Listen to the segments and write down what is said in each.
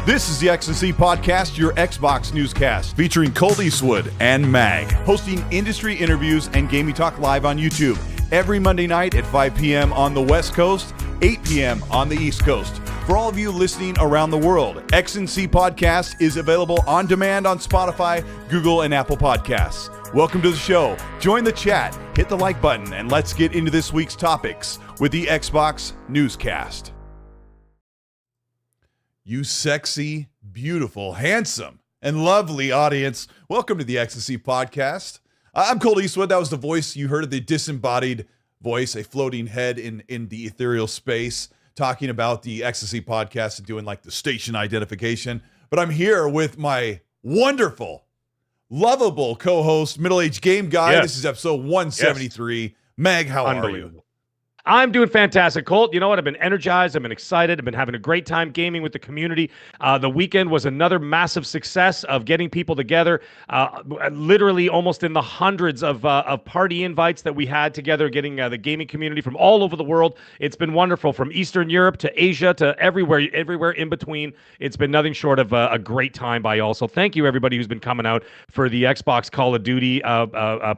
This is the X&C Podcast, your Xbox newscast, featuring Colteastwood and Mag, hosting industry interviews and gaming talk live on YouTube every Monday night at 5 p.m. on the West Coast, 8 p.m. on the East Coast. For all of you listening around the world, X&C Podcast is available on demand on Spotify, Google, and Apple Podcasts. Welcome to the show. Join the chat, hit the like button, and let's get into this week's topics with the Xbox newscast. You sexy, beautiful, handsome, and lovely audience, welcome to the X&C Podcast. I'm Colteastwood. That was the voice you heard, of the disembodied voice, a floating head in the ethereal space, talking about the X&C Podcast and doing like the station identification. But I'm here with my wonderful, lovable co-host, middle-aged game guy. Yes. This is episode 173. Yes. Meg, how are you? I'm doing fantastic, Colt. You know what? I've been energized. I've been excited. I've been having a great time gaming with the community. The weekend was another massive success of getting people together. Literally almost in the hundreds of party invites that we had together, getting the gaming community from all over the world. It's been wonderful, from Eastern Europe to Asia to everywhere in between. It's been nothing short of a great time by all. So thank you, everybody who's been coming out for the Xbox Call of Duty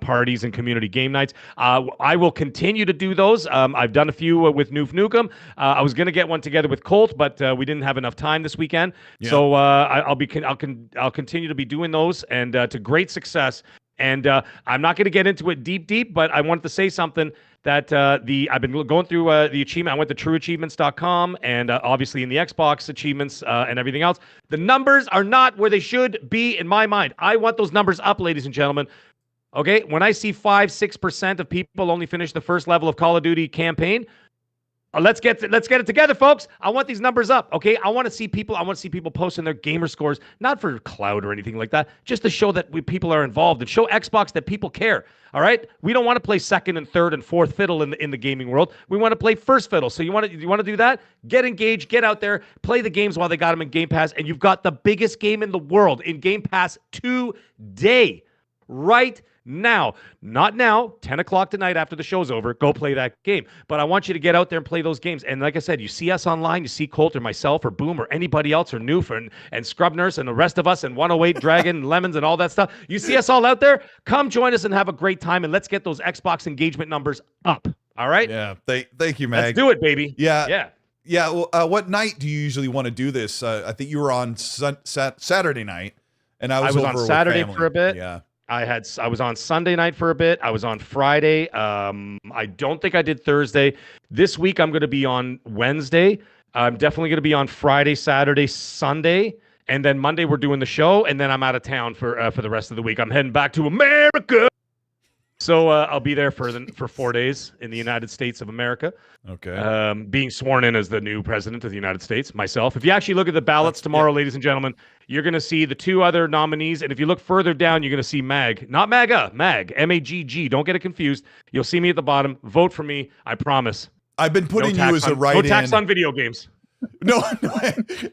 parties and community game nights. I will continue to do those. I've done a few with Noof Nukem. I was going to get one together with Colt, but we didn't have enough time this weekend. Yeah. So I'll continue to be doing those, and to great success. And I'm not going to get into it deep, but I wanted to say something that I've been going through the achievement. I went to trueachievements.com, and obviously in the Xbox achievements and everything else, the numbers are not where they should be in my mind. I want those numbers up, ladies and gentlemen. Okay, when I see 5-6% of people only finish the first level of Call of Duty campaign, let's get it together, folks. I want these numbers up. Okay, I want to see people posting their gamer scores, not for clout or anything like that, just to show that people are involved and show Xbox that people care. All right, we don't want to play second and third and fourth fiddle in the gaming world. We want to play first fiddle. So you want to do that? Get engaged, get out there, play the games while they got them in Game Pass, and you've got the biggest game in the world in Game Pass today, right now. Not now, 10 o'clock tonight after the show's over. Go play that game. But I want you to get out there and play those games. And like I said, you see us online, you see Colt or myself or Boom or anybody else or Noof and Scrub Nurse and the rest of us and 108 Dragon and Lemons and all that stuff. You see us all out there? Come join us and have a great time, and let's get those Xbox engagement numbers up. All right? Yeah. Thank you, Mag. Let's do it, baby. Yeah. Yeah. Well, what night do you usually want to do this? I think you were on Saturday night, and I was over on Saturday for a bit. Yeah. I was on Sunday night for a bit. I was on Friday. I don't think I did Thursday. This week I'm going to be on Wednesday. I'm definitely going to be on Friday, Saturday, Sunday, and then Monday we're doing the show, and then I'm out of town for the rest of the week. I'm heading back to America. So I'll be there for 4 days in the United States of America. Okay. Being sworn in as the new president of the United States, myself. If you actually look at the ballots tomorrow, ladies and gentlemen, you're going to see the two other nominees. And if you look further down, you're going to see Mag. Not MAGA, Mag. M-A-G-G. Don't get it confused. You'll see me at the bottom. Vote for me. I promise. I've been putting you as a write-in. No tax on video games. No,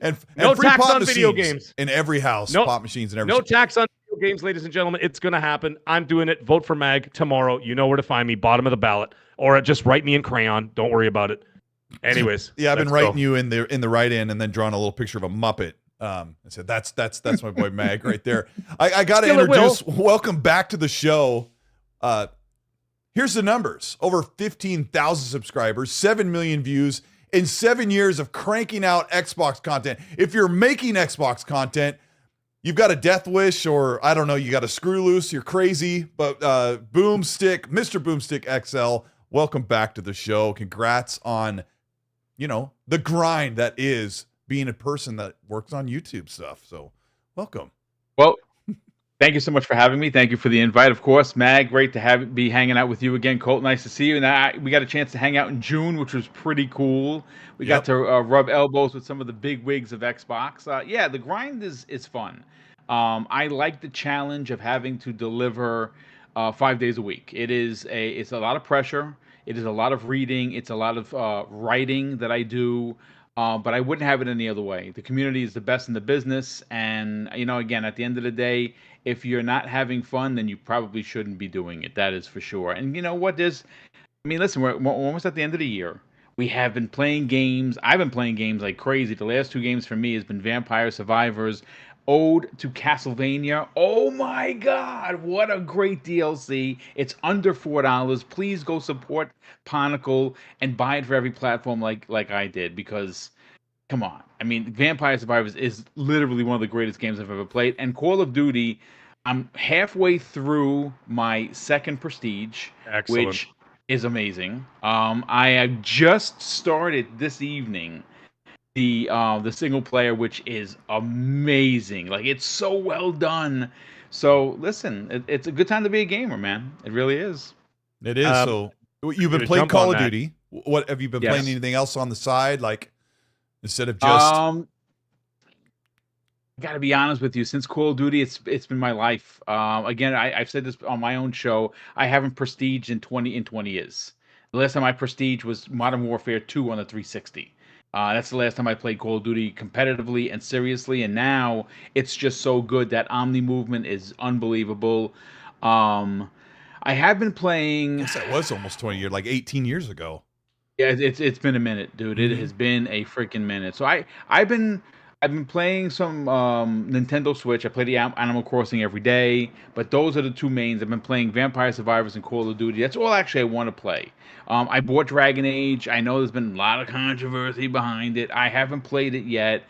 and no free tax pop on video games. In every house, pop machines and everything. No tax on video games, ladies and gentlemen. It's going to happen. I'm doing it. Vote for Mag tomorrow. You know where to find me, bottom of the ballot. Or just write me in crayon. Don't worry about it. Anyways. Yeah, I've been writing you in the write-in and then drawing a little picture of a Muppet. I said, that's my boy Mag right there. I got to introduce, welcome back to the show. Here's the numbers. Over 15,000 subscribers, 7 million views, in 7 years of cranking out Xbox content. If you're making Xbox content, you've got a death wish, or I don't know, you got a screw loose, you're crazy, but Boomstick, Mr. Boomstick XL, welcome back to the show. Congrats on, the grind that is being a person that works on YouTube stuff. So welcome. Well, thank you so much for having me. Thank you for the invite, of course. Mag, great to be hanging out with you again. Colt, nice to see you. And we got a chance to hang out in June, which was pretty cool. We got to rub elbows with some of the big wigs of Xbox. The grind is fun. I like the challenge of having to deliver 5 days a week. It's a lot of pressure. It is a lot of reading. It's a lot of writing that I do. But I wouldn't have it any other way. The community is the best in the business. And, again, at the end of the day, if you're not having fun, then you probably shouldn't be doing it. That is for sure. And you know what? Listen, we're almost at the end of the year. We have been playing games. I've been playing games like crazy. The last 2 games for me has been Vampire Survivors, Ode to Castlevania. Oh my God, what a great DLC. It's under $4. Please go support Ponicle and buy it for every platform like I did, because come on. I mean, Vampire Survivors is literally one of the greatest games I've ever played. And Call of Duty, I'm halfway through my 2nd Prestige, Excellent. which is amazing. I have just started this evening the single player, which is amazing. Like, it's so well done. So listen, it's a good time to be a gamer, man. It really is. It is. So you've been playing Call of Duty. What have you been playing? Anything else on the side, like instead of just? I gotta be honest with you. Since Call of Duty, it's been my life. Again, I've said this on my own show. I haven't prestiged in 20 years. The last time I prestige was Modern Warfare 2 on the 360. That's the last time I played Call of Duty competitively and seriously. And now it's just so good. That Omni movement is unbelievable. I have been playing. Yes, that was almost 20 years, like 18 years ago. Yeah, it's been a minute, dude. It has been a freaking minute. So I've been playing some Nintendo Switch. I play the Animal Crossing every day, but those are the 2 mains. I've been playing Vampire Survivors and Call of Duty. That's all actually I want to play. I bought Dragon Age. I know there's been a lot of controversy behind it. I haven't played it yet.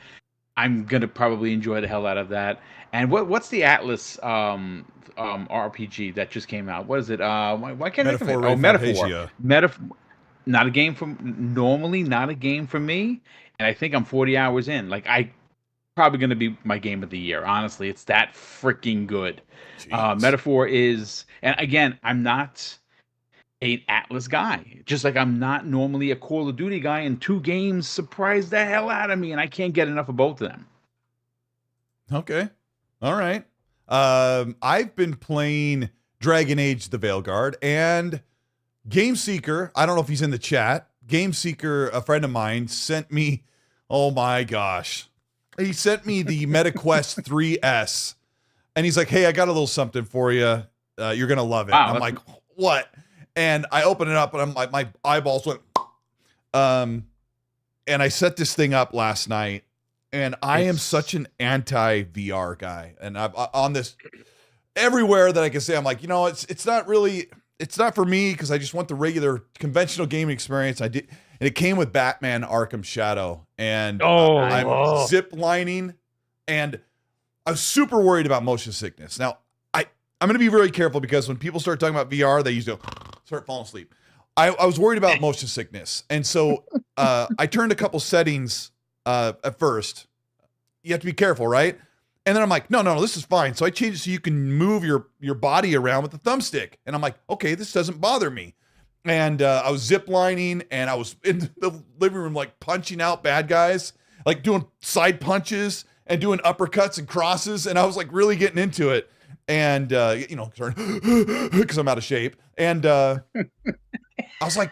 I'm gonna probably enjoy the hell out of that. And what's the Atlas RPG that just came out? What is it? Why can't I think of it? Oh, Metaphor. Metaphor. Not a game normally not a game for me, and I think I'm 40 hours in. Like, probably going to be my game of the year. Honestly, it's that freaking good. Metaphor is, and again, I'm not an Atlas guy. Just like I'm not normally a Call of Duty guy, and 2 games surprised the hell out of me, and I can't get enough of both of them. Okay. All right. I've been playing Dragon Age the Veilguard, and Game Seeker, I don't know if he's in the chat. Game Seeker, a friend of mine, sent me, oh my gosh. He sent me the MetaQuest 3S. And he's like, hey, I got a little something for you. You're going to love it. Wow, I'm like, what? And I open it up and I'm like, my eyeballs went, and I set this thing up last night, and I am such an anti-VR guy. And I've on this everywhere that I can say, I'm like, it's not really... It's not for me because I just want the regular conventional gaming experience. And it came with Batman Arkham Shadow, and I'm zip lining, and I was super worried about motion sickness. Now, I'm going to be very careful because when people start talking about VR, they usually start falling asleep. I was worried about motion sickness, and so I turned a couple settings at first. You have to be careful, right? And then I'm like, no, this is fine. So I changed it so you can move your body around with the thumbstick. And I'm like, okay, this doesn't bother me. And I was ziplining, and I was in the living room, like punching out bad guys, like doing side punches and doing uppercuts and crosses. And I was like really getting into it. And, because I'm out of shape. And I was like,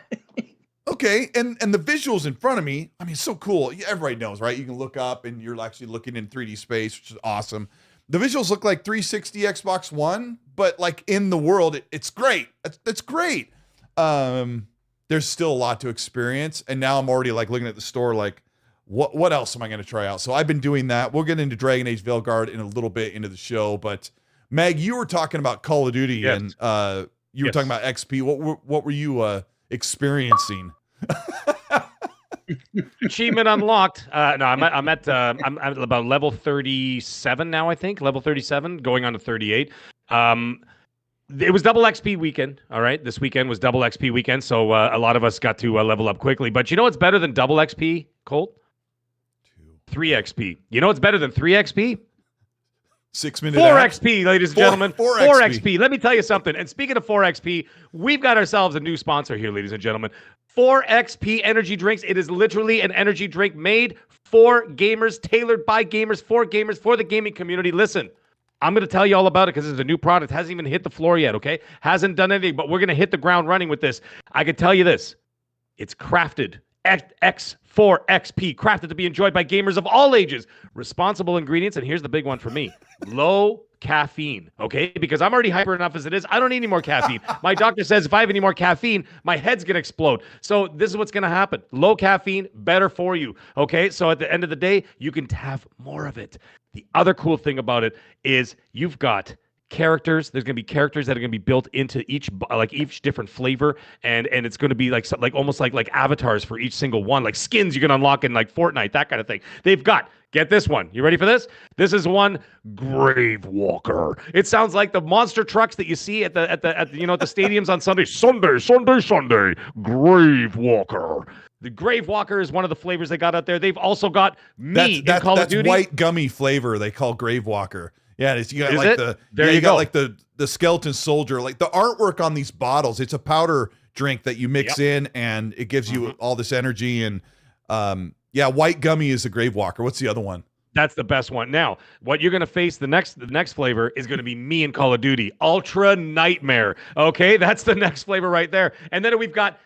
okay. And the visuals in front of me, I mean, it's so cool. Everybody knows, right? You can look up and you're actually looking in 3D space, which is awesome. The visuals look like 360 Xbox One, but like in the world, it's great. That's great. There's still a lot to experience. And now I'm already like looking at the store, like, what else am I going to try out? So I've been doing that. We'll get into Dragon Age Veilguard in a little bit into the show. But Meg, you were talking about Call of Duty, and you were talking about XP. What were you experiencing? Achievement unlocked. No, I'm at about level 37 now. I think level 37, going on to 38. It was double XP weekend. All right, this weekend was double XP weekend, so a lot of us got to level up quickly. But you know what's better than double XP, Colt? 3 XP. You know what's better than 3 XP? 6 minute 4 XP, ladies and gentlemen. 4 XP. Let me tell you something. And speaking of 4 XP, we've got ourselves a new sponsor here, ladies and gentlemen. 4 XP energy drinks. It is literally an energy drink made for gamers, tailored by gamers, for the gaming community. Listen, I'm going to tell you all about it because it's a new product. It hasn't even hit the floor yet, okay? Hasn't done anything, but we're going to hit the ground running with this. I can tell you this. It's crafted X4XP, crafted to be enjoyed by gamers of all ages. Responsible ingredients, and here's the big one for me: low caffeine, okay? Because I'm already hyper enough as it is. I don't need any more caffeine. My doctor says if I have any more caffeine, my head's going to explode. So this is what's going to happen. Low caffeine, better for you, okay? So at the end of the day, you can have more of it. The other cool thing about it is you've got characters. There's going to be characters that are going to be built into each different flavor, and it's going to be like almost like avatars for each single one, like skins you can unlock in like Fortnite, that kind of thing. They've got, get this one. You ready for this? This is one Grave Walker. It sounds like the monster trucks that you see at the stadiums on Sunday. Grave Walker. The Grave Walker is one of the flavors they got out there. They've also got in Call of Duty. That's white gummy flavor they call Grave Walker. Yeah, you got the skeleton soldier. Like the artwork on these bottles, it's a powder drink that you mix in, and it gives you all this energy. And white gummy is the Grave Walker. What's the other one? That's the best one. Now, what you're going to face, the next flavor is going to be me in Call of Duty. Ultra Nightmare. Okay, that's the next flavor right there. And then we've got,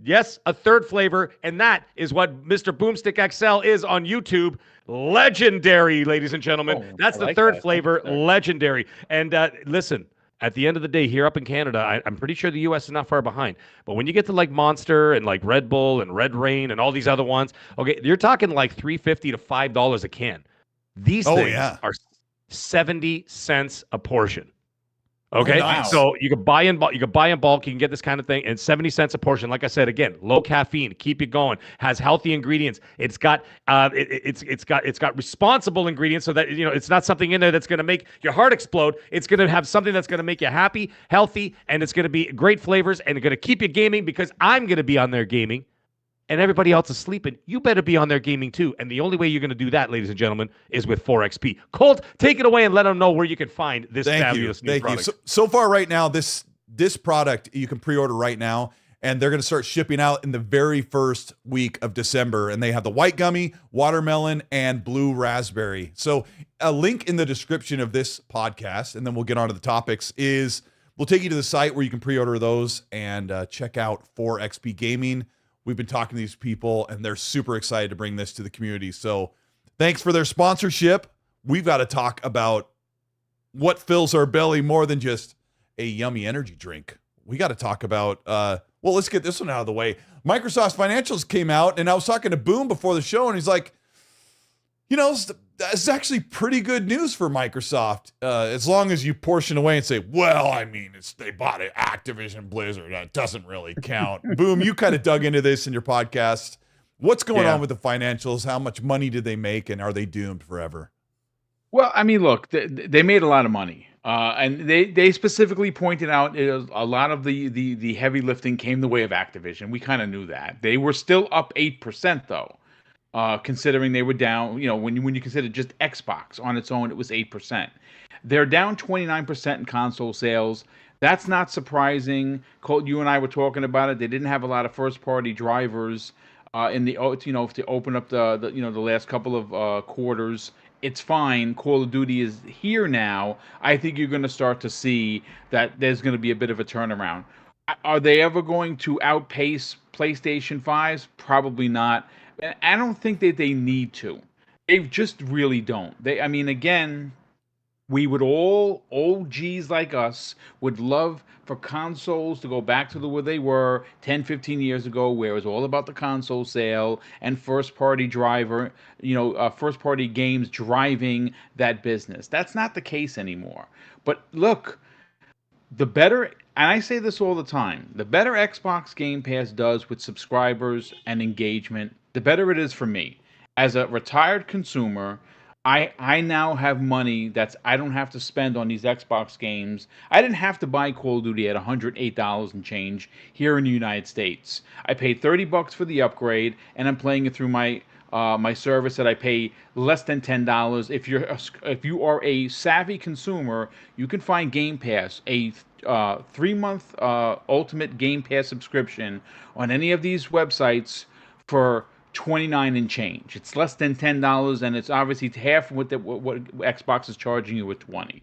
yes, a third flavor, and that is what Mr. Boomstick XL is on YouTube. Legendary, ladies and gentlemen. That's the third flavor, legendary. And listen, at the end of the day, here up in Canada, I'm pretty sure the U.S. is not far behind. But when you get to like Monster and like Red Bull and Red Rain and all these other ones, okay, you're talking like $3.50 to $5 a can. These things are 70 cents a portion. Okay, nice. So you can buy in bulk. You can get this kind of thing, and 70 cents a portion. Like I said, again, low caffeine, keep you going. Has healthy ingredients. It's got it's got responsible ingredients, so that it's not something in there that's going to make your heart explode. It's going to have something that's going to make you happy, healthy, and it's going to be great flavors, and it's going to keep you gaming, because I'm going to be on there gaming. And everybody else is sleeping. You better be on there gaming too. And the only way you're going to do that, ladies and gentlemen, is with 4XP. Colt, take it away and let them know where you can find this fabulous new product. So far right now, this product you can pre-order right now, and they're going to start shipping out in the very first week of December. And they have the white gummy, watermelon, and blue raspberry. So a link in the description of this podcast, and then we'll get on to the topics, we'll take you to the site where you can pre-order those and check out 4XP Gaming. We've been talking to these people, and they're super excited to bring this to the community. So thanks for their sponsorship. We've got to talk about what fills our belly more than just a yummy energy drink. We got to talk about, let's get this one out of the way. Microsoft's financials came out, and I was talking to Boom before the show, and he's like, that's actually pretty good news for Microsoft, as long as you portion away and say, well, I mean, they bought it, Activision Blizzard. That doesn't really count. Boom, you kind of dug into this in your podcast. What's going on with the financials? How much money did they make, and are they doomed forever? Well, I mean, look, they made a lot of money. And they specifically pointed out a lot of the heavy lifting came the way of Activision. We kind of knew that. They were still up 8%, though. Considering they were down, when you consider just Xbox on its own, it was 8%. They're down 29% in console sales. That's not surprising. Colt, you and I were talking about it. They didn't have a lot of first-party drivers to open up the last couple of quarters. It's fine. Call of Duty is here now. I think you're going to start to see that there's going to be a bit of a turnaround. Are they ever going to outpace PlayStation 5s? Probably not. I don't think that they need to. They just really don't. Again, we would all, old G's like us, would love for consoles to go back to where they were 10, 15 years ago, where it was all about the console sale and first-party first-party games driving that business. That's not the case anymore. But look, the better, and I say this all the time, the better Xbox Game Pass does with subscribers and engagement, the better it is for me. As a retired consumer, I now have money I don't have to spend on these Xbox games. I didn't have to buy Call of Duty at $108 and change here in the United States. I paid $30 for the upgrade, and I'm playing it through my service that I pay less than $10. If you are a savvy consumer, you can find Game Pass, a 3-month Ultimate Game Pass subscription on any of these websites for $29 and change. It's less than $10, and it's obviously half what Xbox is charging you with $20.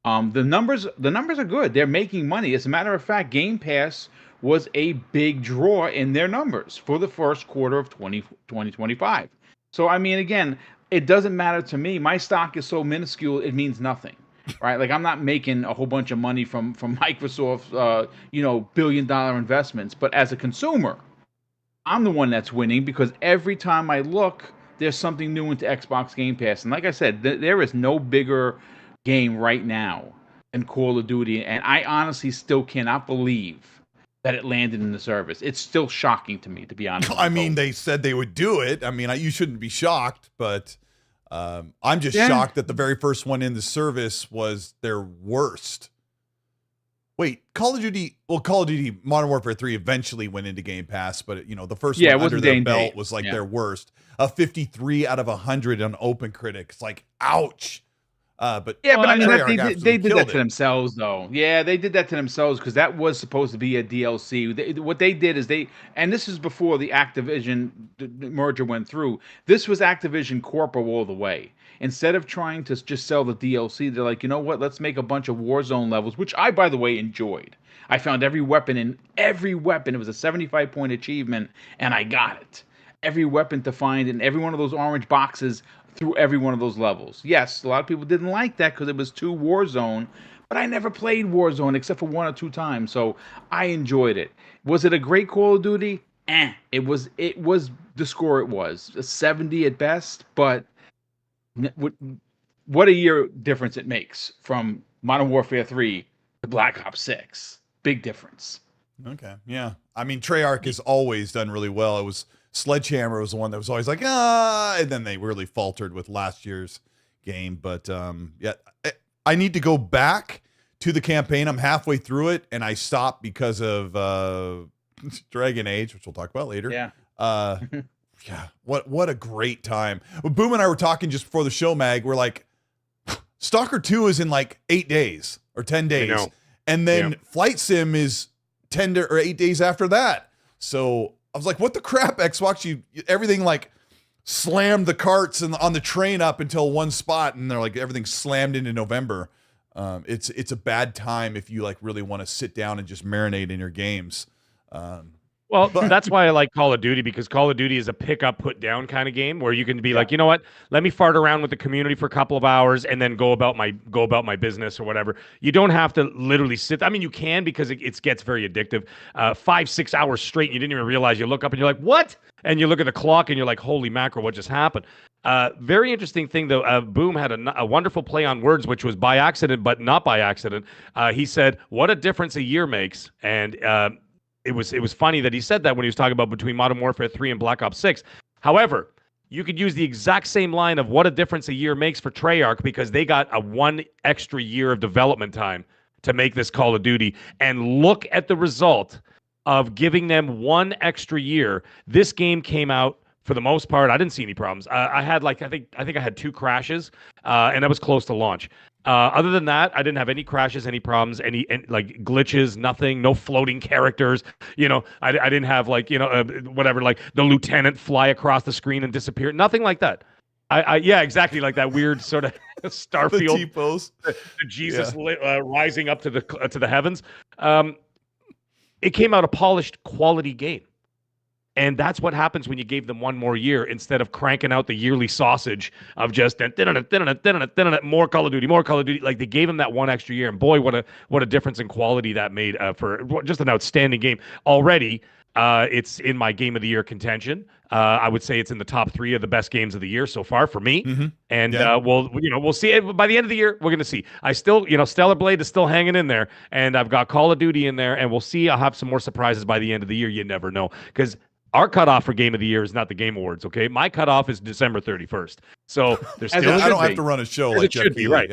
The numbers are good. They're making money. As a matter of fact, Game Pass was a big draw in their numbers for the first quarter of 2025. So I mean, again, it doesn't matter to me. My stock is so minuscule, it means nothing. Right? Like I'm not making a whole bunch of money from Microsoft's billion-dollar investments, but as a consumer, I'm the one that's winning because every time I look, there's something new into Xbox Game Pass. And like I said, there is no bigger game right now than Call of Duty. And I honestly still cannot believe that it landed in the service. It's still shocking to me, to be honest. I mean, they said they would do it. I mean, you shouldn't be shocked, but I'm just shocked that the very first one in the service was their worst. Wait, Call of Duty Modern Warfare 3 eventually went into Game Pass, but the first one under their belt was like their worst. A 53 out of 100 on OpenCritic. It's like, ouch. But I mean, they did that to themselves, though. Yeah, they did that to themselves because that was supposed to be a DLC. What they did is and this is before the Activision merger went through. This was Activision corporate all the way. Instead of trying to just sell the DLC, they're like, you know what? Let's make a bunch of Warzone levels, which I, by the way, enjoyed. I found every weapon. It was a 75-point achievement, and I got it. Every weapon to find in every one of those orange boxes through every one of those levels. Yes, a lot of people didn't like that because it was too Warzone, but I never played Warzone except for 1 or 2 times, so I enjoyed it. Was it a great Call of Duty? It was the score it was. A 70 at best, but what a year difference it makes from Modern Warfare 3 to Black Ops 6. Big difference. Okay, yeah. I mean, Treyarch has always done really well. It was Sledgehammer was the one that was always like, and then they really faltered with last year's game. But I need to go back to the campaign. I'm halfway through it, and I stopped because of Dragon Age, which we'll talk about later. Yeah. Yeah. What a great time. Boom and I were talking just before the show, Mag. We're like, Stalker 2 is in like 8 days or 10 days. And then Flight Sim is 10 or 8 days after that. So I was like, what the crap, Xbox? You everything like slammed the carts on the train up until one spot, and they're like everything slammed into November. It's a bad time if you like really want to sit down and just marinate in your games. Well, that's why I like Call of Duty, because Call of Duty is a pick up, put down kind of game where you can be like, you know what, let me fart around with the community for a couple of hours and then go about my business or whatever. You don't have to literally sit. I mean, you can, because it gets very addictive. 5-6 hours straight, you didn't even realize. You look up and you're like, what? And you look at the clock and you're like, holy mackerel, what just happened? Very interesting thing, though. Boom had a wonderful play on words, which was by accident, but not by accident. He said, what a difference a year makes. And it was funny that he said that when he was talking about between Modern Warfare 3 and Black Ops 6. However, you could use the exact same line of what a difference a year makes for Treyarch, because they got a 1 extra year of development time to make this Call of Duty. And look at the result of giving them 1 extra year. This game came out, for the most part, I didn't see any problems. I had I think I had 2 crashes, and that was close to launch. Other than that, I didn't have any crashes, any problems, any like glitches, nothing, no floating characters. I didn't have whatever, like the lieutenant fly across the screen and disappear. Nothing like that. Yeah, exactly, like that weird sort of Starfield, the Jesus rising up to the heavens. It came out a polished, quality game. And that's what happens when you gave them 1 more year instead of cranking out the yearly sausage of just more Call of Duty, more Call of Duty. Like, they gave them that 1 extra year, and boy, what a difference in quality that made for just an outstanding game. Already, it's in my Game of the Year contention. I would say it's in the top 3 of the best games of the year so far for me. Mm-hmm. And we'll see it by the end of the year. We're gonna see. I still, Stellar Blade is still hanging in there, and I've got Call of Duty in there, and we'll see. I'll have some more surprises by the end of the year. You never know, because our cutoff for Game of the Year is not the Game Awards, okay? My cutoff is December 31st. So there's still I don't have to run a show like Jeff should be, right?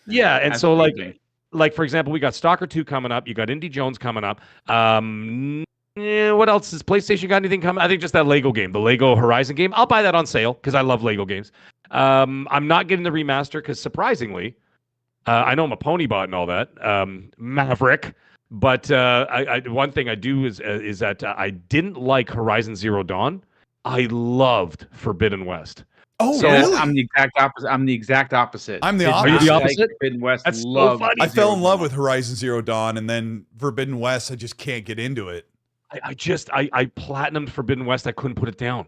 Yeah, and so like for example, we got Stalker 2 coming up. You got Indy Jones coming up. What else? Has PlayStation got anything coming? I think just that Lego game, the Lego Horizon game. I'll buy that on sale because I love Lego games. I'm not getting the remaster because, surprisingly, I know I'm a pony bot and all that, Maverick. But one thing I do is that I didn't like Horizon Zero Dawn. I loved Forbidden West. Oh, So really? I'm the exact opposite. I'm the exact opposite. I'm the Did Are you opposite. the not like opposite? Forbidden West. That's so Love funny. I fell in love Dawn. with Horizon Zero Dawn, and then Forbidden West, I just can't get into it. I platinumed Forbidden West. I couldn't put it down.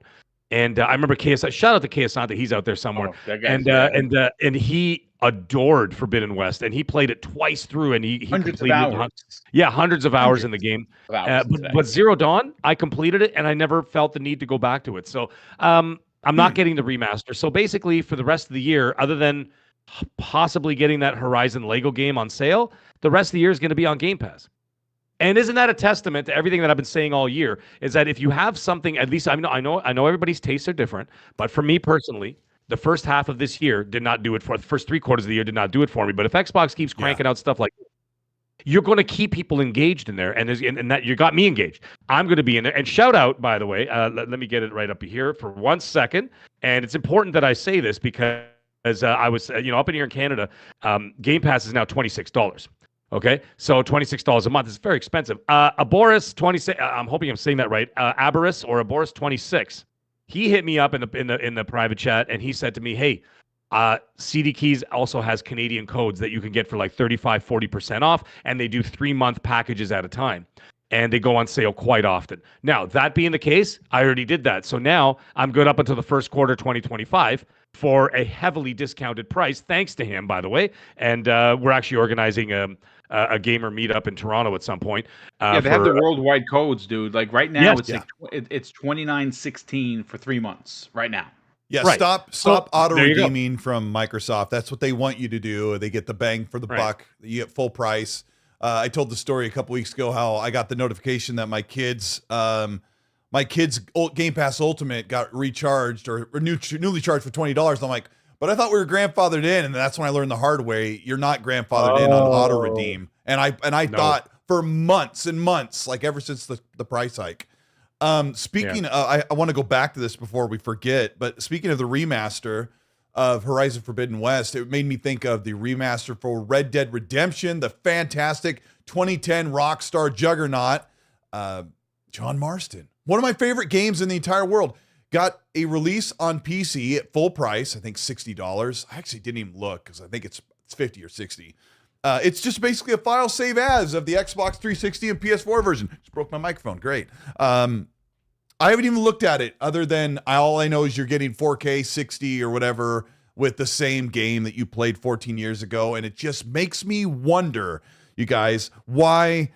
And I remember KSI. Shout out to KSI that he's out there somewhere. Oh, that guy's, And he adored Forbidden West, and he played it twice through, and he hundreds of completed hours. hundreds of hours in the game. Of hours But Zero Dawn, I completed it, and I never felt the need to go back to it. So I'm not getting the remaster. So basically, for the rest of the year, other than possibly getting that Horizon Lego game on sale, the rest of the year is going to be on Game Pass. And isn't that a testament to everything that I've been saying all year? Is that if you have something, at least I know everybody's tastes are different, but for me personally, the first half of this year did not do it for the first 3 quarters of the year did not do it for me. But if Xbox keeps cranking out stuff like, you're going to keep people engaged in there, and that you got me engaged. I'm going to be in there. And shout out, by the way, let me get it right up here for 1 second. And it's important that I say this because I was, up in here in Canada, Game Pass is now $26. Okay, so $26 a month is very expensive. Aboris 26. I'm hoping I'm saying that right. Aboris or Aboris 26. He hit me up in the private chat, and he said to me, "Hey, CD Keys also has Canadian codes that you can get for like 35-40% off, and they do 3-month packages at a time, and they go on sale quite often." Now, that being the case, I already did that, so now I'm good up until the first quarter 2025 for a heavily discounted price, thanks to him, by the way. And we're actually organizing a gamer meetup in Toronto at some point. Yeah, they have the worldwide codes, dude. Like right now, Yes, it's yeah. it's $29.16 for 3 months right now. Yeah, Right. stop So, auto there you go. redeeming from Microsoft. That's what they want you to do. They get the bang for the Right. buck. You get full price. I told the story a couple weeks ago how I got the notification that my kids' Game Pass Ultimate got recharged or newly charged for $20. I'm like, but I thought we were grandfathered in, and that's when I learned the hard way. You're not grandfathered in on auto redeem. And I thought for months and months, like ever since the price hike. Speaking of, I want to go back to this before we forget, but speaking of the remaster of Horizon Forbidden West, it made me think of the remaster for Red Dead Redemption, the fantastic 2010 Rockstar juggernaut, John Marston. One of my favorite games in the entire world. Got a release on PC at full price, I think $60. I actually didn't even look because I think it's 50 or 60. It's just basically a file save as of the Xbox 360 and PS4 version. Just broke my microphone. Great. I haven't even looked at it other than all I know is you're getting 4K 60 or whatever with the same game that you played 14 years ago. And it just makes me wonder, you guys, why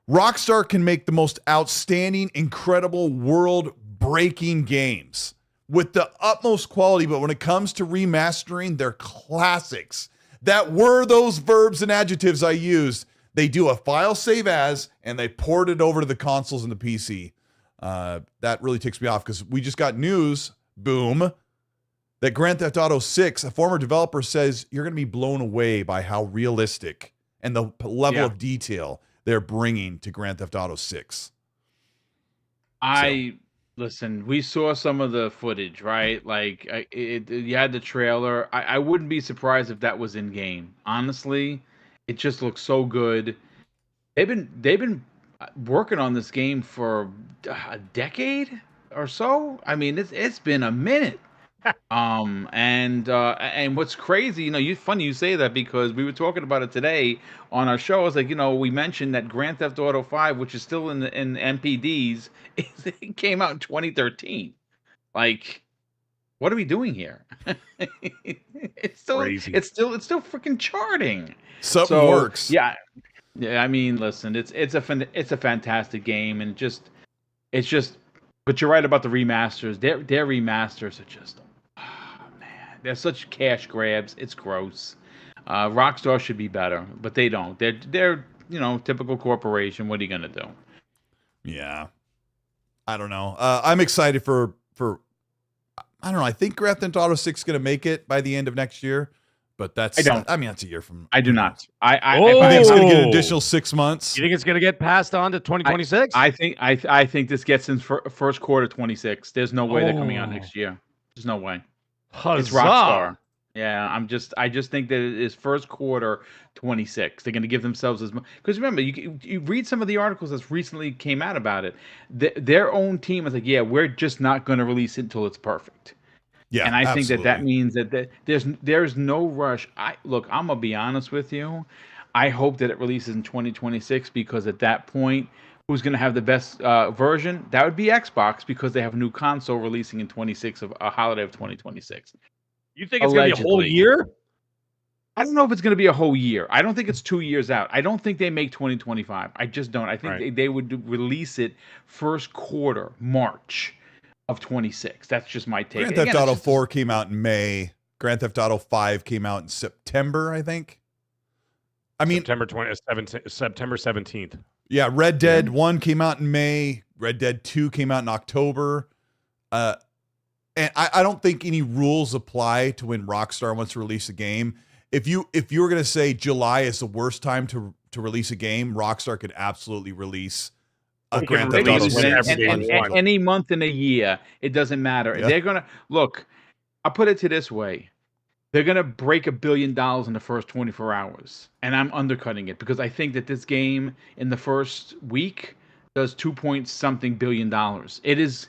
Rockstar can make the most outstanding, incredible, world-breaking games with the utmost quality, but when it comes to remastering their classics, that were those verbs and adjectives I used, they do a file save as, and they port it over to the consoles and the PC. That really ticks me off because we just got news, boom, that Grand Theft Auto 6, a former developer says you're going to be blown away by how realistic and the level of detail they're bringing to Grand Theft Auto 6. Listen, we saw some of the footage, right? Like you had the trailer. I wouldn't be surprised if that was in game. Honestly, it just looks so good. They've been working on this game for a decade or so. I mean, it's been a minute. And what's crazy, funny you say that because we were talking about it today on our show. It's like, we mentioned that Grand Theft Auto 5, which is still in MPDs, it came out in 2013. Like, what are we doing here? It's still Crazy. It's still freaking charting. Something works. Yeah. I mean, listen, it's a fantastic game, and it's just. But you're right about the remasters. Their remasters are just, they're such cash grabs. It's gross. Rockstar should be better, but they don't. They're typical corporation. What are you gonna do? Yeah, I don't know. I'm excited for I don't know. I think Grand Theft Auto 6 is gonna make it by the end of next year, but that's that's a year from. I do not. I think it's gonna get an additional 6 months. You think it's gonna get passed on to 2026? I think this gets in first quarter 26. There's no way they're coming out next year. There's no way. Huzzah. It's Rockstar. Yeah, I just think that it is first quarter 26. They're going to give themselves as much, because remember, you read some of the articles that recently came out about it. Their own team is like, yeah, we're just not going to release it until it's perfect. Yeah, And I think that absolutely. means that there's no rush. I'm gonna be honest with you. I hope that it releases in 2026 because at that point, who's gonna have the best version? That would be Xbox because they have a new console releasing in 26 of a holiday of 2026. You think it's gonna be a whole Allegedly. year? I don't know if it's going to be a whole year. I don't think it's 2 years out. I don't think they make 2025. I just don't. I think Right. they would release it first quarter, March of 26. That's just my take. Grand Theft Again, Auto 4 came out in May. Grand Theft Auto 5 came out in September, I think. I mean, September 17th. yeah, Red Dead 1 came out in May. Red Dead 2 came out in October. And I don't think any rules apply to when Rockstar wants to release a game. If you were going to say July is the worst time to release a game, Rockstar could absolutely release a Grand Theft Auto 6. Any month in a year, it doesn't matter. Yeah. They're going to look. I'll put it to this way. They're going to break $1 billion in the first 24 hours. And I'm undercutting it because I think that this game in the first week does 2 point something billion. It is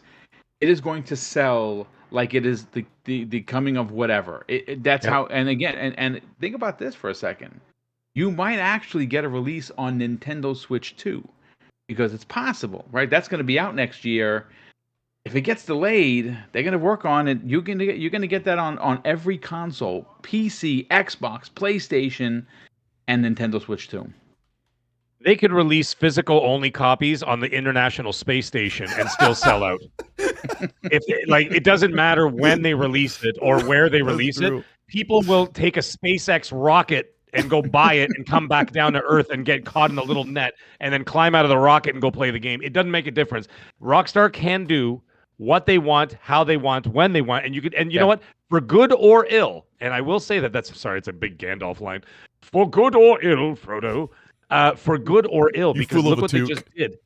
going to sell like it is the coming of whatever. That's how. And again, and think about this for a second. You might actually get a release on Nintendo Switch 2 because it's possible, right? That's going to be out next year. If it gets delayed, they're going to work on it. You're going to get that on every console: PC, Xbox, PlayStation, and Nintendo Switch 2. They could release physical only copies on the International Space Station and still sell out. It doesn't matter when they release it or where they release it. People will take a SpaceX rocket and go buy it and come back down to Earth and get caught in a little net and then climb out of the rocket and go play the game. It doesn't make a difference. Rockstar can do what they want, how they want, when they want, and you know what? For good or ill, and I will say it's a big Gandalf line. For good or ill, Frodo. For good or ill, because look what they just did.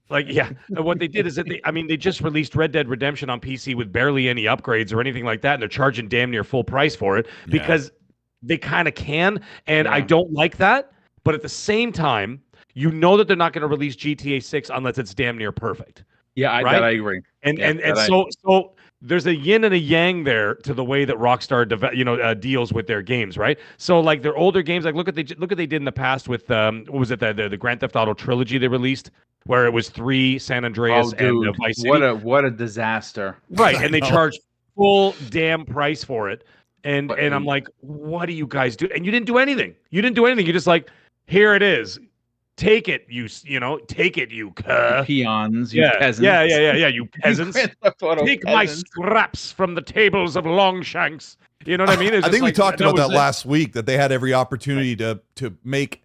What they did is that they just released Red Dead Redemption on PC with barely any upgrades or anything like that, and they're charging damn near full price for it because they kind of can, and I don't like that. But at the same time, you know that they're not going to release GTA 6 unless it's damn near perfect. Yeah, I agree. So there's a yin and a yang there to the way that Rockstar deals with their games, right? So like their older games, like look what they did in the past with what was it, the Grand Theft Auto trilogy they released, where it was 3 San Andreas and Vice City. What a disaster! Right, and they charged full damn price for it, and I'm like, what do you guys do? And you didn't do anything. You just like, here it is. Take it, you peons, you peasants. Yeah, you peasants. Take my scraps from the tables of Longshanks. You know what I mean? I think we talked about that last week, that they had every opportunity to make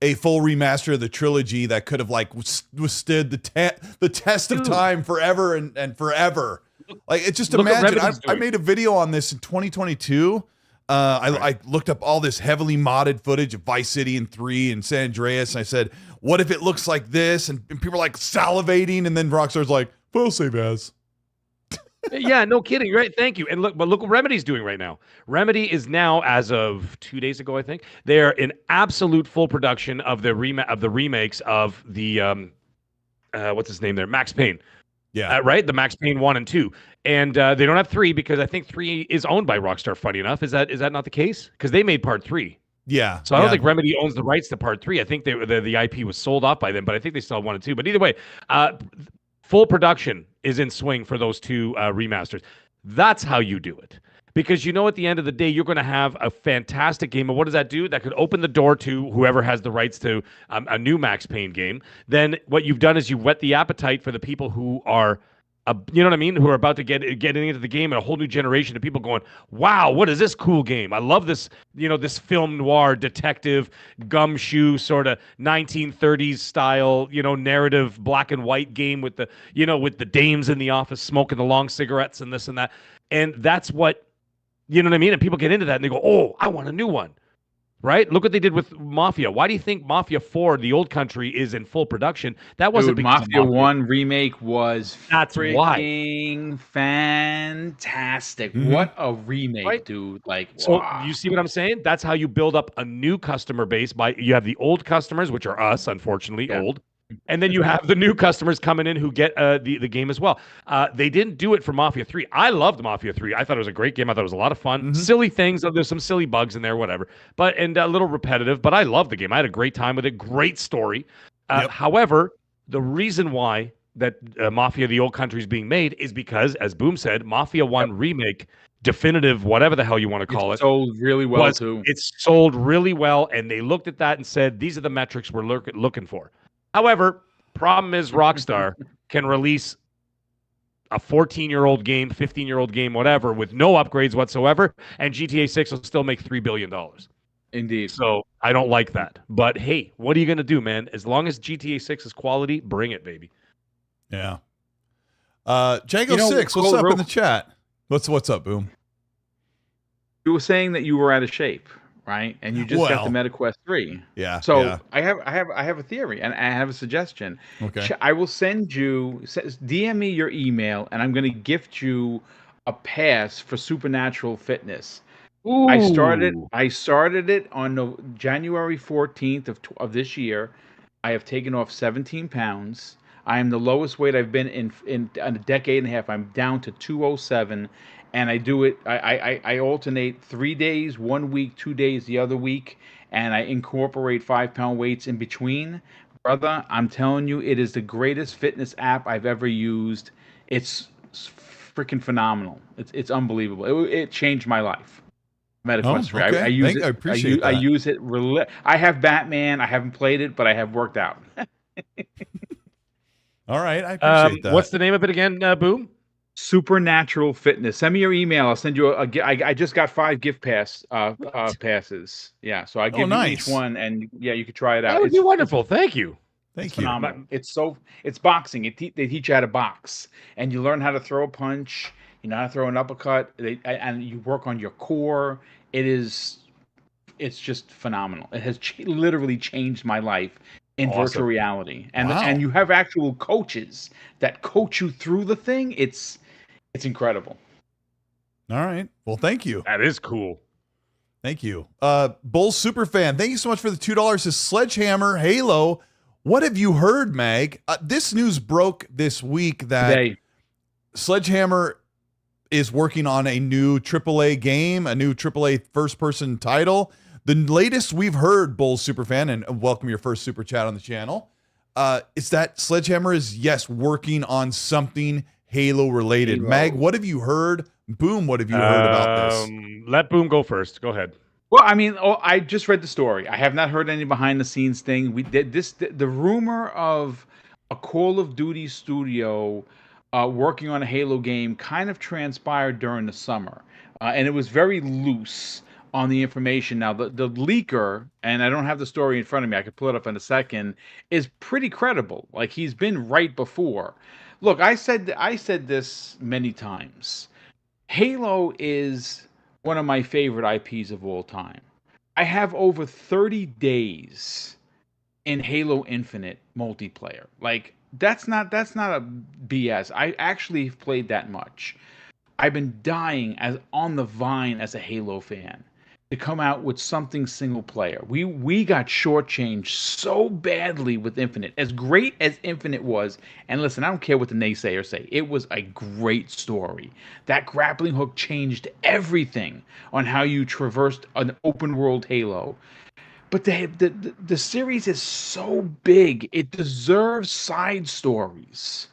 a full remaster of the trilogy that could have withstood the test of time forever and forever. Like, it's just imagine. I made a video on this in 2022. I looked up all this heavily modded footage of Vice City and 3 and San Andreas, and I said, what if it looks like this? And people are like salivating, and then Rockstar's like, "Well, save as." Yeah, no kidding, right? Thank you. And look what Remedy's doing right now. Remedy is now, as of 2 days ago, I think, they're in absolute full production of the remakes of the what's his name there, Max Payne. Yeah. Right? The Max Payne 1 and 2. And they don't have 3 because I think 3 is owned by Rockstar, funny enough. Is that not the case? Because they made part 3. Yeah. So I don't think Remedy owns the rights to part 3. I think the IP was sold off by them, but I think they still have 1 and 2. But either way, full production is in swing for those 2 remasters. That's how you do it. Because at the end of the day, you're going to have a fantastic game. And what does that do? That could open the door to whoever has the rights to a new Max Payne game. Then what you've done is you whet the appetite for the people who are, who are about to get into the game, and a whole new generation of people going, wow, what is this cool game? I love this, this film noir detective gumshoe sort of 1930s style, narrative black and white game with the, with the dames in the office smoking the long cigarettes and this and that. And that's what, you know what I mean? And people get into that and they go, oh, I want a new one, right? Look what they did with Mafia. Why do you think Mafia 4, the old country, is in full production? That wasn't because Mafia 1 remake was freaking fantastic. Mm-hmm. What a remake, right? Dude. So you see what I'm saying? That's how you build up a new customer base. You have the old customers, which are us, unfortunately, old. And then you have the new customers coming in who get the game as well. They didn't do it for Mafia 3. I loved Mafia 3. I thought it was a great game. I thought it was a lot of fun. Silly things. There's some silly bugs in there, whatever. And a little repetitive, but I loved the game. I had a great time with it. Great story. However, the reason why that Mafia the Old Country is being made is because, as Boom said, Mafia 1 Remake, definitive, whatever the hell you want to call it, sold really well too. It's sold really well, and they looked at that and said, these are the metrics we're looking for. However, problem is Rockstar can release a 14-year-old game, 15-year-old game, whatever, with no upgrades whatsoever, and GTA 6 will still make $3 billion. Indeed. So I don't like that. But hey, what are you going to do, man? As long as GTA 6 is quality, bring it, baby. Yeah. Django 6, what's up in the chat? What's up, Boom? You were saying that you were out of shape, right? And you just got the MetaQuest 3. Yeah. So I have a theory and I have a suggestion. Okay. I will send you DM me your email and I'm going to gift you a pass for Supernatural Fitness. Ooh. I started it on January 14th of this year. I have taken off 17 pounds. I am the lowest weight I've been in a decade and a half. I'm down to 207. And I do it, I alternate 3 days, 1 week, 2 days the other week, and I incorporate 5-pound weights in between. Brother, I'm telling you, it is the greatest fitness app I've ever used. It's freaking phenomenal. It's unbelievable. It changed my life. MetaQuest 3. Okay. I use it. I appreciate that. I use it. I have Batman. I haven't played it, but I have worked out. All right, I appreciate that. What's the name of it again, Boom? Supernatural Fitness. Send me your email. I'll send you I just got 5 gift passes. Yeah, so I give you each one, and yeah, you could try it out. That would be wonderful. Thank you. Thank you. Phenomenal. It's boxing. They teach you how to box, and you learn how to throw a punch. You know how to throw an uppercut. And you work on your core. It's just phenomenal. It has literally changed my life in virtual reality, and you have actual coaches that coach you through the thing. It's incredible. All right. Well, thank you. That is cool. Thank you. Bulls Superfan, thank you so much for the $2 to Sledgehammer Halo. What have you heard, Mag? This news broke this week that Sledgehammer is working on a new AAA game, a new AAA first-person title. The latest we've heard, Bulls Superfan, and welcome your first super chat on the channel, is that Sledgehammer is, yes, working on something Halo-related. Mag, what have you heard? Boom, what have you heard about this? Let Boom go first. Go ahead. Well, I mean, I just read the story. I have not heard any behind-the-scenes thing. We did this. The rumor of a Call of Duty studio working on a Halo game kind of transpired during the summer, and it was very loose on the information. Now, the leaker, and I don't have the story in front of me, I could pull it up in a second, is pretty credible. Like, he's been right before. Look, I said this many times. Halo is one of my favorite IPs of all time. I have over 30 days in Halo Infinite multiplayer. Like, that's not a BS. I actually played that much. I've been dying on the vine as a Halo fan to come out with something single player. We got shortchanged so badly with Infinite. As great as Infinite was, and listen, I don't care what the naysayers say, it was a great story. That grappling hook changed everything on how you traversed an open world Halo. But the series is so big, it deserves side stories.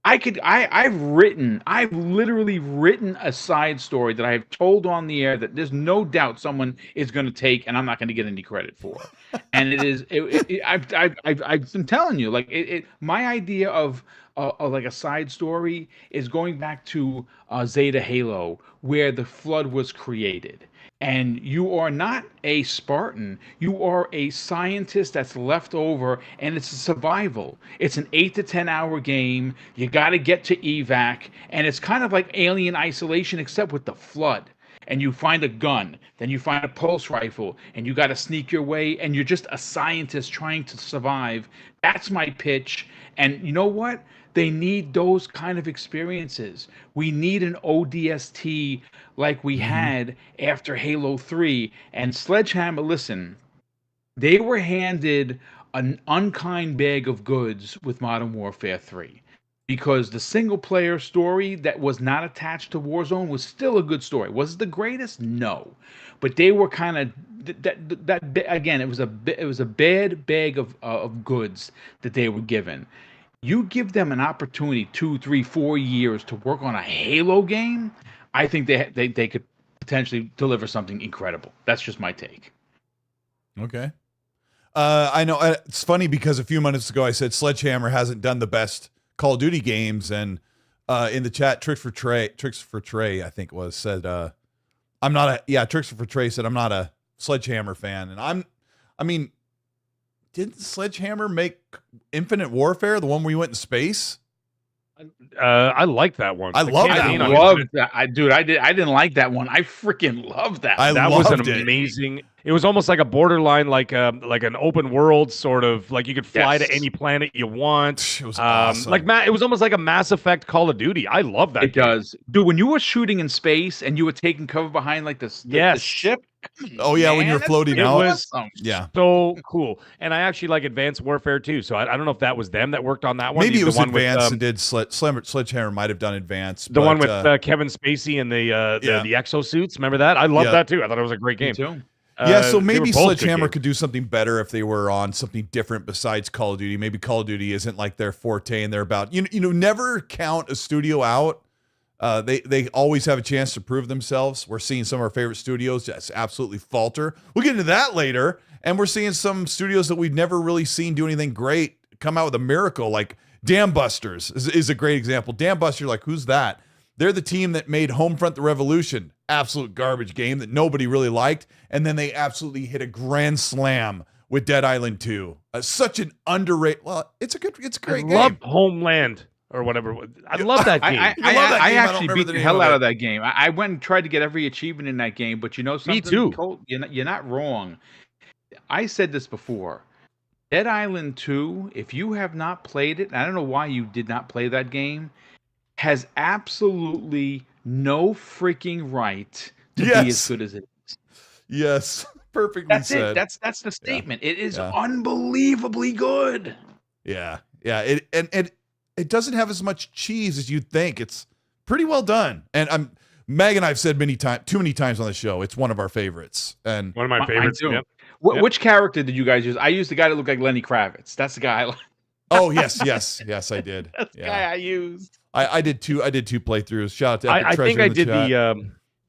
I've literally written a side story that I have told on the air that there's no doubt someone is going to take, and I'm not going to get any credit for. And I'm telling you, like my idea of like a side story is going back to Zeta Halo, where the Flood was created. And you are not a Spartan. You are a scientist that's left over, and it's a survival. It's an 8 to 10 hour game. You got to get to evac, and it's kind of like Alien Isolation, except with the Flood. And you find a gun, then you find a pulse rifle, and you got to sneak your way, and you're just a scientist trying to survive. That's my pitch. And you know what? They need those kind of experiences. We need an ODST like we had after Halo 3. And Sledgehammer, listen, they were handed an unkind bag of goods with Modern Warfare 3. Because the single player story that was not attached to Warzone was still a good story. Was it the greatest? No, but they were kind of that again. It was a bad bag of goods that they were given. You give them an opportunity 2, 3, 4 years to work on a Halo game. I think they could potentially deliver something incredible. That's just my take. Okay. I know it's funny because a few minutes ago I said Sledgehammer hasn't done the best Call of Duty games, and in the chat, Tricks for Trey, I think was said, Tricks for Trey said I'm not a Sledgehammer fan, and I mean, didn't Sledgehammer make Infinite Warfare, the one where you went in space? I like that one. I love that. I loved that. I didn't like that one. I freaking loved that. That was an amazing. It was almost like a borderline, like an open world sort of, like you could fly to any planet you want. It was awesome. It was almost like a Mass Effect Call of Duty. I love that. It does, dude. When you were shooting in space and you were taking cover behind like the ship. Oh yeah, when you're floating out. It was so cool. And I actually like Advanced Warfare too. So I don't know if that was them that worked on that one. Maybe it was Advanced and did Sledgehammer might have done Advanced. The one with Kevin Spacey and the exosuits. Remember that? I love that too. I thought it was a great game too. Yeah, so maybe Sledgehammer could do something better if they were on something different besides Call of Duty. Maybe Call of Duty isn't like their forte, and they're about never count a studio out. They always have a chance to prove themselves. We're seeing some of our favorite studios just absolutely falter. We'll get into that later, and we're seeing some studios that we've never really seen do anything great come out with a miracle. Like Dam Busters is a great example. Dam Busters, like who's that? They're the team that made Homefront: The Revolution, absolute garbage game that nobody really liked, and then they absolutely hit a grand slam with Dead Island 2. Such an underrated. Well, it's a great game. I love Homeland or whatever. I love that game. I actually beat the hell out of that game. I went and tried to get every achievement in that game, but you know something? Me too. Colt, you're not wrong. I said this before. Dead Island 2, if you have not played it, and I don't know why you did not play that game, has absolutely no freaking right to be as good as it is. Yes, perfectly said. That's the statement. It is unbelievably good. Yeah. It doesn't have as much cheese as you'd think. It's pretty well done. And Meg and I've said too many times on the show, it's one of our favorites. And one of my favorites. Yep. Which character did you guys use? I used the guy that looked like Lenny Kravitz. That's the guy I like. Oh yes, I did. That's the guy I used. I did two playthroughs. Shout out to Epic I Treasure think I did chat.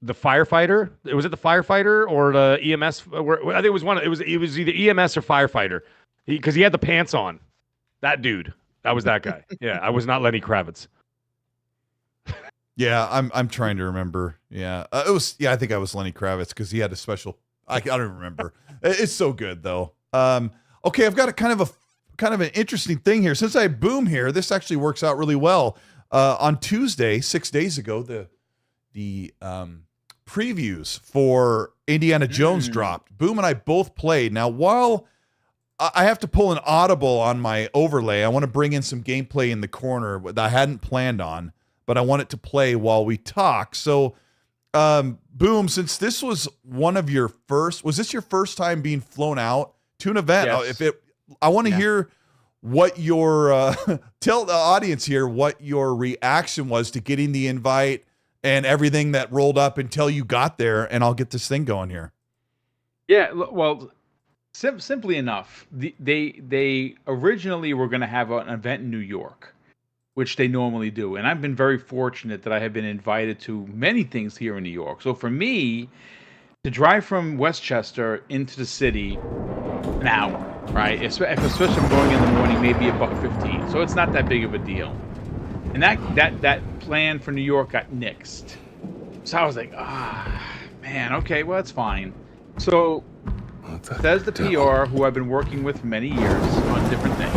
the firefighter. Was it the firefighter or the EMS? I think it was one. It was either EMS or firefighter, because he had the pants on. That dude. That was that guy. Yeah, I was not Lenny Kravitz. Yeah, I'm trying to remember. Yeah, it was. Yeah, I think I was Lenny Kravitz because he had a special. I don't even remember. It's so good though. Okay, I've got a kind of an interesting thing here. Since I boom here, this actually works out really well. On Tuesday, 6 days ago, the previews for Indiana Jones dropped. Boom and I both played. Now, while I have to pull an audible on my overlay, I want to bring in some gameplay in the corner that I hadn't planned on, but I want it to play while we talk. So, Boom, since this was was this your first time being flown out to an event? Yes. I want to hear what your tell the audience here what your reaction was to getting the invite and everything that rolled up until you got there, and I'll get this thing going here. Yeah, well, simply enough, they originally were going to have an event in New York, which they normally do, and I've been very fortunate that I have been invited to many things here in New York. So for me to drive from Westchester into the city an hour, right? Especially if I'm going in the morning, maybe $1.15. So it's not that big of a deal. And that plan for New York got nixed. So I was like, man, okay, well, it's fine. So says the PR, who I've been working with for many years on different things,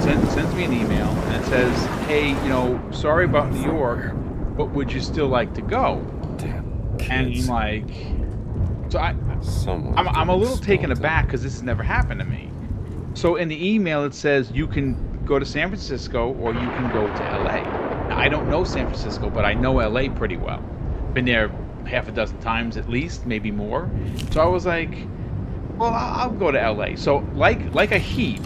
sends me an email and it says, hey, sorry about New York, but would you still like to go? And I'm like, so I'm a little taken aback because this has never happened to me. So in the email it says you can go to San Francisco or you can go to LA. Now, I don't know San Francisco, but I know LA pretty well. Been there half a dozen times at least, maybe more. So I was like, Well, I'll go to LA. So like a heap,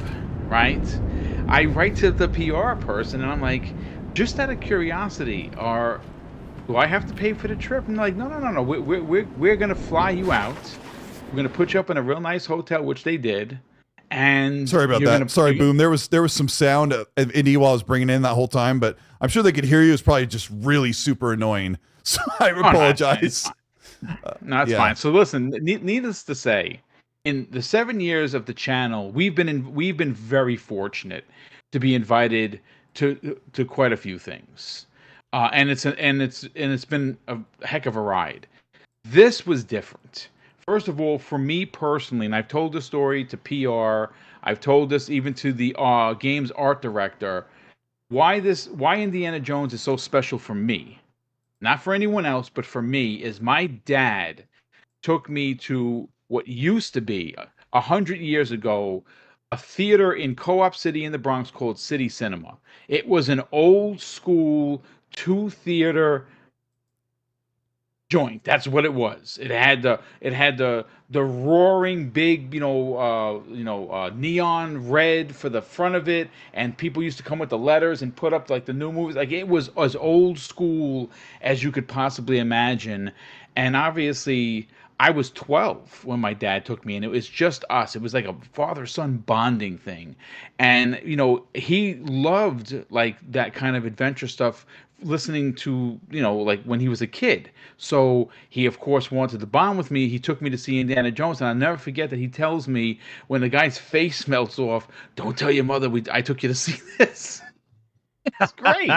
right? I write to the PR person and I'm like, just out of curiosity, do I have to pay for the trip? And they're like, no. We're gonna fly you out. We're gonna put you up in a real nice hotel, which they did. And sorry about that. Sorry, Boom. There was some sound of Indy while I was bringing in that whole time, but I'm sure they could hear you. It's probably just really super annoying. So I apologize. No, that's fine. So listen, needless to say, in the 7 years of the channel, we've been very fortunate to be invited to quite a few things, and it's been a heck of a ride. This was different. First of all, for me personally, and I've told this story to PR, I've told this even to the game's art director, why Indiana Jones is so special for me, not for anyone else, but for me, is my dad took me to what used to be 100 years ago a theater in Co-op City in the Bronx called City Cinema. It was an old school 2-theater joint. That's what it was. It had the roaring big, neon red for the front of it, and people used to come with the letters and put up like the new movies. Like, it was as old school as you could possibly imagine. And obviously, I was 12 when my dad took me, and it was just us. It was like a father-son bonding thing. And, he loved like that kind of adventure stuff, listening to, like when he was a kid. So he, of course, wanted to bond with me. He took me to see Indiana Jones, and I'll never forget that he tells me when the guy's face melts off, "Don't tell your mother I took you to see this." It's great.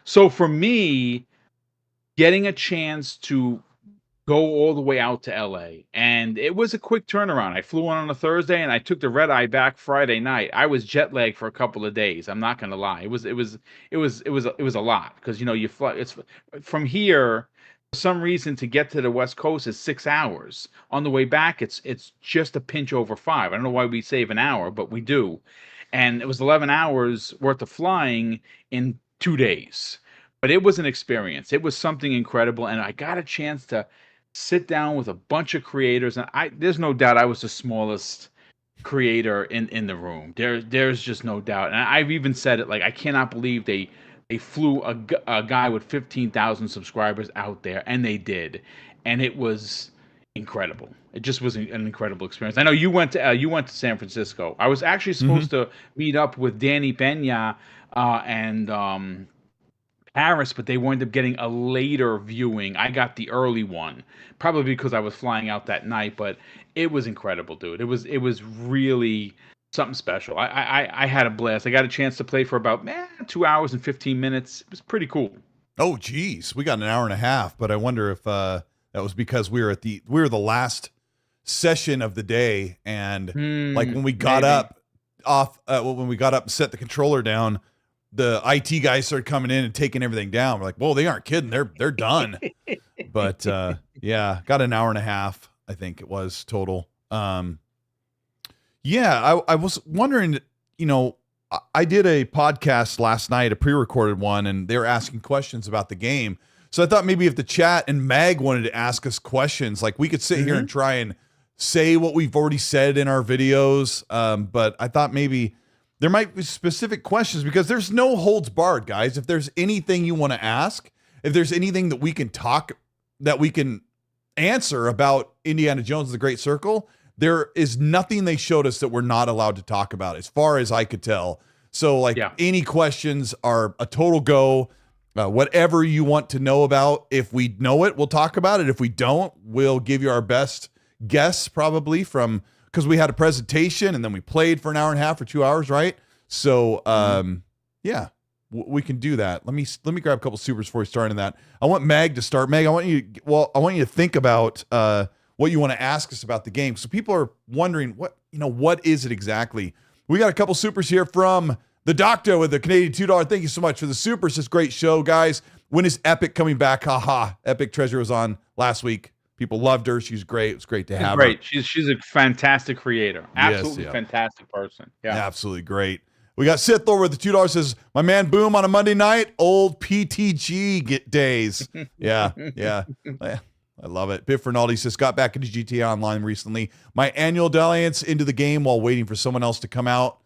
So for me, getting a chance to go all the way out to LA, and it was a quick turnaround. I flew on a Thursday and I took the red eye back Friday night. I was jet lagged for a couple of days. I'm not gonna lie. It was a lot, because you fly. It's from here. For some reason, to get to the West Coast is 6 hours. On the way back, it's just a pinch over 5. I don't know why we save an hour, but we do. And it was 11 hours worth of flying in 2 days. But it was an experience. It was something incredible, and I got a chance to sit down with a bunch of creators, and there's no doubt I was the smallest creator in the room. There's just no doubt. And I've even said it, like, I cannot believe they flew a guy with 15,000 subscribers out there, and they did. And it was incredible. It just was an incredible experience. I know you went to San Francisco. I was actually supposed to meet up with Danny Pena and Paris, but they wound up getting a later viewing. I got the early one, probably because I was flying out that night. But it was incredible, dude. It was really something special. I had a blast. I got a chance to play for about 2 hours and 15 minutes. It was pretty cool. Oh, geez, we got an hour and a half. But I wonder if that was because we were the last session of the day, and like when we got when we got up and set the controller down, the IT guys started coming in and taking everything down. We're like, whoa, they aren't kidding. They're done. But yeah, got an hour and a half, I think it was total. Yeah, I was wondering, I did a podcast last night, a pre-recorded one, and they were asking questions about the game. So I thought maybe if the chat and Mag wanted to ask us questions, like we could sit here and try and say what we've already said in our videos. But I thought maybe there might be specific questions, because there's no holds barred, guys. If there's anything you want to ask, if there's anything that we can answer about Indiana Jones and the Great Circle, there is nothing they showed us that we're not allowed to talk about, as far as I could tell. So any questions are a total go. Whatever you want to know about, if we know it, we'll talk about it. If we don't, we'll give you our best guess, probably, because we had a presentation and then we played for an hour and a half or 2 hours, right? So yeah, we can do that. Let me grab a couple supers before we start in that. I want Mag to start. Mag, I want you to think about what you want to ask us about the game. So people are wondering what is it exactly? We got a couple supers here from the Doctor with the Canadian $2. Thank you so much for the supers. It's a great show, guys. When is Epic coming back? Haha. Epic Treasure was on last week. People loved her. She's great. It was great to have her. She's a fantastic creator. Absolutely fantastic person. Yeah. Absolutely great. We got Sith Lord with the $2. Says, my man Boom on a Monday night. Old PTG days. Yeah. I love it. Biff Rinaldi says, got back into GTA Online recently. My annual dalliance into the game while waiting for something else to come out,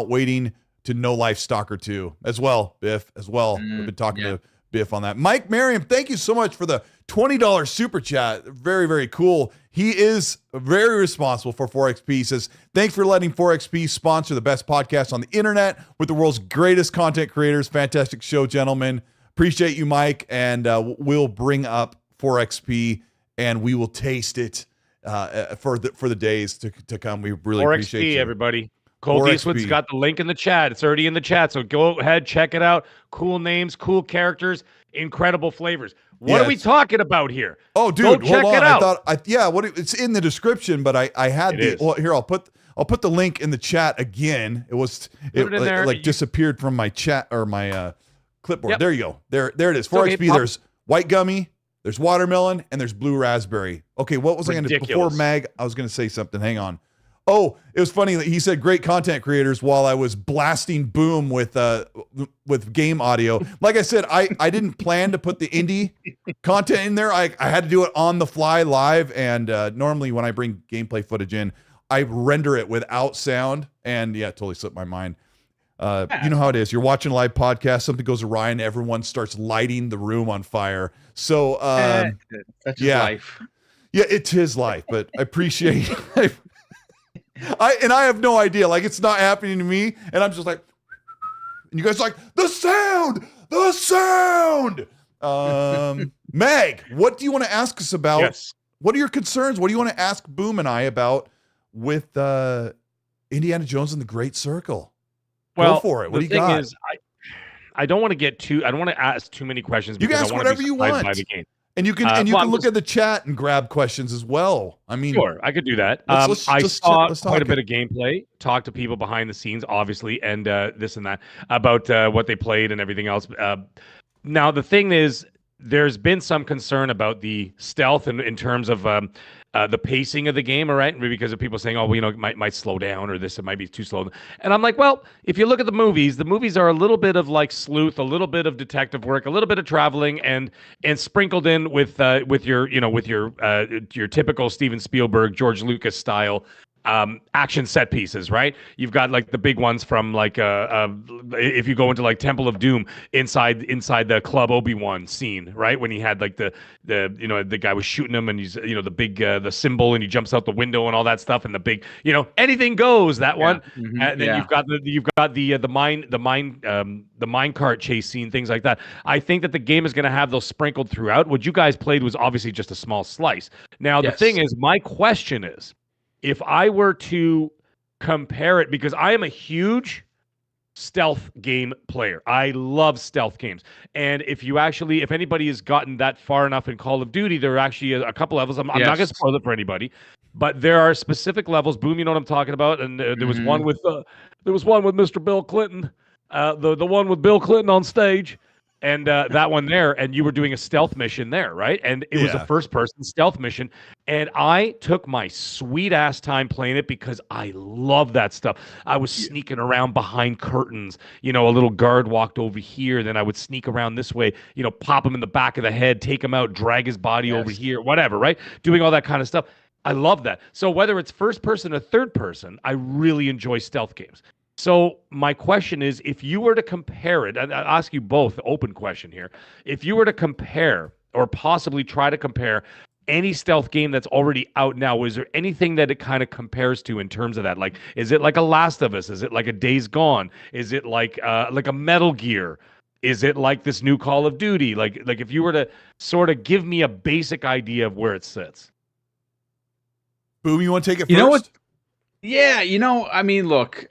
waiting to No Life Stalker 2 as well, Biff, as well. We've been talking to Biff on that. Mike Merriam, thank you so much for the $20 super chat. Very, very cool. He is very responsible for 4XP. He says, thanks for letting 4XP sponsor the best podcast on the internet with the world's greatest content creators. Fantastic show, gentlemen. Appreciate you, Mike. And we'll bring up 4XP and we will taste it for the days to come. We really appreciate you. Everybody. Colteastwood's got the link in the chat. It's already in the chat. So go ahead, check it out. Cool names, cool characters, incredible flavors. What are we talking about here? Oh, dude, go check hold on. it out. I thought, it's in the description, but I had well, here, I'll put the link in the chat again. It disappeared from my chat or my clipboard. Yep. There you go. There it is. 4XP. There's white gummy, there's watermelon, and there's blue raspberry. Okay, what was I going to before Mag? I was going to say something. Hang on. Oh, it was funny that he said great content creators while I was blasting Boom with game audio. Like I said, I didn't plan to put the indie content in there. I had to do it on the fly live, and normally when I bring gameplay footage in, I render it without sound, and it totally slipped my mind. You know how it is. You're watching a live podcast, something goes awry, and everyone starts lighting the room on fire. So that's his life. Yeah, it's his life, but I appreciate I have no idea. Like, it's not happening to me, and I'm just like, and you guys are like, the sound. Meg, what do you want to ask us about? Yes. What are your concerns? What do you want to ask Boom and I about with Indiana Jones and the Great Circle? Well, go for it. What do you got? The thing is, I don't want to I don't want to ask too many questions. You can ask whatever you want. By the game. And you can look at the chat and grab questions as well. I mean, sure, I could do that. I saw quite a bit of gameplay, talked to people behind the scenes, obviously, and this and that about what they played and everything else. Now, the thing is, there's been some concern about the stealth in terms of the pacing of the game, all right? Because of people saying, oh, well, it might slow down, or it might be too slow. And I'm like, well, if you look at the movies are a little bit of like sleuth, a little bit of detective work, a little bit of traveling, and sprinkled in with your typical Steven Spielberg, George Lucas style action set pieces, right? You've got like the big ones from like if you go into like Temple of Doom inside the Club Obi-Wan scene, right? When he had like the guy was shooting him, and he's the big the symbol, and he jumps out the window and all that stuff, and the big anything goes, that one. Mm-hmm. And then you've got the mine cart chase scene, things like that. I think that the game is going to have those sprinkled throughout. What you guys played was obviously just a small slice. Now the thing is, my question is, if I were to compare it, because I am a huge stealth game player. I love stealth games. And if anybody has gotten that far enough in Call of Duty, there are actually a couple levels. I'm not going to spoil it for anybody, but there are specific levels. Boom, you know what I'm talking about. And there was one with Mr. Bill Clinton, the one with Bill Clinton on stage. And that one there, and you were doing a stealth mission there, right? And it was a first-person stealth mission, and I took my sweet-ass time playing it because I love that stuff. I was sneaking around behind curtains. A little guard walked over here, then I would sneak around this way, pop him in the back of the head, take him out, drag his body over here, whatever, right? Doing all that kind of stuff. I love that. So whether it's first-person or third-person, I really enjoy stealth games. So my question is, if you were to compare it, I'll ask you both, open question here. If you were to compare, or possibly try to compare, any stealth game that's already out now, is there anything that it kind of compares to in terms of that? Like, is it like a Last of Us? Is it like a Days Gone? Is it like a Metal Gear? Is it like this new Call of Duty? Like if you were to sort of give me a basic idea of where it sits. Boom, you want to take it first? You know what? Yeah, I mean, look,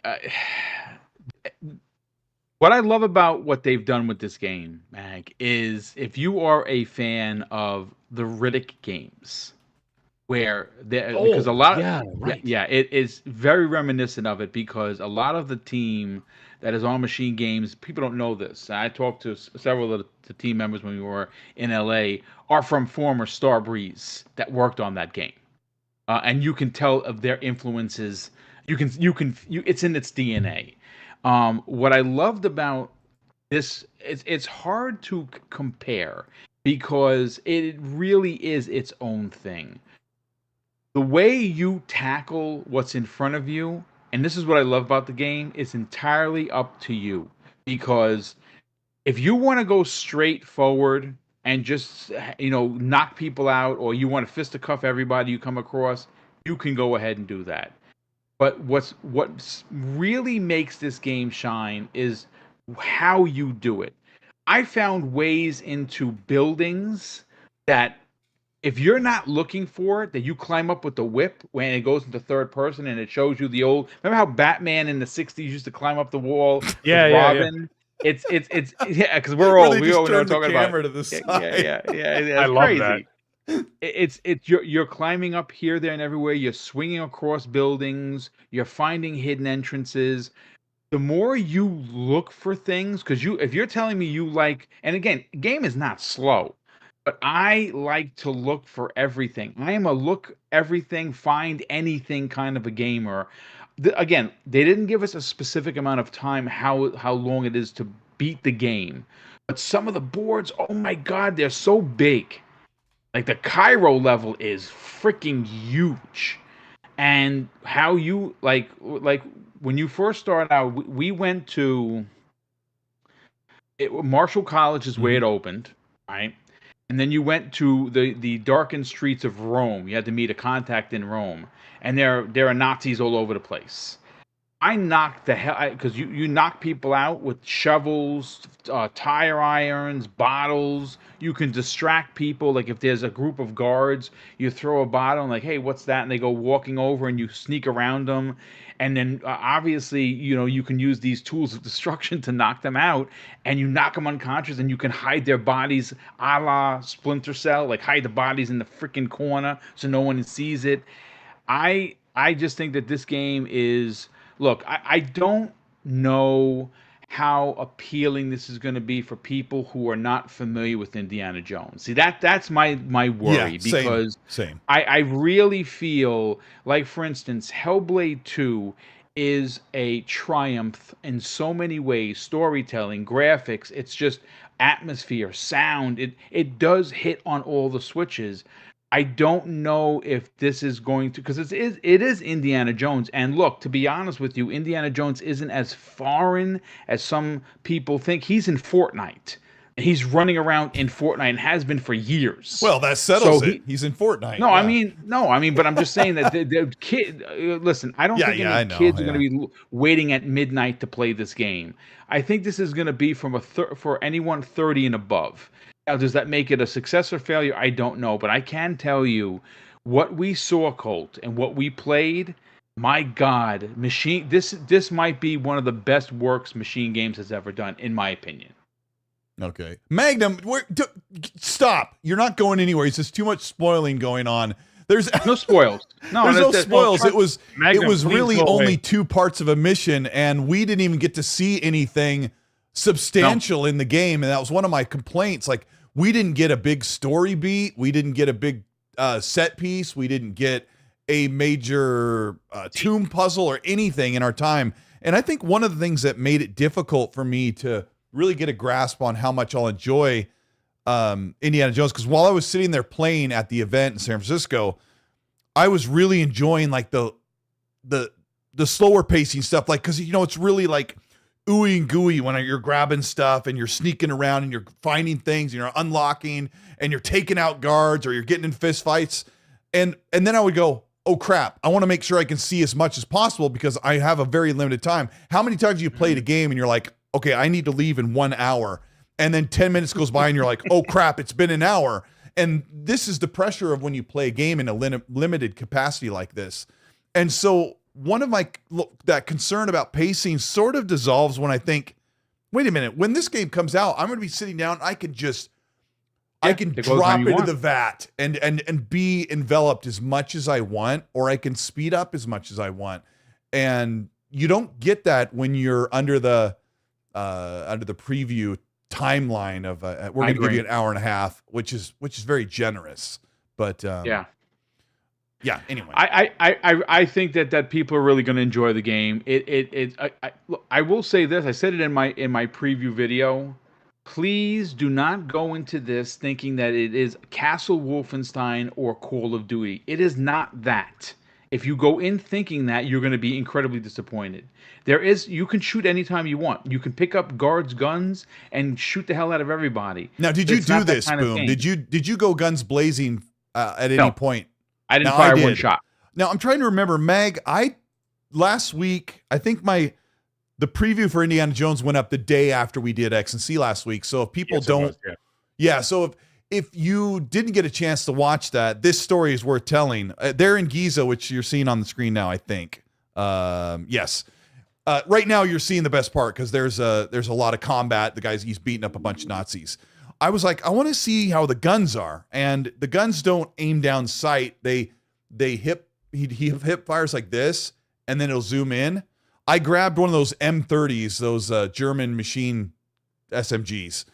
what I love about what they've done with this game, Mag, is if you are a fan of the Riddick games, because a lot it is very reminiscent of it, because a lot of the team that is on Machine Games, people don't know this. I talked to several of the team members when we were in LA, are from former Starbreeze that worked on that game. And you can tell of their influences. It's in its DNA. What I loved about this, it's hard to compare. because it really is its own thing. The way you tackle what's in front of you, and this is what I love about the game, is entirely up to you. Because if you want to go straight forward and just, knock people out, or you want to fisticuff everybody you come across, you can go ahead and do that. But what really makes this game shine is how you do it. I found ways into buildings that if you're not looking for it, that you climb up with the whip when it goes into third person and it shows you the old. Remember how Batman in the '60s used to climb up the wall with Robin? Yeah. It's because we're old. We all know what I'm talking about. To the side. Yeah. It's I love crazy. that. It's you're climbing up here, there, and everywhere. You're swinging across buildings. You're finding hidden entrances. The more you look for things, because if you're telling me you like, and again, game is not slow, but I like to look for everything. I am a look everything, find anything kind of a gamer. Again, they didn't give us a specific amount of time how long it is to beat the game, but some of the boards, oh my God, they're so big. Like the Cairo level is freaking huge, and how you like when you first start out, we went to Marshall College is where it opened, right? And then you went to the darkened streets of Rome. You had to meet a contact in Rome, and there are Nazis all over the place. I knocked the hell because you knock people out with shovels, tire irons, bottles. You can distract people. Like if there's a group of guards, you throw a bottle and like, hey, what's that? And they go walking over and you sneak around them. And then obviously, you can use these tools of destruction to knock them out, and you knock them unconscious, and you can hide their bodies a la Splinter Cell, like hide the bodies in the freaking corner so no one sees it. I just think that this game is. Look, I don't know how appealing this is going to be for people who are not familiar with Indiana Jones. See, that's my worry, because same. I really feel like, for instance, Hellblade 2 is a triumph in so many ways. Storytelling, graphics, it's just atmosphere, sound. It does hit on all the switches. I don't know if this is going to, because it is Indiana Jones. And look, to be honest with you, Indiana Jones isn't as foreign as some people think. He's in Fortnite. And he's running around in Fortnite and has been for years. Well, that settles it. He's in Fortnite. No, yeah. I mean, but I'm just saying that the kid. Listen, I don't think any kids are going to be waiting at midnight to play this game. I think this is going to be for anyone 30 and above. Now, does that make it a success or failure? I don't know, but I can tell you what we saw, Colt, and what we played. My God, this might be one of the best works Machine Games has ever done, in my opinion. Okay, Magnum, stop! You're not going anywhere. It's just too much spoiling going on. There's no spoils. No, there's no spoils. It was really only 2 parts of a mission, and we didn't even get to see anything substantial in the game, and that was one of my complaints. Like, we didn't get a big story beat, we didn't get a big set piece, we didn't get a major tomb puzzle or anything in our time. And I think one of the things that made it difficult for me to really get a grasp on how much I'll enjoy Indiana Jones, because while I was sitting there playing at the event in San Francisco, I was really enjoying like the slower pacing stuff, like, because it's really like ooey and gooey when you're grabbing stuff and you're sneaking around and you're finding things and you're unlocking and you're taking out guards or you're getting in fist fights. And then I would go, oh crap, I want to make sure I can see as much as possible because I have a very limited time. How many times you played a game and you're like, okay, I need to leave in 1 hour. And then 10 minutes goes by and you're like, oh crap, it's been an hour. And this is the pressure of when you play a game in a limited capacity like this. And so one of that concern about pacing sort of dissolves when I think, wait a minute, when this game comes out, I'm going to be sitting down. I can drop into the vat and be enveloped as much as I want, or I can speed up as much as I want. And you don't get that when you're under the preview timeline of we're going to give you an hour and a half, which is very generous. But yeah. Anyway, I think that people are really going to enjoy the game. I will say this. I said it in my preview video. please do not go into this thinking that it is Castle Wolfenstein or Call of Duty. It is not that. If you go in thinking that, you're going to be incredibly disappointed. You can shoot anytime you want. You can pick up guards' guns and shoot the hell out of everybody. Now, did you do this, Boom? Did you go guns blazing at any point? I didn't fire one shot. Now, I'm trying to remember, Mag, last week, I think the preview for Indiana Jones went up the day after we did X and C last week. So if people so if you didn't get a chance to watch that, this story is worth telling. They're in Giza, which you're seeing on the screen now, I think. Yes. Right now you're seeing the best part because there's a lot of combat. He's beating up a bunch of Nazis. I was like, I want to see how the guns are, and the guns don't aim down sight. He hip fires like this, and then it'll zoom in. I grabbed one of those M30s, those German machine SMGs.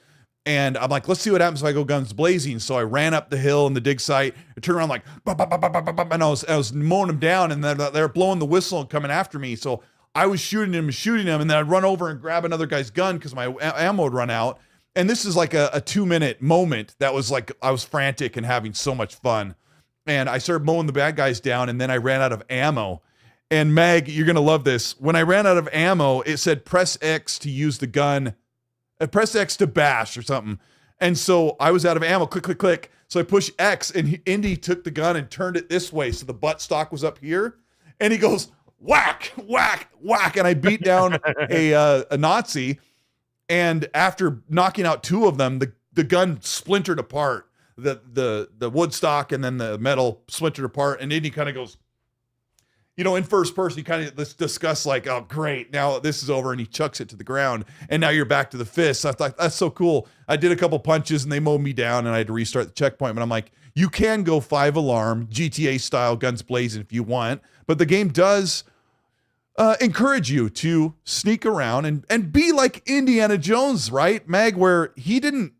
And I'm like, let's see what happens if I go guns blazing. So I ran up the hill in the dig site. I turned around like, and I was mowing them down, and then they're blowing the whistle and coming after me. So I was shooting him, and then I'd run over and grab another guy's gun because my ammo would run out. And this is like a 2-minute moment that was like, I was frantic and having so much fun. And I started mowing the bad guys down, and then I ran out of ammo. And Mag, you're going to love this. When I ran out of ammo, it said press X to use the gun. Press X to bash or something. And so I was out of ammo. Click, click, click. So I pushed X, and Indy took the gun and turned it this way. So the butt stock was up here. And he goes, whack, whack, whack. And I beat down a Nazi. And after knocking out 2 of them, the gun splintered apart. The wood stock and then the metal splintered apart. And Indy kind of goes, in first person, you kind of discuss like, oh, great, now this is over, and he chucks it to the ground, and now you're back to the fists. I thought, that's so cool. I did a couple punches, and they mowed me down, and I had to restart the checkpoint. But I'm like, you can go 5-alarm, GTA style, guns blazing if you want, but the game does encourage you to sneak around and be like Indiana Jones, right, Mag? Where he didn't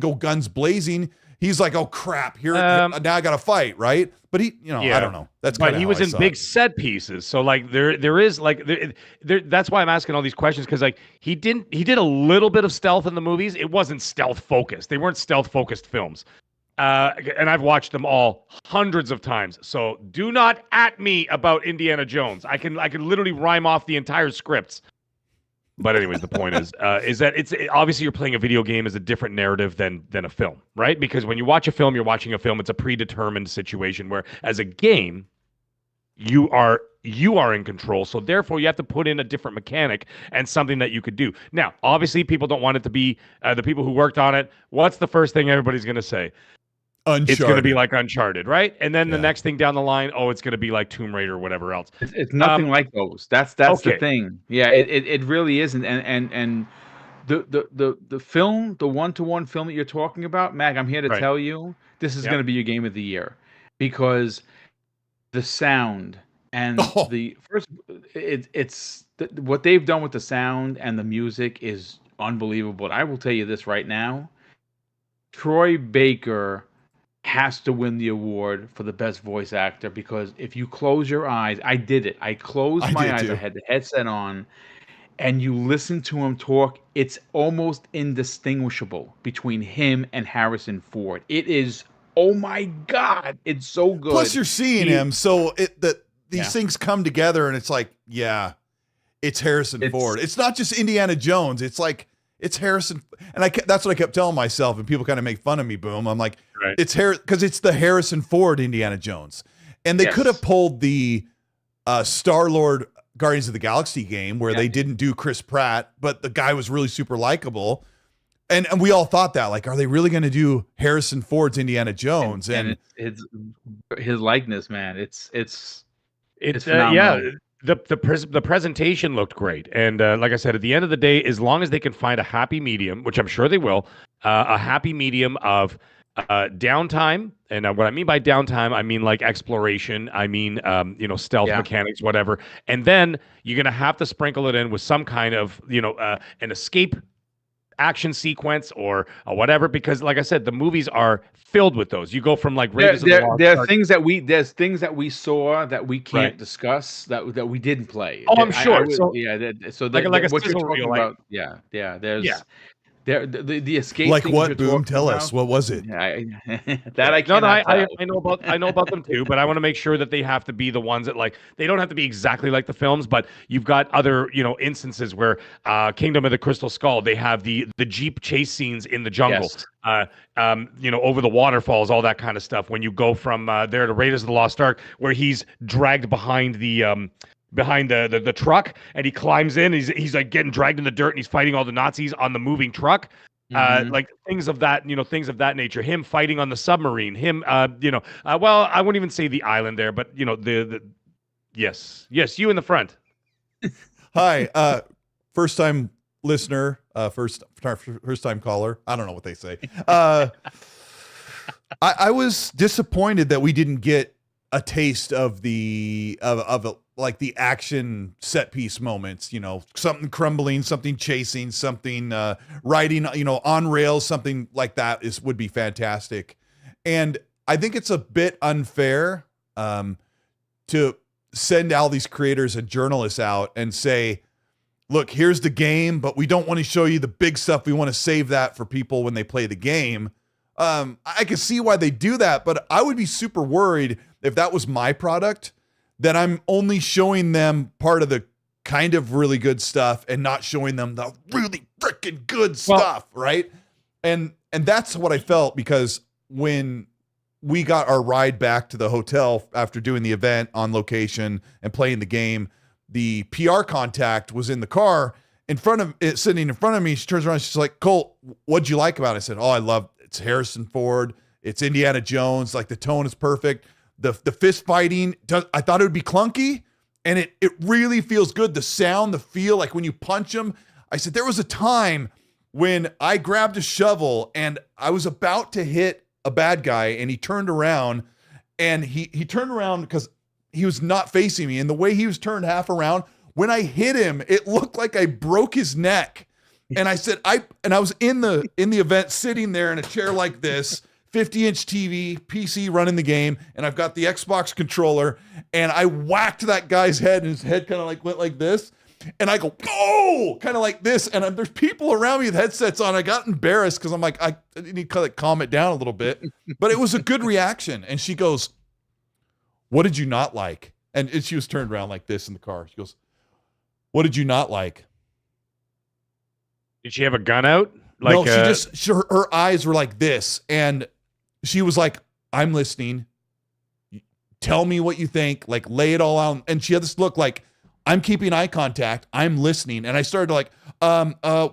go guns blazing. He's like, oh crap, here now I got to fight, right? But he, I don't know. That's kind of. But he was in big set pieces, so like there is like there. That's why I'm asking all these questions, because like he did a little bit of stealth in the movies. It wasn't stealth focused. They weren't stealth focused films. And I've watched them all hundreds of times. So do not at me about Indiana Jones. I can literally rhyme off the entire scripts. But anyways, the point is that it's obviously you're playing a video game is a different narrative than a film, right? Because when you watch a film, you're watching a film. It's a predetermined situation where, as a game, you are in control. So therefore, you have to put in a different mechanic and something that you could do. Now, obviously, people don't want it to be the people who worked on it. What's the first thing everybody's going to say? Uncharted. It's going to be like Uncharted, right? And then the next thing down the line, it's going to be like Tomb Raider or whatever else. It's nothing like those. That's the thing. Yeah, it really isn't. And the film, the one-to-one film that you're talking about, Mag, I'm here to tell you, this is going to be your game of the year, because the sound and what they've done with the sound and the music is unbelievable. And I will tell you this right now, Troy Baker has to win the award for the best voice actor, because if you close your eyes, I did it. I closed my eyes. I had the headset on, and you listen to him talk. It's almost indistinguishable between him and Harrison Ford. It is, oh my God, it's so good. Plus, you're seeing him, so these things come together, and it's like, it's Harrison Ford. It's not just Indiana Jones. It's like, it's Harrison, and that's what I kept telling myself, and people kind of make fun of me, Boom. I'm like, it's because it's the Harrison Ford Indiana Jones. And they could have pulled the Star-Lord Guardians of the Galaxy game where they didn't do Chris Pratt, but the guy was really super likable. And we all thought that, like, are they really going to do Harrison Ford's Indiana Jones? And his likeness, man, it's phenomenal. The presentation looked great, and like I said, at the end of the day, as long as they can find a happy medium, which I'm sure they will, a happy medium of downtime, and what I mean by downtime, I mean like exploration, I mean stealth mechanics, whatever, and then you're gonna have to sprinkle it in with some kind of an escape action sequence or whatever, because like I said, the movies are filled with those. You go from like there's things that we saw that we can't discuss that we didn't play. I'm sure. Like a what you're talking about, The escape. Like things what, you're Boom? talking Tell about, us. What was it? Yeah, that I No, cannot tell. I know about them too, but I want to make sure that they have to be the ones that like they don't have to be exactly like the films, but you've got other instances where Kingdom of the Crystal Skull, they have the Jeep chase scenes in the jungle, Yes. over the waterfalls, all that kind of stuff. When you go from there to Raiders of the Lost Ark, where he's dragged behind the truck and he climbs in, he's like getting dragged in the dirt and he's fighting all the Nazis on the moving truck. Like things of that nature. Him fighting on the submarine. Him, well, I wouldn't even say the island there, but yes, you in the front. Hi, first time listener, first time caller. I don't know what they say. I was disappointed that we didn't get a taste of like the action set piece moments, something crumbling, something chasing, something riding, on rails, something like that would be fantastic. And I think it's a bit unfair to send all these creators and journalists out and say, look, here's the game, but we don't want to show you the big stuff. We want to save that for people when they play the game. I can see why they do that, but I would be super worried if that was my product, that I'm only showing them part of the kind of really good stuff and not showing them the really freaking good stuff, right? And that's what I felt, because when we got our ride back to the hotel after doing the event on location and playing the game, the PR contact was in the car sitting in front of me. She turns around, she's like, Colt, what'd you like about it? I said, oh, I love it's Harrison Ford, it's Indiana Jones, like the tone is perfect. The fist fighting, I thought it would be clunky, and it really feels good. The sound, the feel, like when you punch him. I said, there was a time when I grabbed a shovel and I was about to hit a bad guy, and he turned around, and he turned around because he was not facing me. And the way he was turned half around, when I hit him, it looked like I broke his neck. And I said, I was in the event sitting there in a chair like this, 50-inch TV, PC running the game, and I've got the Xbox controller, and I whacked that guy's head, and his head kind of like went like this, and I go, oh, kind of like this, and there's people around me with headsets on. I got embarrassed because I'm like, I need to calm it down a little bit, but it was a good reaction. And she goes, what did you not like? And she was turned around like this in the car. She goes, what did you not like? Did she have a gun out? No, her eyes were like this, and she was like, I'm listening. Tell me what you think. Like, lay it all out. And she had this look like, I'm keeping eye contact. I'm listening. And I started to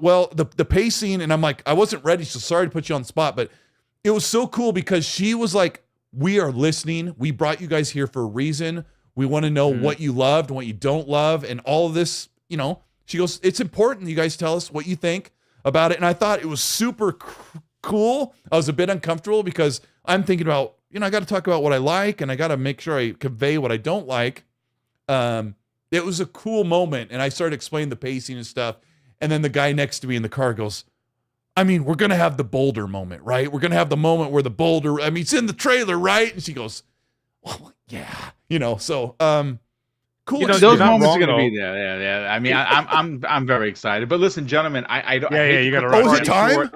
well, the pacing, and I'm like, I wasn't ready, so sorry to put you on the spot, but it was so cool because she was like, we are listening. We brought you guys here for a reason. We want to know what you loved and what you don't love, and all of this, she goes, it's important you guys tell us what you think about it. And I thought it was super cool. I was a bit uncomfortable because I'm thinking about, I got to talk about what I like, and I got to make sure I convey what I don't like. It was a cool moment, and I started explaining the pacing and stuff. And then the guy next to me in the car goes, I mean, we're going to have the boulder moment, right? We're going to have the moment where the boulder, it's in the trailer, right? And she goes, well, yeah, so, cool. Those moments are going to be there. Yeah. I mean, I'm very excited, but listen, gentlemen, I don't. You got to run. Oh, is it time?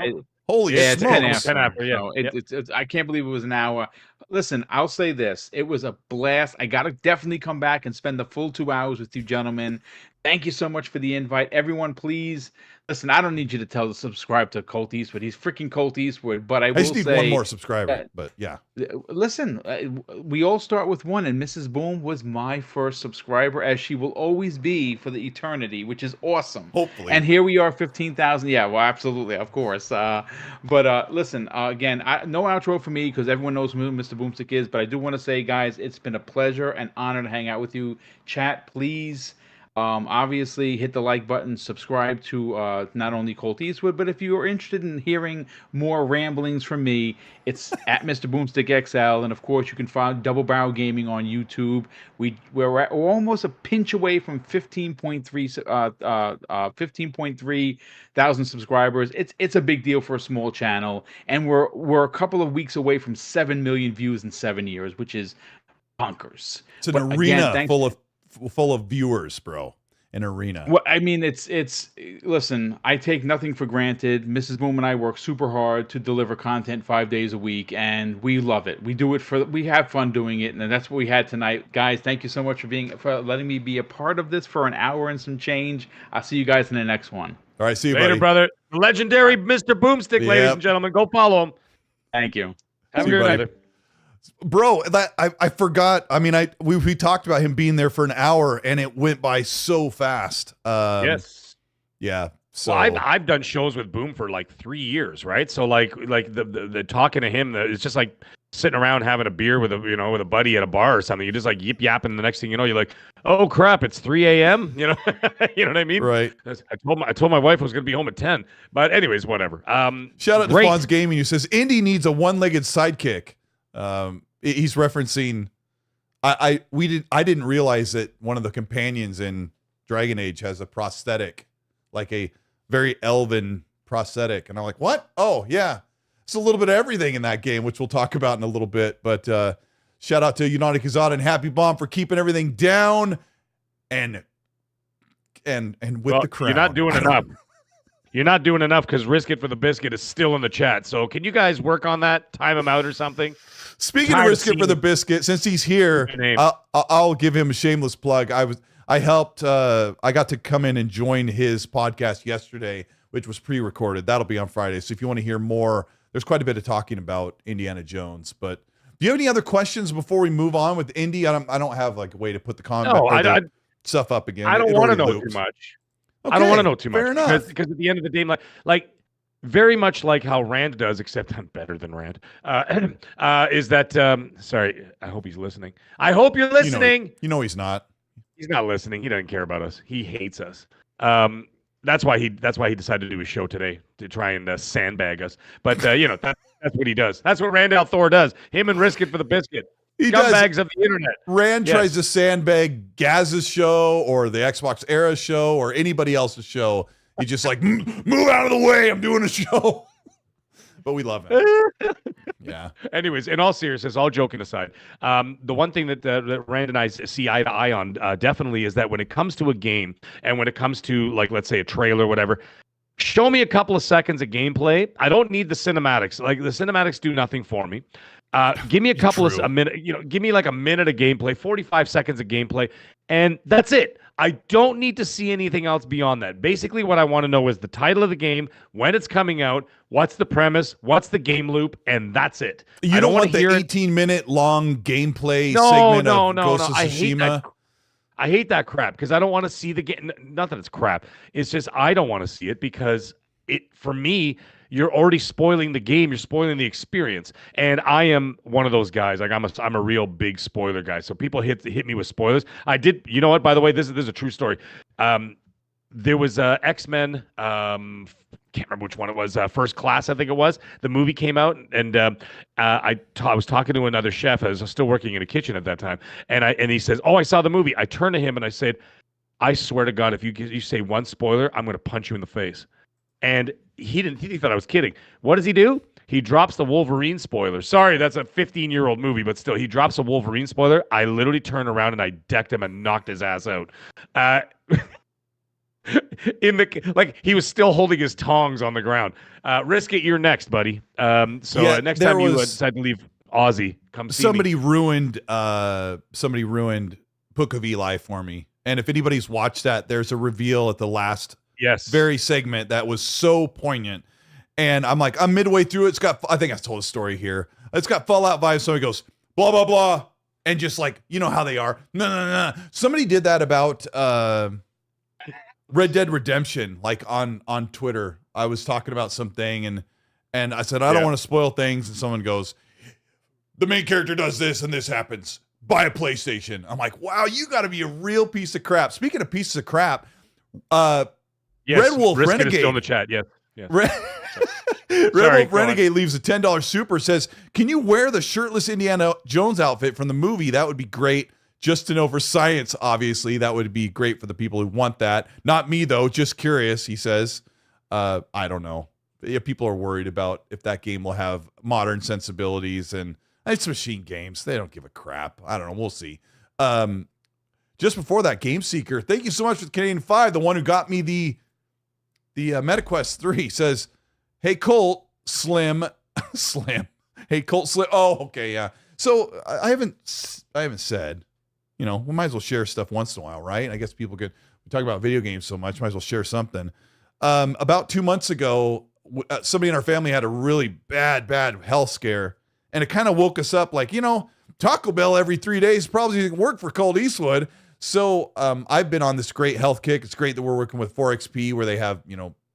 Holy smokes. It's 10 after. So it's I can't believe it was an hour. Listen, I'll say this. It was a blast. I got to definitely come back and spend the full 2 hours with you gentlemen. Thank you so much for the invite. Everyone, please, listen, I don't need you to subscribe to Colt Eastwood. He's freaking Colt Eastwood, but I just need one more subscriber, but yeah. Listen, we all start with one, and Mrs. Boom was my first subscriber, as she will always be for the eternity, which is awesome. Hopefully. And here we are, 15,000. Yeah, well, absolutely, of course. But listen, again, no outro for me because everyone knows who Mr. Boomstick is, but I do want to say, guys, it's been a pleasure and honor to hang out with you. Chat, please. Obviously, hit the like button, subscribe to not only Colt Eastwood, but if you are interested in hearing more ramblings from me, it's at Mr. Boomstick XL, and of course, you can find Double Barrel Gaming on YouTube. We're almost a pinch away from 15.3 thousand subscribers. It's a big deal for a small channel, and we're a couple of weeks away from 7 million views in 7 years, which is bonkers. It's an arena full of viewers, bro. an arena. Well, I mean, it's listen, I take nothing for granted. Mrs. Boom and I work super hard to deliver content 5 days a week, and we love it. We do it we have fun doing it, and that's what we had tonight. Guys, thank you so much for letting me be a part of this for an hour and some change. I'll see you guys in the next one. All right, see you later, buddy. brother. Legendary Mr. Boomstick, ladies and gentlemen. Go follow him. Thank you. Have a good night. Bro, that I forgot. I mean, we talked about him being there for an hour, and it went by so fast. Yes. Yeah. So well, I've done shows with Boom for like 3 years, right? So like the talking to him, it's just like sitting around having a beer with a buddy at a bar or something. You just like yip yapping. The next thing you know, you're like, oh crap, it's 3 a.m. You know, you know what I mean? Right. I told my wife I was going to be home at 10. But anyways, whatever. Shout out to Fonz Gaming, who says Indy needs a one-legged sidekick. He's referencing. I didn't realize that one of the companions in Dragon Age has a prosthetic, like a very elven prosthetic, and I'm like, what? Oh yeah, it's a little bit of everything in that game, which we'll talk about in a little bit. But shout out to United Kazada and Happy Bomb for keeping everything down, and with the crown. You're not doing enough. You're not doing enough because Risk It for the Biscuit is still in the chat. So can you guys work on that? Time him out or something? Speaking of Risk It for the Biscuit, since he's here, I'll give him a shameless plug. I got to come in and join his podcast yesterday, which was pre-recorded. That'll be on Friday. So if you want to hear more, there's quite a bit of talking about Indiana Jones. But do you have any other questions before we move on with Indy? I don't have like a way to put the stuff up again. I don't want to know too much. Okay, I don't want to know too much. Fair enough. Because at the end of the day, like very much like how Rand does, except I'm better than Rand. Is that sorry? I hope he's listening. I hope you're listening. You know he's not. He's not listening. He doesn't care about us. He hates us. That's why he decided to do his show today, to try and sandbag us. But that's what he does. That's what Randall Thor does. Him and Risk It for the Biscuit. Scumbags of the internet. Rand tries to sandbag Gaz's show or the Xbox Era show or anybody else's show. He's just like, move out of the way. I'm doing a show. But we love him. Yeah. Anyways, in all seriousness, all joking aside, the one thing that Rand and I see eye to eye on definitely is that when it comes to a game and when it comes to, like, let's say a trailer or whatever, show me a couple of seconds of gameplay. I don't need the cinematics. Like, the cinematics do nothing for me. Give me a minute, give me like a minute of gameplay, 45 seconds of gameplay, and that's it. I don't need to see anything else beyond that. Basically, what I want to know is the title of the game, when it's coming out, what's the premise, what's the game loop, and that's it. You don't want the 18-minute long gameplay segment of Ghost of Tsushima? I hate that crap because I don't want to see the game. Not that it's crap. It's just I don't want to see it because for me, you're already spoiling the game. You're spoiling the experience. And I am one of those guys. Like I'm a real big spoiler guy. So people hit me with spoilers. I did. You know what? By the way, this is a true story. There was X-Men. Can't remember which one it was. First Class, I think it was. The movie came out, and I was talking to another chef. I was still working in a kitchen at that time, and he says, "Oh, I saw the movie." I turned to him and I said, "I swear to God, if you say one spoiler, I'm going to punch you in the face." And he thought I was kidding. What does he do? He drops the Wolverine spoiler. Sorry, that's a 15-year-old movie, but still, he drops a Wolverine spoiler. I literally turned around and I decked him and knocked his ass out. He was still holding his tongs on the ground. Risk It, you're next, buddy. Next time you decide to leave Aussie, come see me. Somebody ruined Book of Eli for me. And if anybody's watched that, there's a reveal at the last very segment that was so poignant. And I'm midway through it. I think I told a story here. It's got Fallout vibes. So he goes, blah, blah, blah. And just like, you know how they are. No. Somebody did that about Red Dead Redemption, like on Twitter. I was talking about something and I said, I don't want to spoil things. And someone goes, the main character does this and this happens. Buy a PlayStation. I'm like, wow, you got to be a real piece of crap. Speaking of pieces of crap, Red Wolf Renegade is still in the chat. Yes. Red Wolf Renegade leaves a $10 super, says, can you wear the shirtless Indiana Jones outfit from the movie? That would be great. Just to know for science, obviously, that would be great for the people who want that. Not me, though. Just curious, he says. I don't know. Yeah, people are worried about if that game will have modern sensibilities, and it's machine games. They don't give a crap. I don't know. We'll see. just before that, Game Seeker, thank you so much for the Canadian 5, the one who got me the MetaQuest 3, says, hey, Colt, Slim. Hey, Colt, Slim. Oh, okay, yeah. So I haven't said, we might as well share stuff once in a while, right? I guess we talk about video games so much, might as well share something. About 2 months ago, somebody in our family had a really bad health scare, and it kind of woke us up like, Taco Bell every 3 days probably doesn't work for Colteastwood. So I've been on this great health kick. It's great that we're working with 4XP where they have,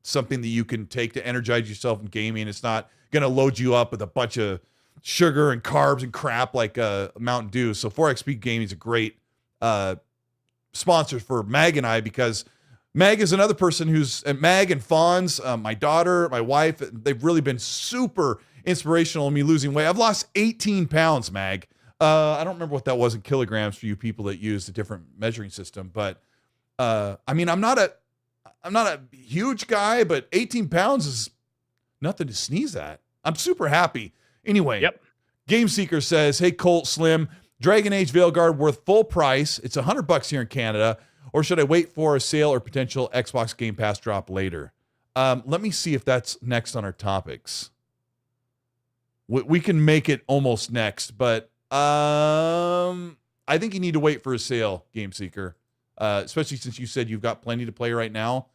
something that you can take to energize yourself in gaming. It's not going to load you up with a bunch of sugar and carbs and crap like Mountain Dew. So 4XP Gaming is a great sponsor for Mag and I, because Mag is another person Mag and Fonz, my daughter, my wife, they've really been super inspirational in me losing weight. I've lost 18 pounds, Mag. I don't remember what that was in kilograms for you people that use a different measuring system, but I'm not a huge guy, but 18 pounds is nothing to sneeze at. I'm super happy. Anyway, yep. Game Seeker says, hey, Colt, Slim, Dragon Age Veilguard worth full price. It's $100 here in Canada, or should I wait for a sale or potential Xbox Game Pass drop later? Let me see if that's next on our topics. We can make it almost next, but I think you need to wait for a sale, Game Seeker, especially since you said you've got plenty to play right now.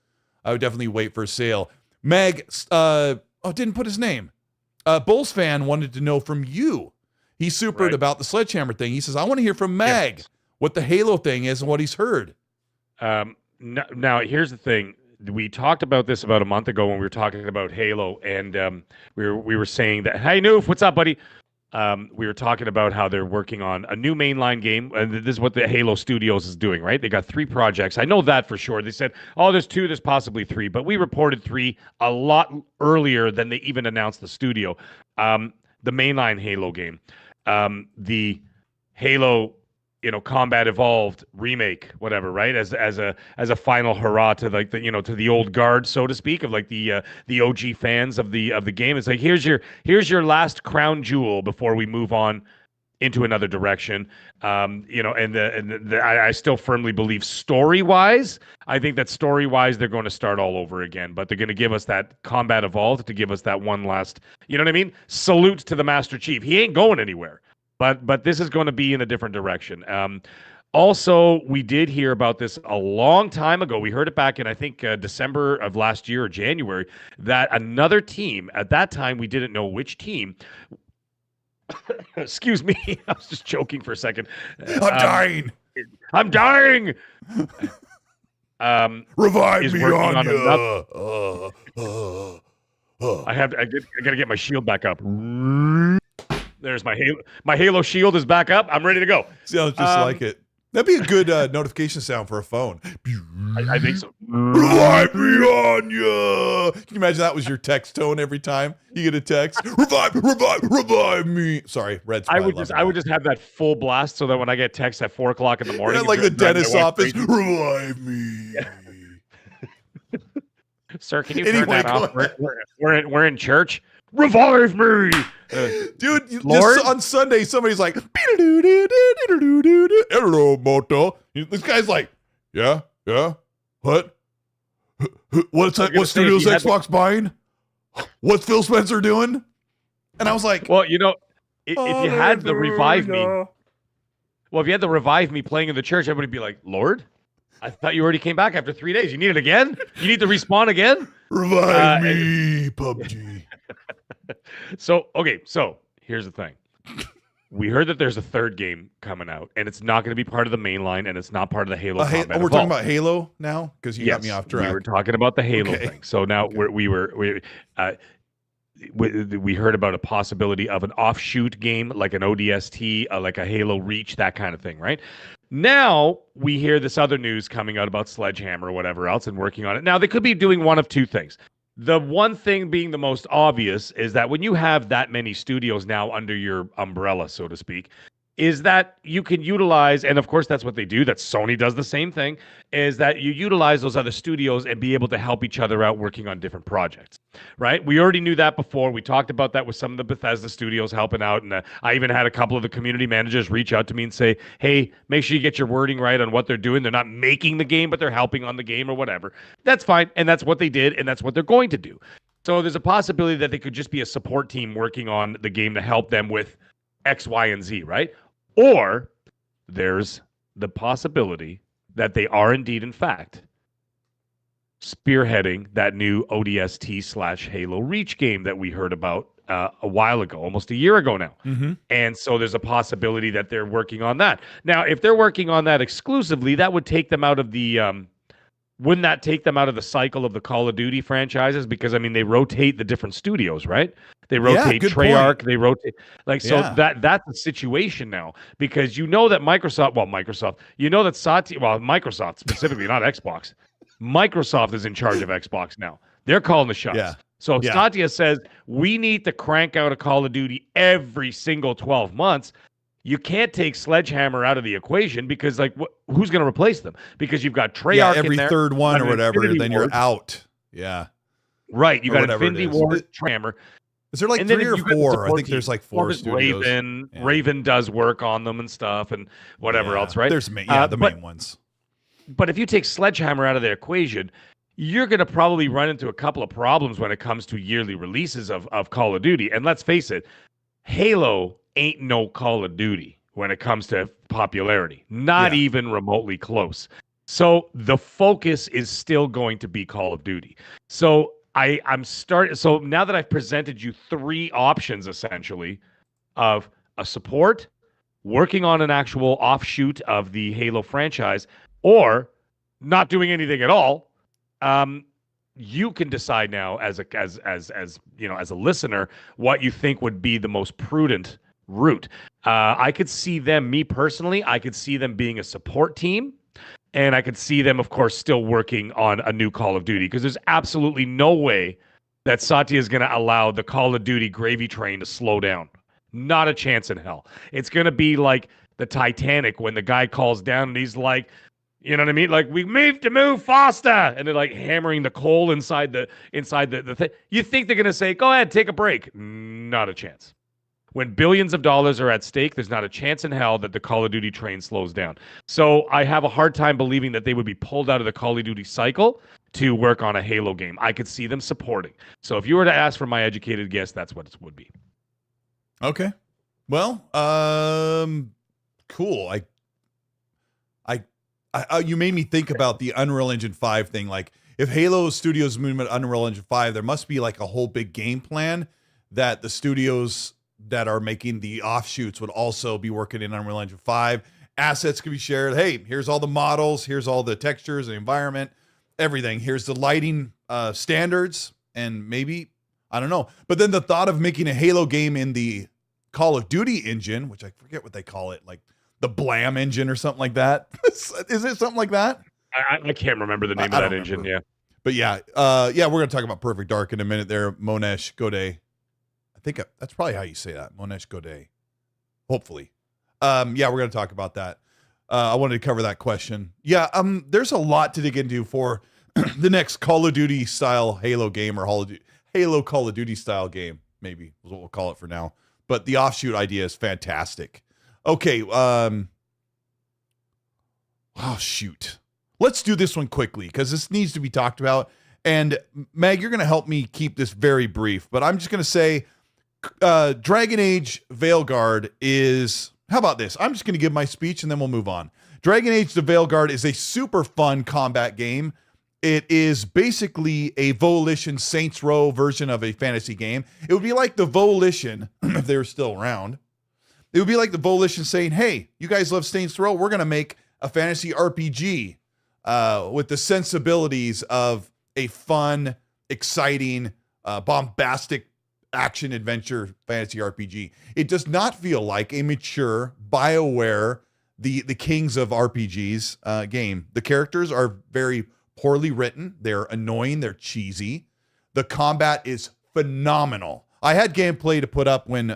I would definitely wait for a sale. Meg, didn't put his name. Bulls fan wanted to know from you. He supered about the Sledgehammer thing. He says, I want to hear from Mag what the Halo thing is and what he's heard. Now, here's the thing. We talked about this about a month ago when we were talking about Halo, and we were saying that, hey, Noof, what's up, buddy? We were talking about how they're working on a new mainline game, and this is what the Halo Studios is doing, right? They got 3 projects. I know that for sure. They said, there's 2, there's possibly 3, but we reported 3 a lot earlier than they even announced the studio. The mainline Halo game, the Halo, Combat Evolved remake, whatever, right? As a final hurrah to like to the old guard, so to speak, of like the OG fans of the game. It's like here's your last crown jewel before we move on into another direction. I still firmly believe story-wise, I think that story-wise they're going to start all over again, but they're going to give us that Combat Evolved to give us that one last, you know what I mean? Salute to the Master Chief. He ain't going anywhere. But this is going to be in a different direction. Also, we did hear about this a long time ago. We heard it back in, I think, December of last year or January, that another team, at that time, we didn't know which team. Excuse me. I was just choking for a second. I'm dying. Revive me on you. I got to get my shield back up. There's my Halo shield is back up. I'm ready to go. Sounds just like it. That'd be a good notification sound for a phone. I think so. Revive me on ya. Can you imagine that was your text tone every time you get a text? Revive me. Sorry, Red's. I would just have that full blast so that when I get text at 4 o'clock in the morning, like the dentist's office. Revive me. Sir, can you turn that off? We're in church. Revive me. Dude, just on Sunday, somebody's like, hello, Moto. This guy's like, yeah, what? What's Studios Xbox buying? What's Phil Spencer doing? And I was like, well, if you had the Revive Me, if you had the Revive Me playing in the church, everybody would be like, Lord, I thought you already came back after 3 days. You need it again? You need to respawn again? Revive me, PUBG. So here's the thing. We heard that there's a 3rd game coming out, and it's not going to be part of the main line, and it's not part of the Halo Combat Evolved. We're talking about Halo now? Because you got me off track. We were talking about the Halo thing. So now we heard about a possibility of an offshoot game, like an ODST, like a Halo Reach, that kind of thing, right? Now we hear this other news coming out about Sledgehammer or whatever else and working on it. Now they could be doing one of 2 things. The one thing being the most obvious is that when you have that many studios now under your umbrella, so to speak, is that you can utilize, and of course that's what they do, that Sony does the same thing, is that you utilize those other studios and be able to help each other out working on different projects, right? We already knew that before. We talked about that with some of the Bethesda studios helping out, and I even had a couple of the community managers reach out to me and say, hey, make sure you get your wording right on what they're doing. They're not making the game, but they're helping on the game or whatever. That's fine, and that's what they did, and that's what they're going to do. So there's a possibility that they could just be a support team working on the game to help them with X, Y, and Z, right? Or there's the possibility that they are indeed, in fact, spearheading that new ODST/Halo Reach game that we heard about a while ago, almost a year ago now. Mm-hmm. And so there's a possibility that they're working on that. Now, if they're working on that exclusively, that would take them out of the... wouldn't that take them out of the cycle of the Call of Duty franchises? Because, I mean, they rotate the different studios, right? They rotate Treyarch. They rotate... So that's the situation now. Because you know that you know that Satya... Well, Microsoft specifically, not Xbox. Microsoft is in charge of Xbox now. They're calling the shots. Yeah. So Satya says, we need to crank out a Call of Duty every single 12 months. You can't take Sledgehammer out of the equation because, like, who's going to replace them? Because you've got Treyarch every in there, third one or whatever, Infinity then Ward. You're out. Yeah. Right. You got Infinity Ward, Treyarch. Is there like 3 or 4? I think there's like 4 studios. Raven does work on them and stuff and whatever else, right? There's the main ones. But if you take Sledgehammer out of the equation, you're going to probably run into a couple of problems when it comes to yearly releases of Call of Duty. And let's face it, Halo ain't no Call of Duty when it comes to popularity. Not even remotely close. So the focus is still going to be Call of Duty. So So now that I've presented you 3 options, essentially, of a support, working on an actual offshoot of the Halo franchise, or not doing anything at all, you can decide now as a listener what you think would be the most prudent route. I could see them, me personally, I could see them being a support team, and I could see them, of course, still working on a new Call of Duty, because there's absolutely no way that Satya is going to allow the Call of Duty gravy train to slow down. Not a chance in hell. It's going to be like the Titanic when the guy calls down and he's like, you know what I mean? Like, we need to move faster. And they're like hammering the coal inside the thing. You think they're going to say, go ahead, take a break. Not a chance. When billions of dollars are at stake, there's not a chance in hell that the Call of Duty train slows down. So I have a hard time believing that they would be pulled out of the Call of Duty cycle to work on a Halo game. I could see them supporting. So if you were to ask for my educated guess, that's what it would be. Okay. Well, cool. You made me think about the Unreal Engine 5 thing. Like, if Halo Studios moved to Unreal Engine 5, there must be like a whole big game plan that the studios that are making the offshoots would also be working in Unreal Engine 5. Assets could be shared. Hey, here's all the models. Here's all the textures and environment, everything. Here's the lighting standards, and maybe, I don't know. But then the thought of making a Halo game in the Call of Duty engine, which I forget what they call it, like the Blam engine or something like that. Is it something like that? I can't remember the name of that engine. Yeah. But we're going to talk about Perfect Dark in a minute there. Monesh Gode. I think that's probably how you say that. Monesh Gode. Hopefully. We're going to talk about that. I wanted to cover that question. There's a lot to dig into for the next Call of Duty style Halo game, or Halo Call of Duty style game, maybe is what we'll call it for now. But the offshoot idea is fantastic. Okay. Let's do this one quickly, because this needs to be talked about. And Meg, you're going to help me keep this very brief, but I'm just going to say Dragon Age Veilguard is... How about this? I'm just going to give my speech and then we'll move on. Dragon Age the Veilguard is a super fun combat game. It is basically a Volition Saints Row version of a fantasy game. It would be like the Volition, if they were still around. It would be like the Volition saying, hey, you guys love Saints Row? We're going to make a fantasy RPG with the sensibilities of a fun, exciting, bombastic action-adventure fantasy RPG. It does not feel like a mature BioWare, the kings of RPGs game. The characters are very poorly written. They're annoying. They're cheesy. The combat is phenomenal. I had gameplay to put up when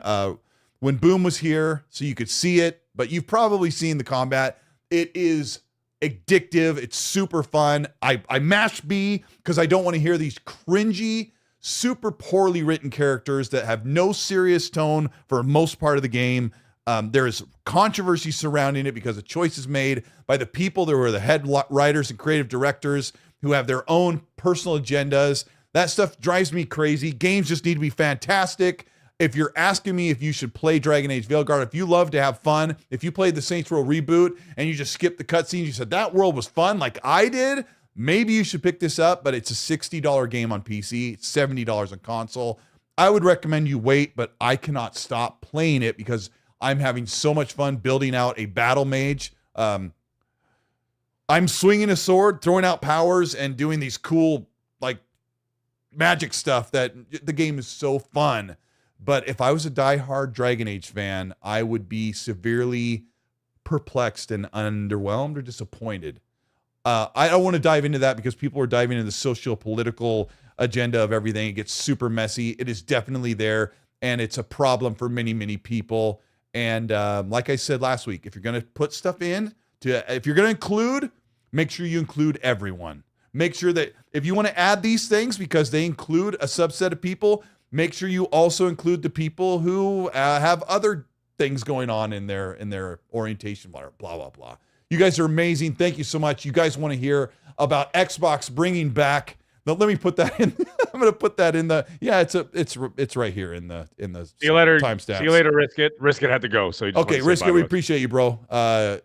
Boom was here, so you could see it. but you've probably seen the combat. It is addictive. It's super fun. I mash B because I don't want to hear these cringy, super poorly written characters that have no serious tone for most part of the game. There is controversy surrounding it because of choices made by the people that were the head writers and creative directors who have their own personal agendas. That stuff drives me crazy. Games just need to be fantastic. If you're asking me if you should play Dragon Age Veilguard, if you love to have fun, if you played the Saints Row reboot and you just skipped the cutscenes, you said that world was fun like I did, maybe you should pick this up, but it's a $60 game on PC, it's $70 on console. I would recommend you wait, but I cannot stop playing it because I'm having so much fun building out a battle mage. I'm swinging a sword, throwing out powers, and doing these cool, like, magic stuff that the game is so fun. But if I was a diehard Dragon Age fan, I would be severely perplexed and underwhelmed or disappointed. I don't want to dive into that because people are diving into the socio-political agenda of everything. It gets super messy. It is definitely there, and it's a problem for many, many people. And like I said last week, if you're going to put stuff in, if you're going to include, make sure you include everyone. Make sure that if you want to add these things because they include a subset of people, make sure you also include the people who have other things going on in their orientation, blah, blah, blah. You guys are amazing. Thank you so much. You guys want to hear about Xbox bringing back. Let me put that in. I'm going to put that in the. Yeah, it's right here in the see you later. Timestamps. See you later, Riskit. Riskit had to go. So okay, Riskit, we appreciate you, bro.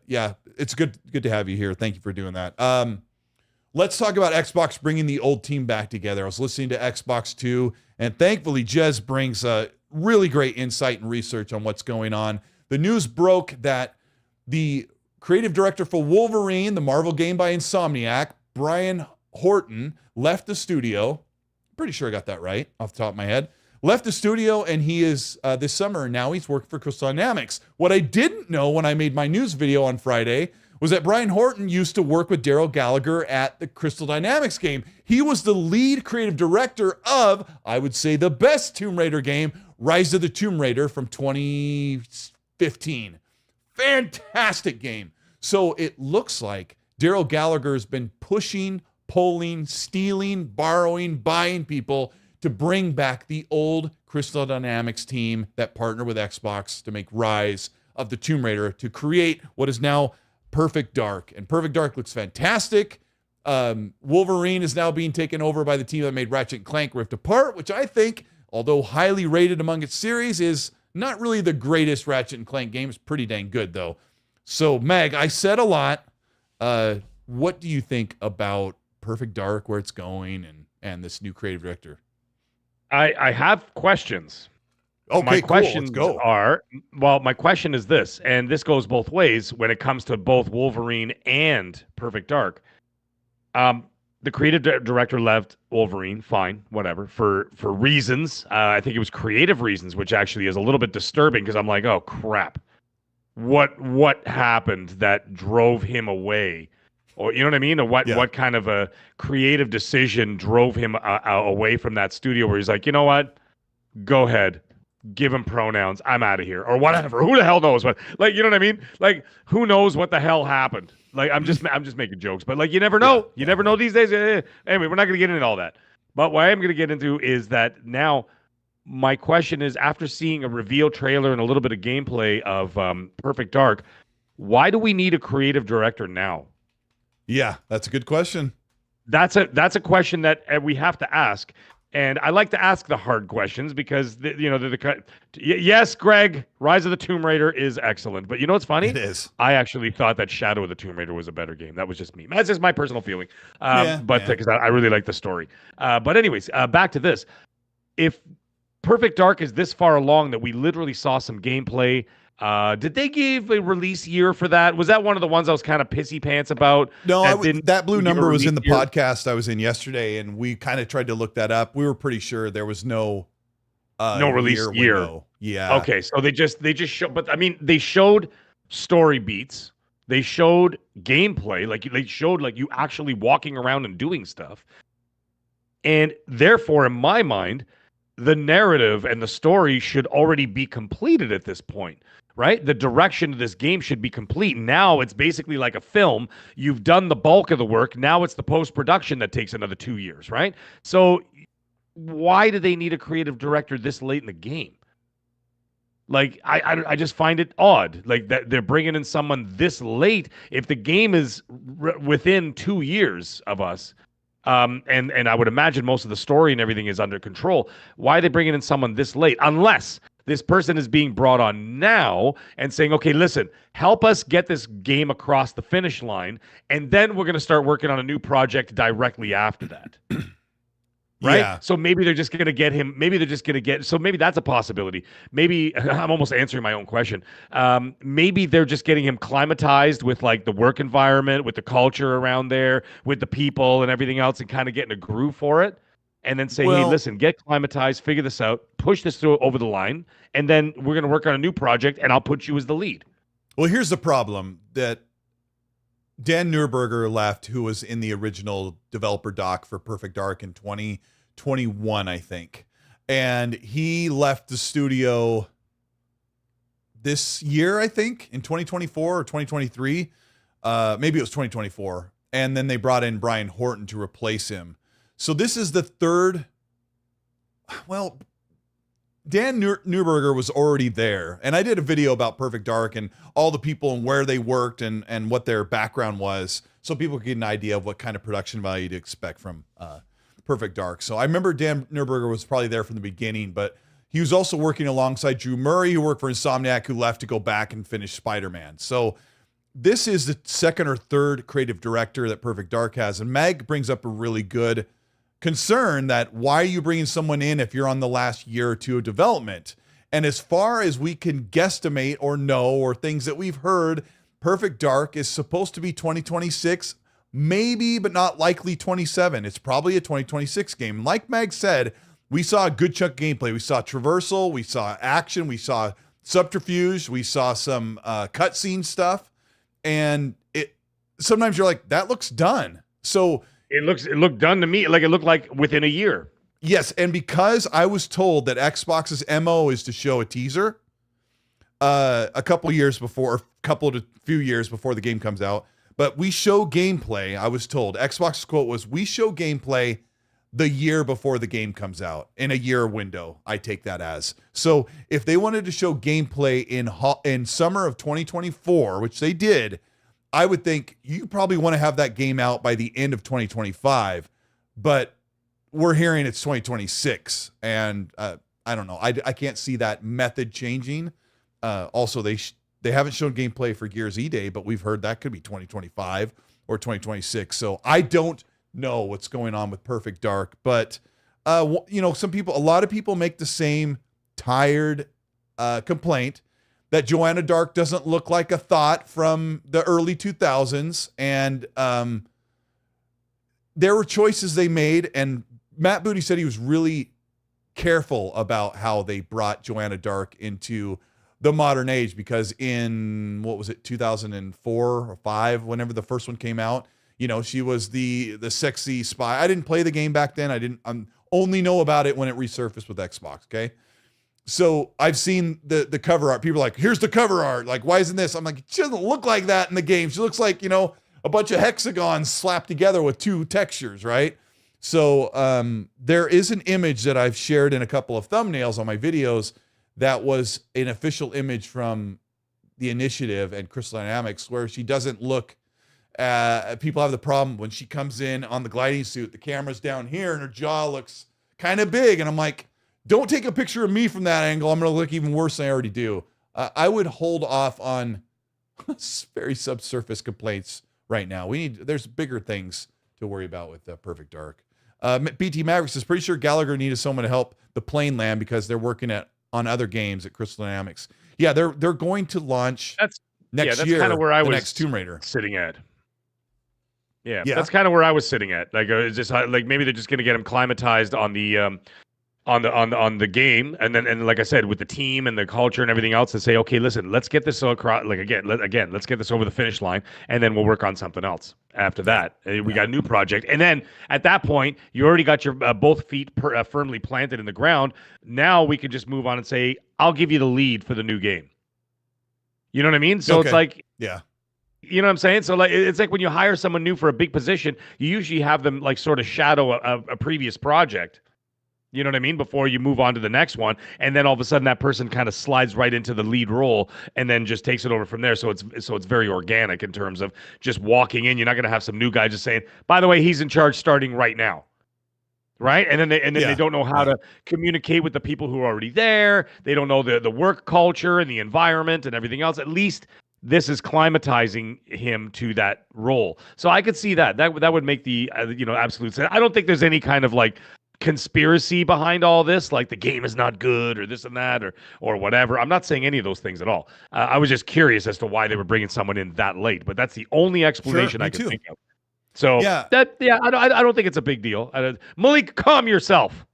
Yeah, it's good to have you here. Thank you for doing that. Let's talk about Xbox bringing the old team back together. I was listening to Xbox 2, and thankfully Jez brings really great insight and research on what's going on. The news broke that the creative director for Wolverine, the Marvel game by Insomniac, Brian Horton, left the studio. Pretty sure I got that right off the top of my head. Left the studio, and he is this summer, now he's working for Crystal Dynamics. What I didn't know when I made my news video on Friday was that Brian Horton used to work with Daryl Gallagher at the Crystal Dynamics game. He was the lead creative director of, I would say, the best Tomb Raider game, Rise of the Tomb Raider from 2015. Fantastic game. So it looks like Daryl Gallagher has been pushing, pulling, stealing, borrowing, buying people to bring back the old Crystal Dynamics team that partnered with Xbox to make Rise of the Tomb Raider to create what is now Perfect Dark. And Perfect Dark looks fantastic. Wolverine is now being taken over by the team that made Ratchet & Clank Rift Apart, which I think, although highly rated among its series, is not really the greatest Ratchet & Clank game. It's pretty dang good, though. So, Meg, I said a lot. What do you think about Perfect Dark, where it's going, and this new creative director? I have questions. Okay, my cool. questions Let's go. are, well, my question is this, and this goes both ways when it comes to both Wolverine and Perfect Dark. The creative director left Wolverine, fine, whatever, for reasons. I think it was creative reasons, which actually is a little bit disturbing because I'm like, oh crap, what happened that drove him away? Or you know what I mean? Or what kind of a creative decision drove him away from that studio where he's like, you know what, go ahead. Give him pronouns. I'm out of here, or whatever. Who the hell knows what? Like, you know what I mean? Like, who knows what the hell happened? Like, I'm just making jokes, but like, you never know. You never know these days. Anyway, we're not gonna get into all that. But what I am gonna get into is that now, my question is, after seeing a reveal trailer and a little bit of gameplay of Perfect Dark, why do we need a creative director now? Yeah, that's a good question. That's a question that we have to ask. And I like to ask the hard questions because, yes, Greg, Rise of the Tomb Raider is excellent. But you know what's funny? It is. I actually thought that Shadow of the Tomb Raider was a better game. That was just me. That's just my personal feeling. Because I really like the story. But anyways, back to this. If Perfect Dark is this far along that we literally saw some gameplay, did they give a release year for that? Was that one of the ones I was kind of pissy pants about? No, that blue number was in the podcast I was in yesterday, and we kind of tried to look that up. We were pretty sure there was no release year. Yeah. Okay, so they just showed, but I mean, they showed story beats. They showed gameplay, like they showed like you actually walking around and doing stuff. And therefore, in my mind, the narrative and the story should already be completed at this point. right? The direction of this game should be complete. Now it's basically like a film. You've done the bulk of the work. Now it's the post-production that takes another 2 years, right? So why do they need a creative director this late in the game? Like, I just find it odd, like that they're bringing in someone this late. If the game is within 2 years of us, and I would imagine most of the story and everything is under control, why are they bringing in someone this late? Unless this person is being brought on now and saying, okay, listen, help us get this game across the finish line, and then we're going to start working on a new project directly after that. Right. Yeah. So maybe they're just going to get him. Maybe they're just going to get. So maybe that's a possibility. Maybe I'm almost answering my own question. Maybe they're just getting him climatized with like the work environment, with the culture around there, with the people and everything else, and kind of getting a groove for it. And then say, hey, listen, get climatized, figure this out, push this through over the line, and then we're going to work on a new project, and I'll put you as the lead. Well, here's the problem that Dan Neuberger left, who was in the original developer doc for Perfect Dark in 2021, I think. And he left the studio this year, I think, in 2024 or 2023. Maybe it was 2024. And then they brought in Brian Horton to replace him. So this is the third. Well, Dan Neuberger was already there, and I did a video about Perfect Dark and all the people and where they worked and what their background was, so people could get an idea of what kind of production value to expect from Perfect Dark. So I remember Dan Neuberger was probably there from the beginning, but he was also working alongside Drew Murray, who worked for Insomniac, who left to go back and finish Spider-Man. So this is the second or third creative director that Perfect Dark has, and Mag brings up a really good concern that why are you bringing someone in if you're on the last year or two of development? And as far as we can guesstimate or know, or things that we've heard, Perfect Dark is supposed to be 2026, maybe, but not likely 27. It's probably a 2026 game. Like Mag said, we saw a good chunk of gameplay. We saw traversal, we saw action, we saw subterfuge, we saw some cutscene stuff, and it sometimes you're like, that looks done. So it looked done to me. Like it looked like within a year. Yes, and because I was told that Xbox's MO is to show a teaser a couple years before, few years before the game comes out, but we show gameplay, I was told. Xbox's quote was, we show gameplay the year before the game comes out, in a year window, I take that as. So if they wanted to show gameplay in summer of 2024, which they did, I would think you probably want to have that game out by the end of 2025, but we're hearing it's 2026, and I don't know. I can't see that method changing. Also, they haven't shown gameplay for Gears E-Day, but we've heard that could be 2025 or 2026. So I don't know what's going on with Perfect Dark, but a lot of people make the same tired complaint that Joanna Dark doesn't look like a thought from the early 2000s. And there were choices they made. And Matt Booty said he was really careful about how they brought Joanna Dark into the modern age, because in, 2004 or 5, whenever the first one came out, she was the sexy spy. I didn't play the game back then. I only know about it when it resurfaced with Xbox. Okay. So I've seen the cover art. People are like, here's the cover art. Like, why isn't this? I'm like, she doesn't look like that in the game. She looks like, a bunch of hexagons slapped together with two textures, right? So there is an image that I've shared in a couple of thumbnails on my videos that was an official image from the Initiative and Crystal Dynamics, where she doesn't look, people have the problem when she comes in on the gliding suit, the camera's down here and her jaw looks kind of big. And I'm like, don't take a picture of me from that angle. I'm going to look even worse than I already do. I would hold off on very subsurface complaints right now. There's bigger things to worry about with Perfect Dark. BT Mavericks is pretty sure Gallagher needed someone to help the plane land because they're working on other games at Crystal Dynamics. Yeah, they're going to launch next year. That's kind of where I was next Tomb Raider sitting at. Yeah, that's kind of where I was sitting at. Like, it's just like maybe they're just going to get him climatized on the on the game, and like I said, with the team and the culture and everything else, to say, okay, listen, let's get this across. Like let's get this over the finish line, and then we'll work on something else after that. We got a new project, and then at that point, you already got your both feet firmly planted in the ground. Now we can just move on and say, I'll give you the lead for the new game. You know what I mean? So it's like, yeah. You know what I'm saying? So like, it's like when you hire someone new for a big position, you usually have them like sort of shadow a previous project. You know what I mean? Before you move on to the next one. And then all of a sudden that person kind of slides right into the lead role and then just takes it over from there. So it's very organic in terms of just walking in. You're not going to have some new guy just saying, by the way, he's in charge starting right now. Right. And then they don't know how to communicate with the people who are already there. They don't know the work culture and the environment and everything else. At least this is climatizing him to that role. So I could see that would make the, absolute sense. I don't think there's any kind of like conspiracy behind all this, like the game is not good or this and that or whatever. I'm not saying any of those things at all. I was just curious as to why they were bringing someone in that late, but that's the only explanation I can think of. So I don't think it's a big deal. Malik, calm yourself.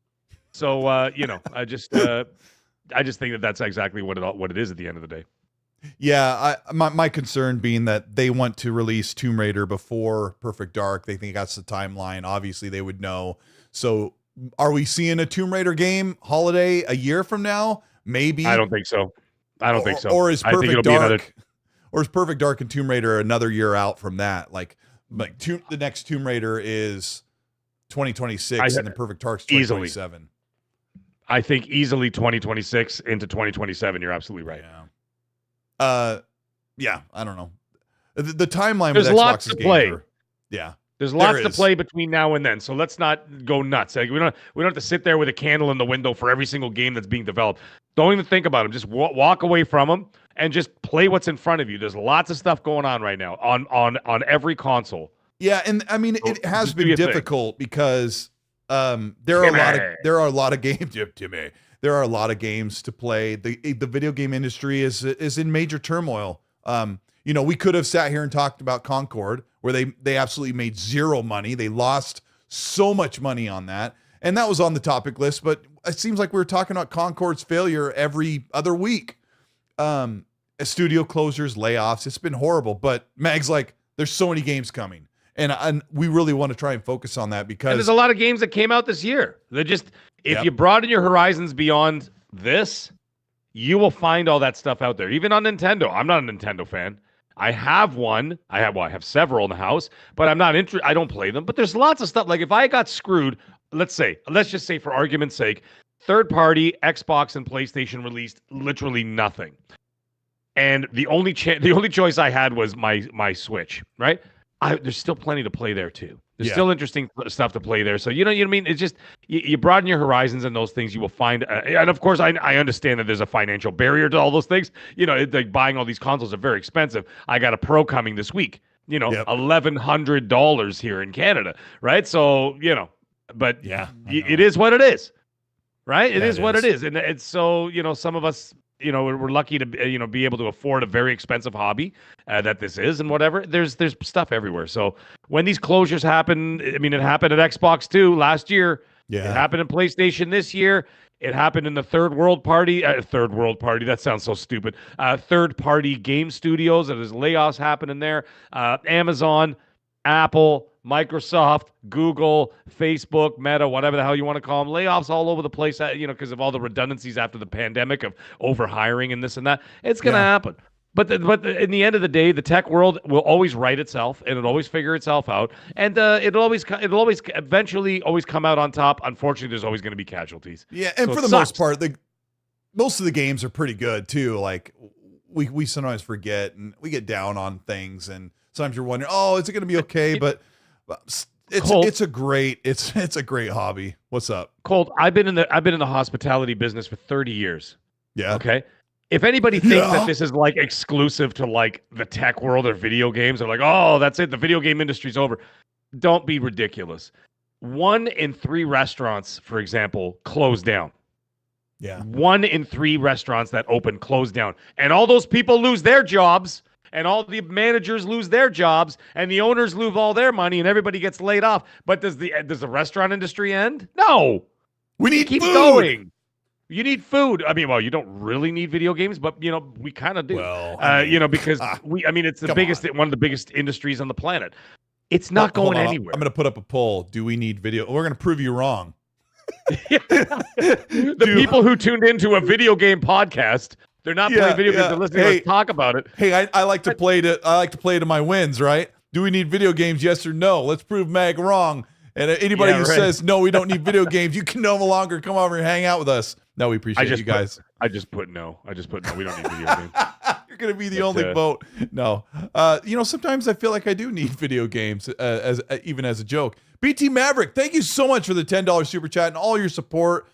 So I just think that's exactly what it is at the end of the day. Yeah, my concern being that they want to release Tomb Raider before Perfect Dark. They think that's the timeline. Obviously, they would know. So are we seeing a Tomb Raider game holiday a year from now? Maybe. I don't think so. Think so. Or is Perfect Dark or is Perfect Dark and Tomb Raider another year out from that? Like the next Tomb Raider is 2026 and then Perfect Dark's 2027. I think easily 2026 into 2027. You're absolutely right. Yeah. I don't know. The timeline There's with lots Xbox's to play. Yeah. There's lots to play between now and then, so let's not go nuts. Like, we don't have to sit there with a candle in the window for every single game that's being developed. Don't even think about them. Just walk away from them and just play what's in front of you. There's lots of stuff going on right now on every console. Yeah, and I mean it has been difficult because there are a lot of games. Timmy, there are a lot of games to play. The video game industry is in major turmoil. We could have sat here and talked about Concord, where they absolutely made zero money. They lost so much money on that. And that was on the topic list, but it seems like we were talking about Concord's failure every other week. Studio closures, layoffs, it's been horrible. But Mag's like, there's so many games coming. And we really want to try and focus on that because... And there's a lot of games that came out this year. They're just, if you broaden your horizons beyond this, you will find all that stuff out there. Even on Nintendo. I'm not a Nintendo fan. I have one. I have several in the house, but I'm not interested. I don't play them. But there's lots of stuff. Like if I got screwed, let's just say for argument's sake, third party Xbox and PlayStation released literally nothing, and the only choice I had was my Switch. Right? There's still plenty to play there too. There's still interesting stuff to play there. So you know what I mean? It's just you broaden your horizons and those things you will find. And of course, I understand that there's a financial barrier to all those things. Like buying all these consoles are very expensive. I got a Pro coming this week. $1,100 here in Canada, right? So but it is what it is, right? It is what it is, and it's so some of us. We're lucky to be able to afford a very expensive hobby that this is and whatever. There's stuff everywhere. So when these closures happen, I mean, it happened at Xbox too last year. Yeah. It happened in PlayStation this year. It happened in the third world party. That sounds so stupid. Third party game studios. There's layoffs happening there. Amazon, Apple, Microsoft, Google, Facebook, Meta, whatever the hell you want to call them, layoffs all over the place, because of all the redundancies after the pandemic of overhiring and this and that. It's going to happen. But in the end of the day, the tech world will always right itself, and it'll always figure itself out, and it'll always eventually always come out on top. Unfortunately, there's always going to be casualties. Yeah, and so for the most part, most of the games are pretty good too. Like we sometimes forget and we get down on things, and sometimes you're wondering, oh, is it going to be okay? But it's a great hobby. What's up, Colt? I've been in the hospitality business for 30 years. Yeah. Okay. If anybody thinks that this is like exclusive to like the tech world or video games, they're like, oh, that's it. The video game industry's over. Don't be ridiculous. 1 in 3 restaurants, for example, closed down. Yeah. 1 in 3 restaurants that open closed down, and all those people lose their jobs. And all the managers lose their jobs, and the owners lose all their money, and everybody gets laid off. But does the restaurant industry end? No. We need keep food. Going. You need food. I mean, well, you don't really need video games, but we kind of do. Well, because it's the biggest one of the biggest industries on the planet. It's not going anywhere. I'm going to put up a poll. Do we need video? We're going to prove you wrong. The people who tuned into a video game podcast They're not playing video games. They're listening to us talk about it. Hey, I like to play to my wins, right? Do we need video games? Yes or no? Let's prove Mag wrong. And anybody who says no, we don't need video games, you can no longer come over and hang out with us. No, we appreciate you guys. I just put no. We don't need video games. You're gonna be the only vote. No, sometimes I feel like I do need video games even as a joke. BT Maverick, thank you so much for the $10 super chat and all your support.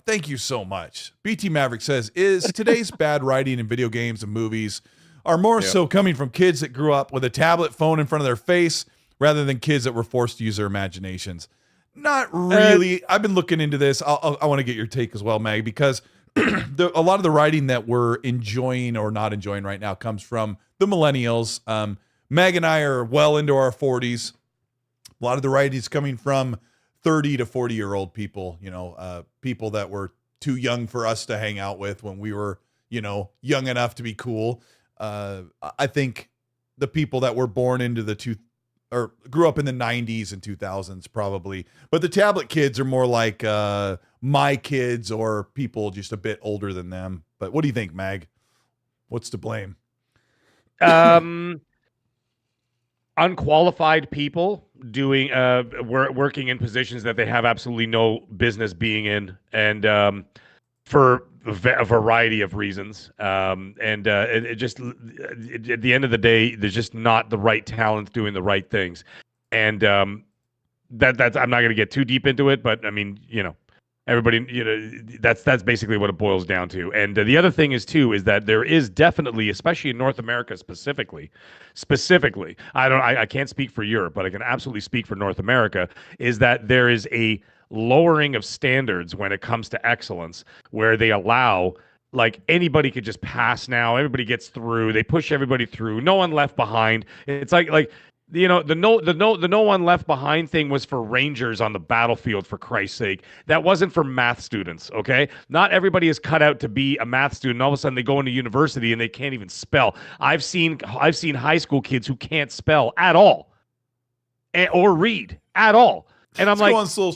Thank you so much. BT Maverick says, is today's bad writing in video games and movies are more so coming from kids that grew up with a tablet phone in front of their face rather than kids that were forced to use their imaginations? Not really. I've been looking into this. I want to get your take as well, Mag, because a lot of the writing that we're enjoying or not enjoying right now comes from the millennials. Mag and I are well into our 40s. A lot of the writing is coming from 30 to 40-year-old people, people that were too young for us to hang out with when we were, young enough to be cool. I think the people that were born into or grew up in the 90s and 2000s probably, but the tablet kids are more like my kids or people just a bit older than them. But what do you think, Mag? What's to blame? Unqualified people doing working in positions that they have absolutely no business being in, and for a variety of reasons. It just at the end of the day, there's just not the right talent doing the right things, and that's I'm not going to get too deep into it, but I mean, everybody, that's basically what it boils down to. And the other thing is that there is definitely, especially in North America specifically, I can't speak for Europe, but I can absolutely speak for North America, is that there is a lowering of standards when it comes to excellence, where they allow, like, anybody could just pass now, everybody gets through, they push everybody through, no one left behind. It's like the no one left behind thing was for Rangers on the battlefield, for Christ's sake. That wasn't for math students, okay? Not everybody is cut out to be a math student. All of a sudden they go into university and they can't even spell. I've seen high school kids who can't spell at all or read at all. And I'm like,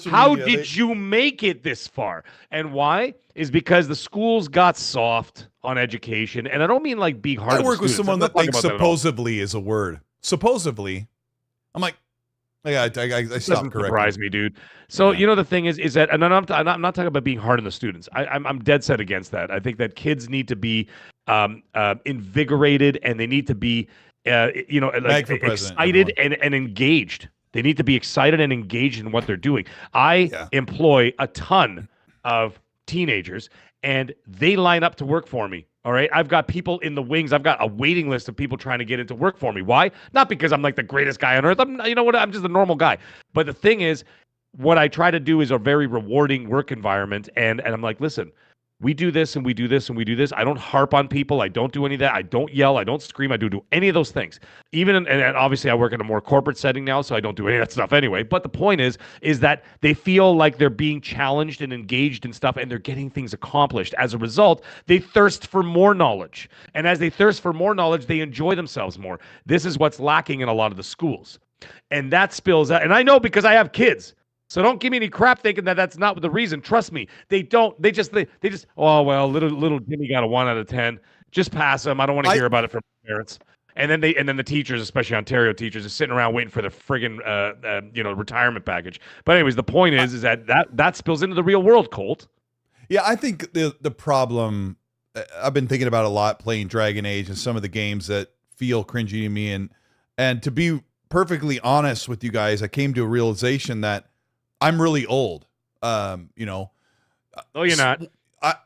how did you make it this far? And why? Is because the schools got soft on education. And I don't mean like being hard. I work with someone that thinks supposedly is a word. Supposedly. I'm like, I stopped correcting. Surprise me, dude. So the thing is that, and I'm not talking about being hard on the students. I'm dead set against that. I think that kids need to be invigorated, and they need to be excited and engaged. They need to be excited and engaged in what they're doing. I employ a ton of teenagers, and they line up to work for me. All right. I've got people in the wings. I've got a waiting list of people trying to get into work for me. Why? Not because I'm like the greatest guy on earth. I'm just a normal guy. But the thing is, what I try to do is a very rewarding work environment. And I'm like, listen, we do this and we do this and we do this. I don't harp on people. I don't do any of that. I don't yell. I don't scream. I don't do any of those things. And obviously I work in a more corporate setting now, so I don't do any of that stuff anyway. But the point is that they feel like they're being challenged and engaged in stuff, and they're getting things accomplished. As a result, they thirst for more knowledge. And as they thirst for more knowledge, they enjoy themselves more. This is what's lacking in a lot of the schools. And that spills out. And I know because I have kids. So don't give me any crap thinking that that's not the reason. Trust me, they don't. They just. Oh well, little Jimmy got a 1 out of 10. Just pass him. I don't want to hear about it from parents. And then the teachers, especially Ontario teachers, are sitting around waiting for the friggin' retirement package. But anyways, the point is that spills into the real world, Colt. Yeah, I think the problem I've been thinking about a lot playing Dragon Age and some of the games that feel cringy to me, and to be perfectly honest with you guys, I came to a realization that I'm really old. No, you're not.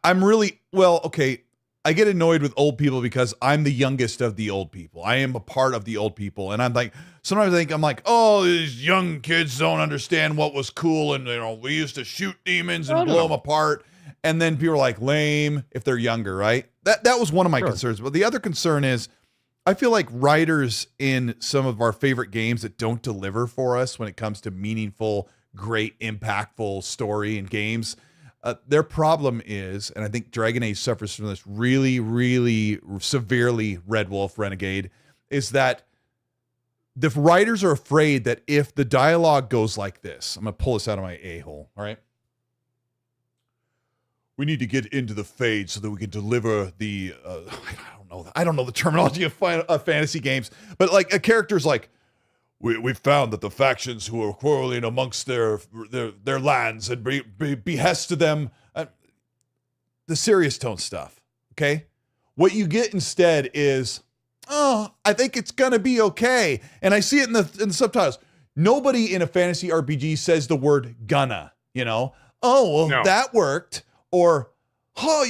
I'm really, well, okay. I get annoyed with old people because I'm the youngest of the old people. I am a part of the old people. And I'm like, sometimes I'm like, oh, these young kids don't understand what was cool. And, we used to shoot demons and blow them apart. And then people are like, lame if they're younger, right? That was one of my concerns. But the other concern is, I feel like writers in some of our favorite games that don't deliver for us when it comes to meaningful, great, impactful story and games, their problem is, and I think Dragon Age suffers from this really, really severely, Red Wolf Renegade, is that the writers are afraid that if the dialogue goes like this, I'm going to pull this out of my a-hole, all right? we need to get into the Fade so that we can deliver the I don't know the terminology of fantasy games, but like a character's like, we found that the factions who are quarreling amongst their lands and behest to them, the serious tone stuff. Okay, what you get instead is, oh, I think it's gonna be okay, and I see it in the subtitles. Nobody in a fantasy RPG says the word gonna. Oh well, no. That worked, or oh,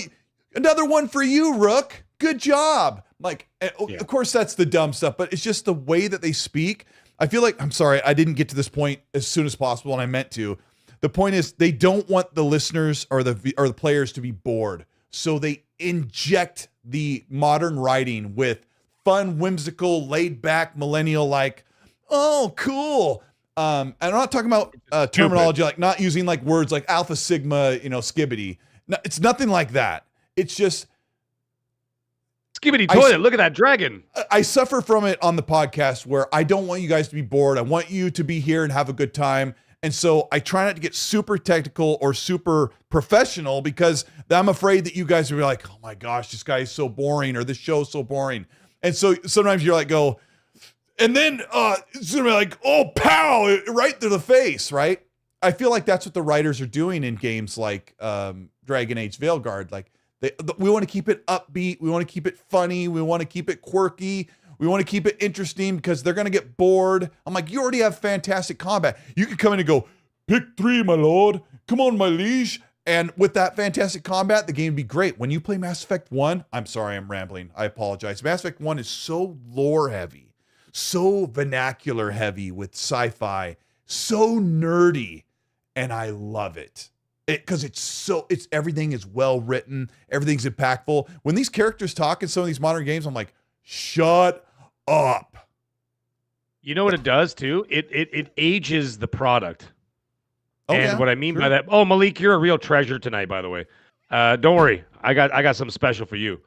another one for you, Rook. Good job. Like, Of course, that's the dumb stuff, but it's just the way that they speak. I feel like, I'm sorry, I didn't get to this point as soon as possible, and I meant to. The point is, they don't want the listeners or the players to be bored, so they inject the modern writing with fun, whimsical, laid-back, millennial-like, oh, cool. And I'm not talking about terminology, like not using like words like alpha, sigma, skibbity. No, it's nothing like that. It's just, Skibbity toilet, look at that dragon. I suffer from it on the podcast where I don't want you guys to be bored. I want you to be here and have a good time. And so I try not to get super technical or super professional because I'm afraid that you guys will be like, oh my gosh, this guy is so boring or this show is so boring. And so sometimes you're like, and then it's gonna be like, oh, pow, right to the face, right? I feel like that's what the writers are doing in games like Dragon Age Veilguard. Like, we want to keep it upbeat. We want to keep it funny. We want to keep it quirky. We want to keep it interesting because they're going to get bored. I'm like, you already have fantastic combat. You could come in and go, pick 3, my lord. Come on, my liege. And with that fantastic combat, the game would be great. When you play Mass Effect 1, I'm sorry, I'm rambling. I apologize. Mass Effect 1 is so lore heavy, so vernacular heavy with sci-fi, so nerdy, and I love it. Because it's everything is well written, everything's impactful. When these characters talk in some of these modern games, I'm like, shut up. You know what it does too? It ages the product. Oh, and what I mean by that, Malik, you're a real treasure tonight, by the way. Don't worry, I got something special for you.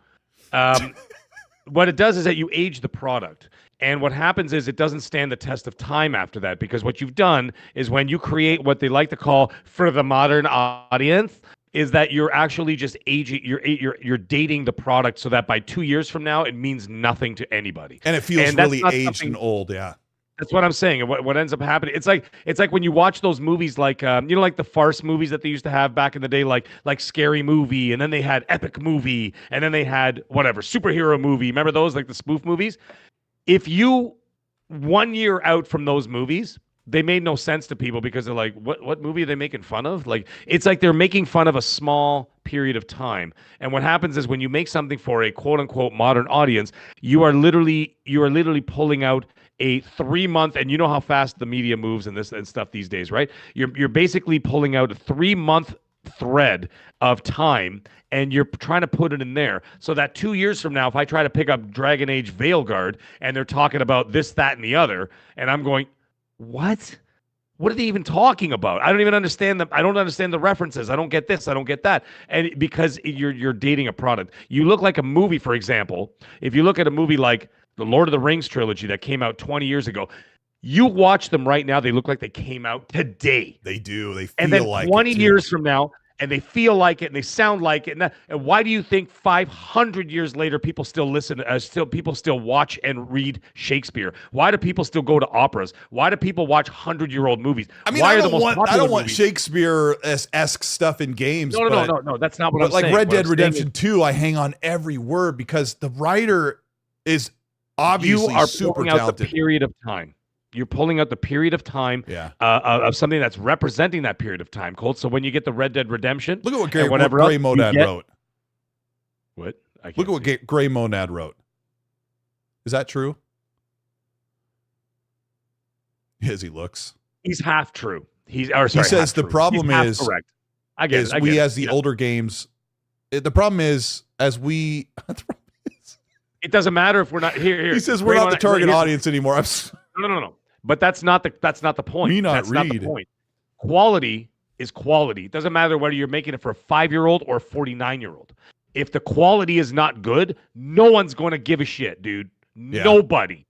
What it does is that you age the product. And what happens is it doesn't stand the test of time after that, because what you've done is when you create what they like to call for the modern audience, is that you're actually just aging, you're dating the product so that by 2 years from now, it means nothing to anybody. And it feels really aged and old, yeah. That's what I'm saying. And what ends up happening, it's like when you watch those movies like like the farce movies that they used to have back in the day, like Scary Movie, and then they had Epic Movie, and then they had whatever, superhero movie. Remember those, like the spoof movies? If you 1 year out from those movies, they made no sense to people because they're like, what movie are they making fun of? Like, it's like they're making fun of a small period of time. And what happens is when you make something for a quote unquote modern audience, you are literally pulling out a 3-month, and you know how fast the media moves and this and stuff these days, right? You're basically pulling out a 3-month thread of time, and you're trying to put it in there so that 2 years from now, if I try to pick up Dragon Age Veilguard and they're talking about this, that, and the other, and I'm going, what are they even talking about? I don't even understand them. I don't understand the references. I don't get this. I don't get that. And because you're dating a product, you look like a movie. For example, if you look at a movie like the Lord of the Rings trilogy that came out 20 years ago, you watch them right now, they look like they came out today. They do. They feel and then like 20 years from now, and they feel like it, and they sound like it. And why do you think 500 years later people still listen? People still watch and read Shakespeare? Why do people still go to operas? Why do people watch 100-year-old movies? I mean, I don't want Shakespeare-esque stuff in games. No. That's not what I'm saying. Like Red Dead Redemption 2, I hang on every word because the writer is obviously super talented. You are pulling out the period of time. You're pulling out the period of time of something that's representing that period of time, Colt. So when you get the Red Dead Redemption, look at what Gray Monad wrote. What? Look at what Gray Monad wrote. Is that true? As he looks, he's half true. He says the problem is correct. I guess we as the older games. The problem is as we. It doesn't matter if we're not here. He says we're not the target audience anymore. No. But that's not the point. Not the point. Quality is quality. It doesn't matter whether you're making it for a 5-year-old or a 49-year-old. If the quality is not good, no one's going to give a shit, dude. Yeah. Nobody.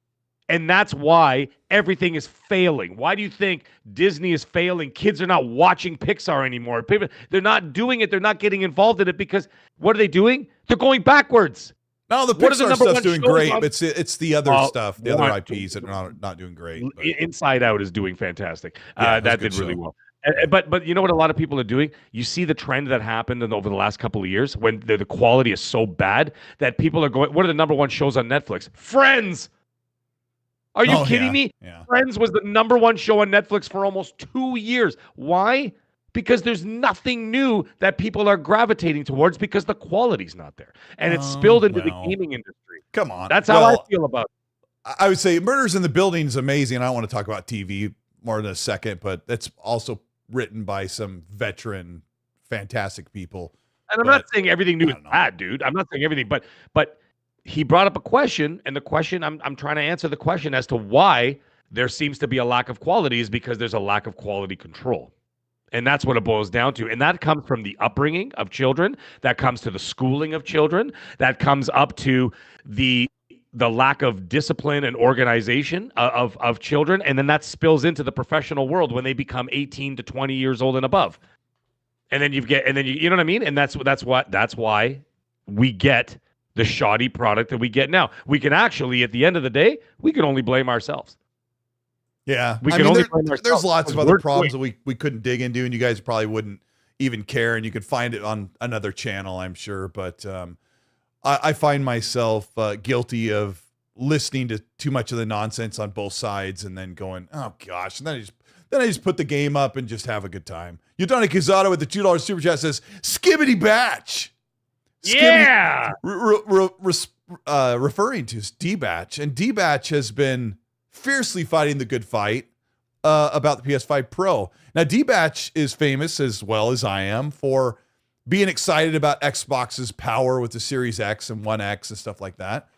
And that's why everything is failing. Why do you think Disney is failing? Kids are not watching Pixar anymore. They're not doing it. They're not getting involved in it because what are they doing? They're going backwards. No, the Pixar stuff's doing great. It's the other stuff, the other IPs that are not doing great. But. Inside Out is doing fantastic. That did really well. But you know what a lot of people are doing? You see the trend that happened over the last couple of years when the quality is so bad that people are going, what are the number one shows on Netflix? Friends! Are you kidding me? Yeah. Friends was the number one show on Netflix for almost 2 years. Why? Because there's nothing new that people are gravitating towards because the quality's not there. And it's spilled into the gaming industry. Come on. That's how I feel about it. I would say Murders in the Building is amazing. I don't want to talk about TV more in a second, but that's also written by some veteran, fantastic people. And I'm not saying everything new is bad, dude. I'm not saying everything, but he brought up a question, and the question I'm trying to answer the question as to why there seems to be a lack of quality is because there's a lack of quality control. And that's what it boils down to. And that comes from the upbringing of children, that comes to the schooling of children, that comes up to the lack of discipline and organization of children, and then that spills into the professional world when they become 18 to 20 years old and above. And then you know what I mean? And that's why we get the shoddy product that we get now. We can actually, at the end of the day, we can only blame ourselves. Yeah. We can only blame ourselves. There's lots of other problems that we couldn't dig into, and you guys probably wouldn't even care, and you could find it on another channel, I'm sure. But I find myself guilty of listening to too much of the nonsense on both sides and then going, oh gosh. And then I just put the game up and just have a good time. Yudani Kizado with the $2 super chat says, Skibbity Batch. Yeah. Referring to D-Batch. And D-Batch has been fiercely fighting the good fight about the PS5 Pro. Now, D-Batch is famous, as well as I am, for being excited about Xbox's power with the Series X and One X and stuff like that.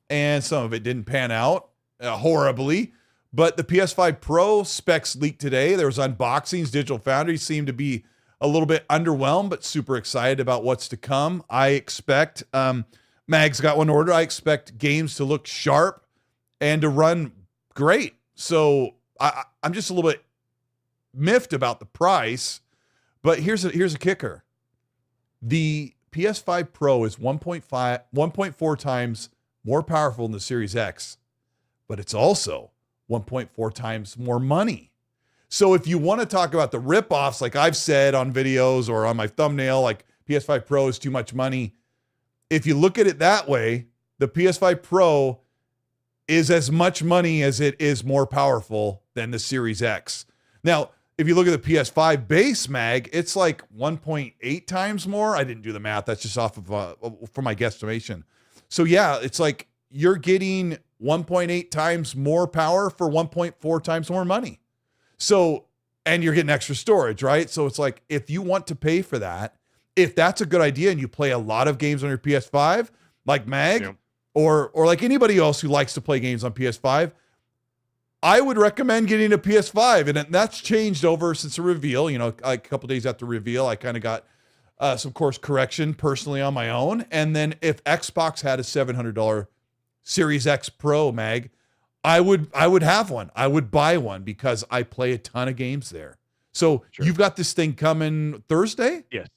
And some of it didn't pan out horribly. But the PS5 Pro specs leaked today. There was unboxings. Digital Foundry seemed to be a little bit underwhelmed, but super excited about what's to come. I expect, Mag's got one order. I expect games to look sharp and to run great. So I'm just a little bit miffed about the price. But here's a kicker. The PS5 Pro is 1.4 times more powerful than the Series X, but it's also 1.4 times more money. So if you want to talk about the ripoffs, like I've said on videos or on my thumbnail, like PS5 Pro is too much money. If you look at it that way, the PS5 Pro is as much money as it is more powerful than the Series X. Now, if you look at the PS5 base, Mag, it's like 1.8 times more. I didn't do the math. That's just off of from my guesstimation. So yeah, it's like you're getting 1.8 times more power for 1.4 times more money. So, and you're getting extra storage, right? So it's like, if you want to pay for that, if that's a good idea and you play a lot of games on your PS5, like Mag, or like anybody else who likes to play games on PS5, I would recommend getting a PS5. And that's changed over since the reveal. You know, like a couple days after reveal, I kind of got some course correction personally on my own. And then if Xbox had a $700 Series X Pro, Mag, I would have one. I would buy one because I play a ton of games there. So you've got this thing coming Thursday? Yes.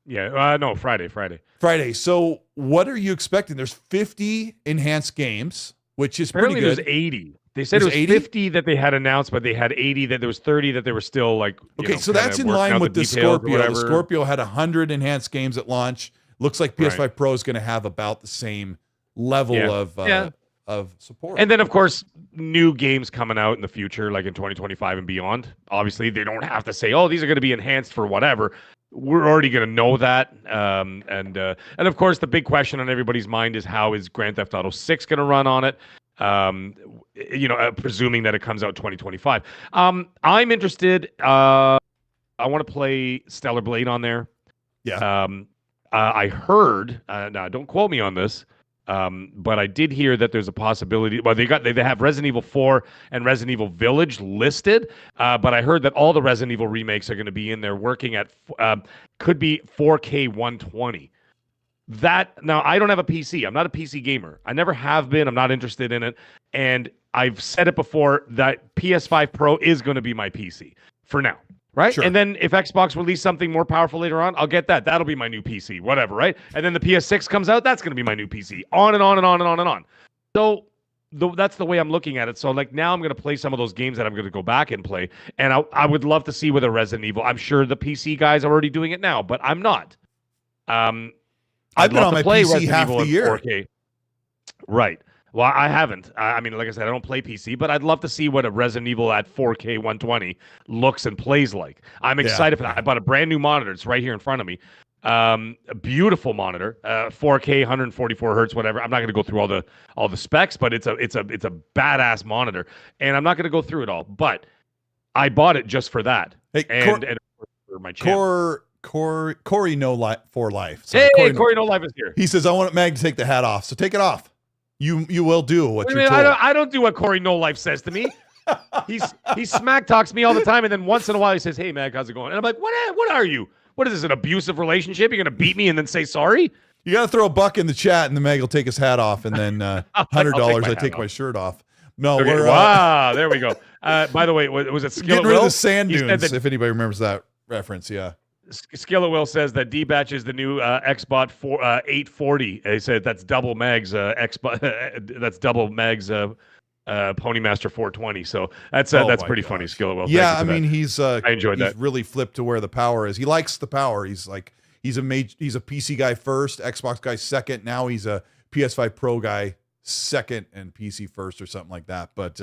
Yeah. No, Friday. Friday. So what are you expecting? There's 50 enhanced games, which is apparently pretty good. There's 80. They said it was 80? 50 that they had announced, but they had 80 that there was 30 that they were still like. Okay, so that's in line with the Scorpio. The Scorpio had 100 enhanced games at launch. Looks like PS5 Pro is going to have about the same level of support. And then, of course, new games coming out in the future, like in 2025 and beyond. Obviously, they don't have to say, "Oh, these are going to be enhanced for whatever." We're already going to know that. And of course, the big question on everybody's mind is how is Grand Theft Auto 6 going to run on it? Presuming that it comes out 2025. I'm interested. I want to play Stellar Blade on there. Yeah. I heard. Now, don't quote me on this. But I did hear that there's a possibility. Well, they have Resident Evil 4 and Resident Evil Village listed. But I heard that all the Resident Evil remakes are going to be in there working at could be 4K 120. Now I don't have a PC. I'm not a PC gamer. I never have been. I'm not interested in it. And I've said it before that PS5 Pro is going to be my PC for now. Right. Sure. And then if Xbox release something more powerful later on, I'll get that. That'll be my new PC, whatever. Right. And then the PS6 comes out. That's going to be my new PC, on and on and on and on and on. So that's the way I'm looking at it. So like now I'm going to play some of those games that I'm going to go back and play. And I would love to see with a Resident Evil. I'm sure the PC guys are already doing it now, but I'm not. I've been on my PC half the year. 4K. Right. Well, I haven't. I mean, like I said, I don't play PC, but I'd love to see what a Resident Evil at 4K 120 looks and plays like. I'm excited for that. I bought a brand new monitor. It's right here in front of me. A beautiful monitor, 4K, 144 hertz, whatever. I'm not going to go through all the specs, but it's a badass monitor, and I'm not going to go through it all. But I bought it just for that, hey, and for my channel. Corey No for Life. Sorry, Corey No Life is here. He says, "I want Mag to take the hat off, so take it off." You will do what you're told. I don't do what Corey No Life says to me. He smack talks me all the time, and then once in a while he says, "Hey, Mag, how's it going?" And I'm like, "What are you? What is this, an abusive relationship? You're gonna beat me and then say sorry?" You got to throw a buck in the chat, and the Mag will take his hat off, and then $100 I take my shirt off. No, okay, wow, there we go. By the way, was it Skillet getting rid Will? of the sand dunes? If anybody remembers that reference, yeah. Skillet Will says that D-Batch is the new Xbot 840. He said that's double Mag's Xbot. That's double Mag's Ponymaster 420. So that's pretty funny. Skillet Will. Yeah, I mean I enjoyed that. He's really flipped to where the power is. He likes the power. He's a PC guy first, Xbox guy second. Now he's a PS5 Pro guy second, and PC first or something like that. But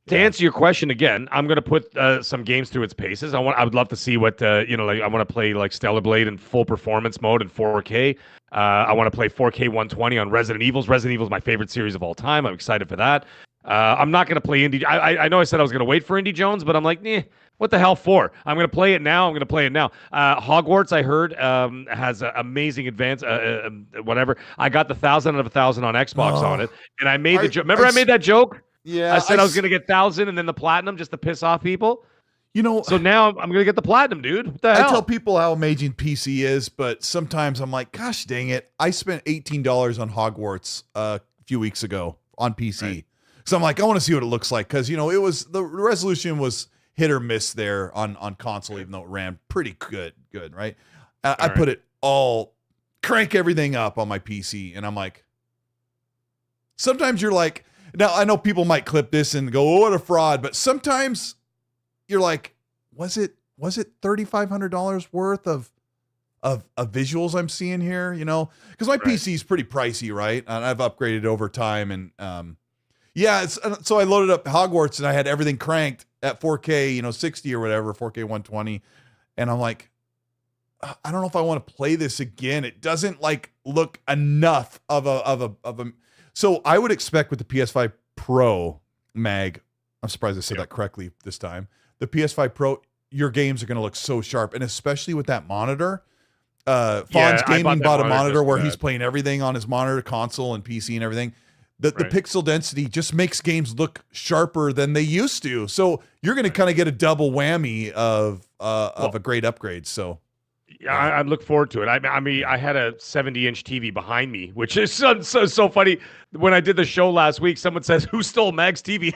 to answer your question again, I'm going to put some games through its paces. I would love to see what I want to play like Stellar Blade in full performance mode in 4K. I want to play 4K 120 on Resident Evil. Resident Evil is my favorite series of all time. I'm excited for that. I'm not going to play Indie. I know I said I was going to wait for Indie Jones, but I'm like, what the hell for? I'm going to play it now. Hogwarts, I heard, has amazing advance, whatever. I got the 1,000 out of 1,000 on Xbox on it, and I made the joke. Remember I made that joke? Yeah, I said I was going to get 1,000 and then the platinum just to piss off people. So now I'm going to get the platinum, dude. What the hell? I tell people how amazing PC is, but sometimes I'm like, gosh dang it. I spent $18 on Hogwarts a few weeks ago on PC. Right. So I'm like, I want to see what it looks like. Cause the resolution was hit or miss there on console, even though it ran pretty good. Right. I put it crank everything up on my PC. And I'm like, sometimes you're like, now, I know people might clip this and go, "Oh, what a fraud!" But sometimes you're like, "Was it $3,500 worth of visuals I'm seeing here?" Because my PC is pretty pricey, right? And I've upgraded over time, and so I loaded up Hogwarts and I had everything cranked at 4K, 60 or whatever, 4K 120, and I'm like, I don't know if I want to play this again. It doesn't look enough of a. So I would expect with the PS5 Pro, Mag, I'm surprised I said that correctly this time. The PS5 Pro, your games are going to look so sharp, and especially with that monitor. Fawn's Gaming bought a monitor where he's playing everything on his monitor, console, and PC and everything. The pixel density just makes games look sharper than they used to. So you're going to kind of get a double whammy of a great upgrade. So. Yeah, I look forward to it. I mean, I had a 70-inch TV behind me, which is so funny. When I did the show last week, someone says, "Who stole Mag's TV?"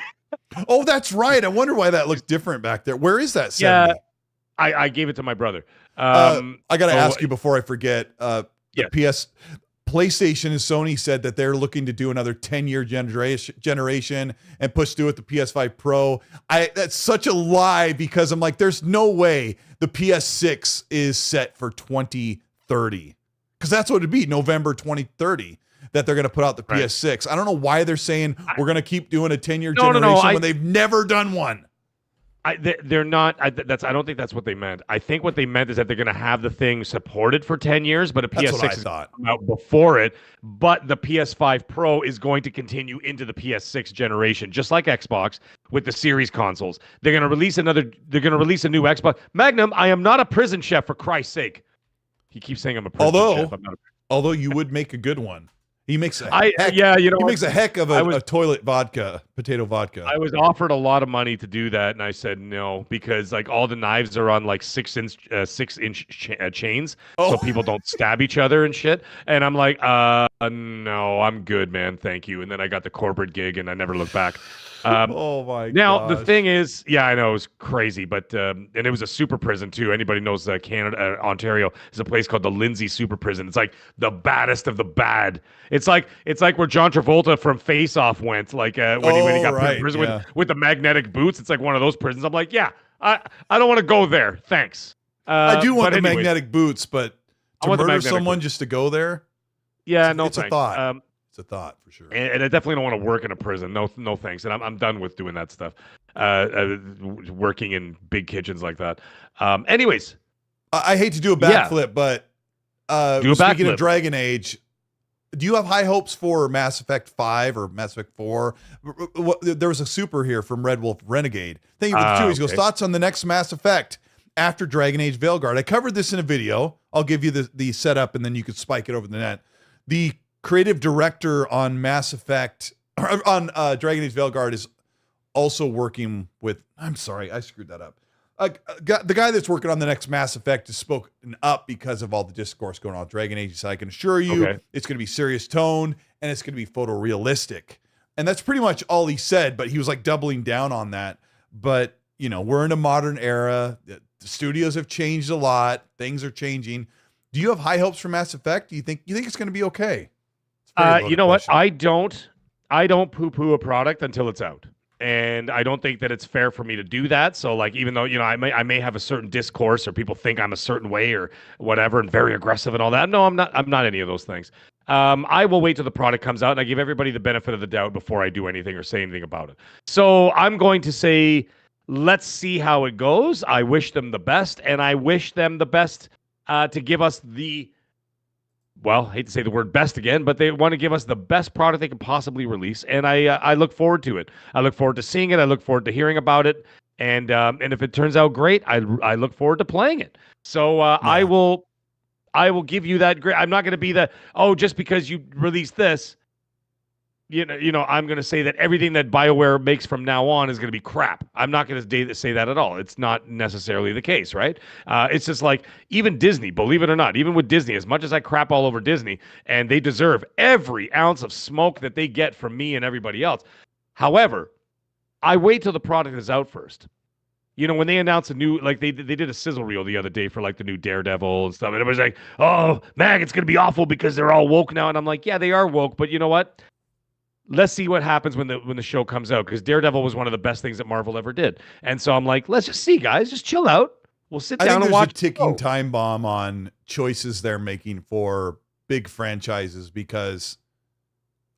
Oh, that's right. I wonder why that looks different back there. Where is that 70? Yeah, I gave it to my brother. I got to ask you before I forget. PlayStation and Sony said that they're looking to do another 10-year generation and push through with the PS5 Pro. That's such a lie, because I'm like, there's no way the PS6 is set for 2030, because that's what it'd be, November 2030, that they're going to put out the PS6. I don't know why they're saying we're going to keep doing a 10-year generation when they've never done one. They're not. I don't think that's what they meant. I think what they meant is that they're going to have the thing supported for 10 years, but a PS6 is out before it. But the PS5 Pro is going to continue into the PS6 generation, just like Xbox with the Series consoles. They're going to release They're going to release a new Xbox. Magnum, I am not a prison chef, for Christ's sake. He keeps saying I'm a prison chef. Although you would make a good one. He makes makes a heck of a toilet potato vodka. I was offered a lot of money to do that, and I said no, because all the knives are on 6-inch chains, so people don't stab each other and shit. And I'm like, no, I'm good, man, thank you. And then I got the corporate gig, and I never looked back. Oh my Now the gosh. thing is, yeah, I know it was crazy, but and it was a super prison too. Anybody knows Canada, Ontario is a place called the Lindsay Super Prison. It's like the baddest of the bad. It's like where John Travolta from Face Off went, like when he got put in prison with the magnetic boots. It's like one of those prisons. I'm like, yeah, I don't want to go there. Thanks. I do want the magnetic boots, but to murder someone just to go there, yeah, it's a thought. It's a thought for sure. And I definitely don't want to work in a prison. No thanks. And I'm done with doing that stuff. Working in big kitchens like that. Anyways. I hate to do a backflip, but speaking of Dragon Age, do you have high hopes for Mass Effect 5 or Mass Effect 4? There was a super here from Red Wolf Renegade. Thank you for the 2. He goes, thoughts on the next Mass Effect after Dragon Age Veilguard. I covered this in a video. I'll give you the setup and then you can spike it over the net. The creative director on Mass Effect, on Dragon Age Veilguard is also working with, I'm sorry, I screwed that up. The guy that's working on the next Mass Effect has spoken up because of all the discourse going on with Dragon Age. So I can assure you it's going to be serious tone and it's going to be photorealistic. And that's pretty much all he said, but he was like doubling down on that. But, you know, we're in a modern era. The studios have changed a lot. Things are changing. Do you have high hopes for Mass Effect? Do you think it's going to be okay? You know what? I don't poo-poo a product until it's out. And I don't think that it's fair for me to do that. So like, even though, you know, I may have a certain discourse or people think I'm a certain way or whatever and very aggressive and all that. No, I'm not any of those things. I will wait till the product comes out and I give everybody the benefit of the doubt before I do anything or say anything about it. So I'm going to say, let's see how it goes. I wish them the best, and I wish them the best to give us I hate to say the word best again, but they want to give us the best product they can possibly release, and I look forward to it. I look forward to seeing it. I look forward to hearing about it, and if it turns out great, I look forward to playing it. So I will give you that. I'm not going to be just because you released this, you know, I'm going to say that everything that BioWare makes from now on is going to be crap. I'm not going to say that at all. It's not necessarily the case, right? It's just like even Disney, believe it or not, even with Disney, as much as I crap all over Disney, and they deserve every ounce of smoke that they get from me and everybody else. However, I wait till the product is out first. You know, when they announced a new, like they did a sizzle reel the other day for like the new Daredevil and stuff, and everybody's like, "Oh, Mag, it's going to be awful because they're all woke now." And I'm like, "Yeah, they are woke, but you know what? Let's see what happens when the show comes out, because Daredevil was one of the best things that Marvel ever did." And so I'm like, let's just see, guys, just chill out. We'll sit down and watch. A ticking time bomb on choices they're making for big franchises, because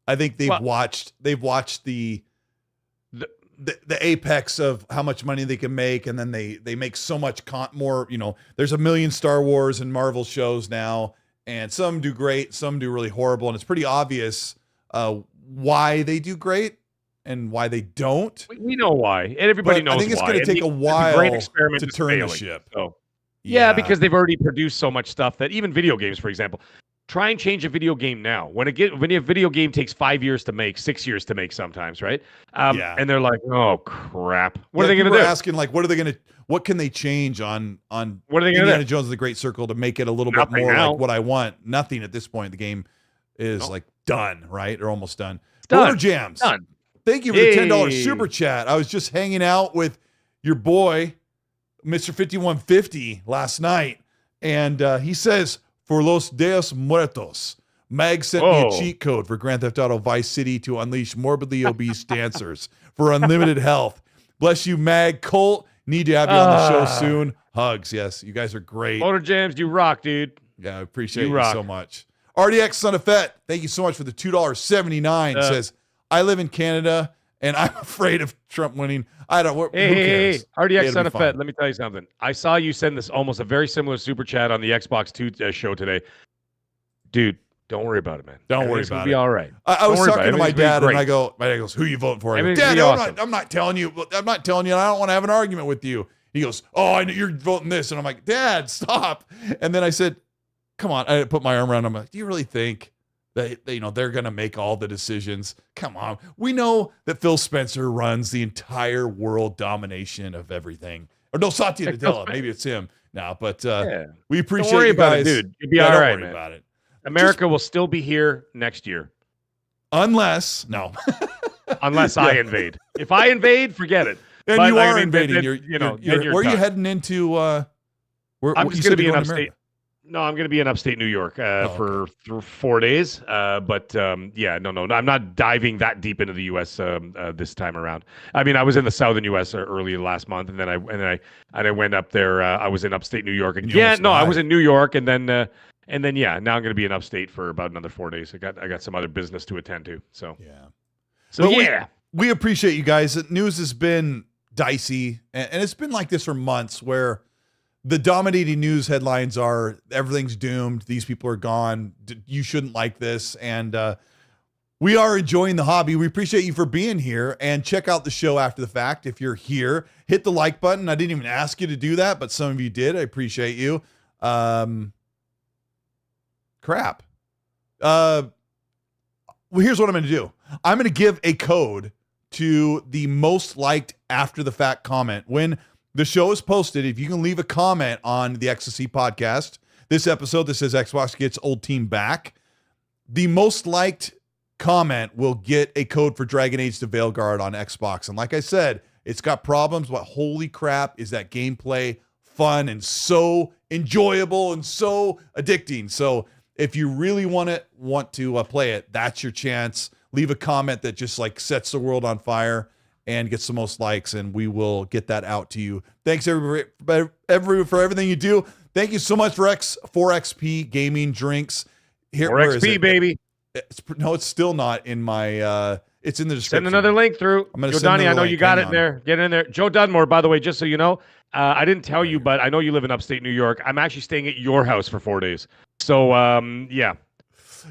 I think they've watched the apex of how much money they can make, and then they make so much more. You know, there's a million Star Wars and Marvel shows now, and some do great, some do really horrible, and it's pretty obvious why they do great and why they don't. We know why, and everybody knows why. I think it's going to take a while to turn the ship. So, yeah, because they've already produced so much stuff that even video games, for example, try and change a video game now. When a video game takes 5 years to make, 6 years to make sometimes, right? And they're like, oh crap, what are they going to do? Asking like, what can they change on what are they going to do? Indiana Jones and the Great Circle to make it a little bit more like what I want? Nothing at this point. The game is like done, right? Or almost done. Border Jams. Done. Thank you for the $10 super chat. I was just hanging out with your boy, Mr. 5150, last night, and he says, "For los Dios Muertos, Mag sent me a cheat code for Grand Theft Auto Vice City to unleash morbidly obese dancers for unlimited health. Bless you, Mag. Colt, need to have you on the show soon. Hugs." Yes, you guys are great. Border Jams, you rock, dude. Yeah, I appreciate you so much. RDX Son of Fett, thank you so much for the $2.79. Says, "I live in Canada and I'm afraid of Trump winning. I don't. Who cares? Hey, RDX Son of Fett, let me tell you something. I saw you send this almost a very similar super chat on the Xbox 2 show today. Dude, don't worry about it, man. Don't worry about it. Be all right. I was talking to my dad, and my dad goes, "Who are you voting for?" I go, "Dad, I'm not telling you. I'm not telling you. And I don't want to have an argument with you." He goes, "Oh, I know you're voting this," and I'm like, "Dad, stop." And then I said, "Come on." I put my arm around him. I'm like, "Do you really think that they're going to make all the decisions? Come on. We know that Phil Spencer runs the entire world domination of everything." Or no, Satya Nadella. Maybe it's him now, but we appreciate don't worry you guys. about it, dude. You'll be all right, don't worry man. about it. America will still be here next year. Unless, no. unless I invade. If I invade, forget it. And But, you like, are I mean, invading. then, You're, then you're, you're where are you done. heading into? Where, I'm you just said going to be you're in going to upstate. America. No, I'm going to be in upstate New York for 4 days. But yeah, no, I'm not diving that deep into the U.S. This time around. I mean, I was in the southern U.S. Earlier last month, and then I went up there. I was in upstate New York And you again. almost No, I died. was in New York, and then yeah, now I'm going to be in upstate for about another 4 days. I got some other business to attend to. So Yeah. so But yeah. we appreciate you guys. The news has been dicey, and it's been like this for months, where the dominating news headlines are everything's doomed. These people are gone. You shouldn't like this. And we are enjoying the hobby. We appreciate you for being here, and check out the show after the fact. If you're here, hit the like button. I didn't even ask you to do that, but some of you did. I appreciate you. Crap. Well, here's what I'm going to do. I'm going to give a code to the most liked after the fact comment. When the show is posted, if you can leave a comment on the XSC podcast, this episode that says Xbox gets old team back, the most liked comment will get a code for Dragon Age to Veilguard on Xbox. And like I said, it's got problems, but holy crap, is that gameplay fun and so enjoyable and so addicting. So if you really want to play it, that's your chance. Leave a comment that just like sets the world on fire and gets the most likes, and we will get that out to you. Thanks everybody for everything you do. Thank you so much for 4XP Gaming Drinks. Here, 4XP, baby. It's still not in my. It's in the description. Send another link through. I'm gonna Joe send Donnie, I another know link. you got Hang it in there. Get in there. Joe Dunmore, by the way, just so you know, I didn't tell you, but I know you live in upstate New York. I'm actually staying at your house for 4 days. So, yeah.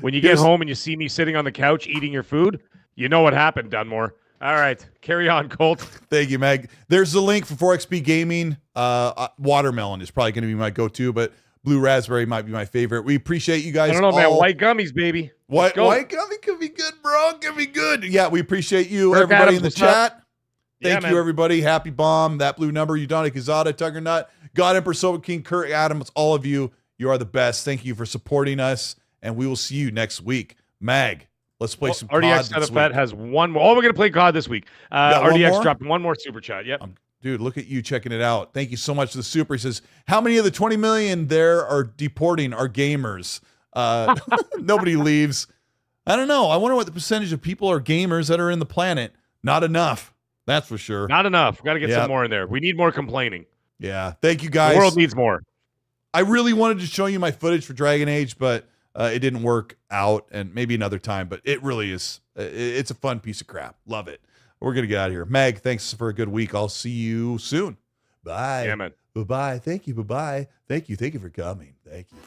When you get home and you see me sitting on the couch eating your food, you know what happened, Dunmore. All right, carry on, Colt. Thank you, Meg. There's the link for 4XP Gaming. Watermelon is probably going to be my go-to, but blue raspberry might be my favorite. We appreciate you guys. I don't know, man. White gummies, baby. White gummy could be good, bro. Could be good. Yeah, we appreciate you, everybody in the chat. Thank you, everybody. Happy Bomb, That Blue Number, Udani Kazada, Tugger Nut, God Emperor, Silver King, Kurt Adams, all of you. You are the best. Thank you for supporting us, and we will see you next week. Mag, let's play some COD RDX this Set week. has one more. Oh, we're going to play COD this week. RDX dropped one more super chat. Yep. Dude, look at you checking it out. Thank you so much for the super. He says, how many of the 20 million there are deporting are gamers? Nobody leaves. I don't know. I wonder what the percentage of people are gamers that are in the planet. Not enough. That's for sure. Not enough. We've got to get some more in there. We need more complaining. Yeah. Thank you, guys. The world needs more. I really wanted to show you my footage for Dragon Age, but it didn't work out, and maybe another time, but it really is. It's a fun piece of crap. Love it. We're going to get out of here. Meg, thanks for a good week. I'll see you soon. Bye. Yeah, man. Bye-bye. Thank you. Bye-bye. Thank you. Thank you for coming. Thank you.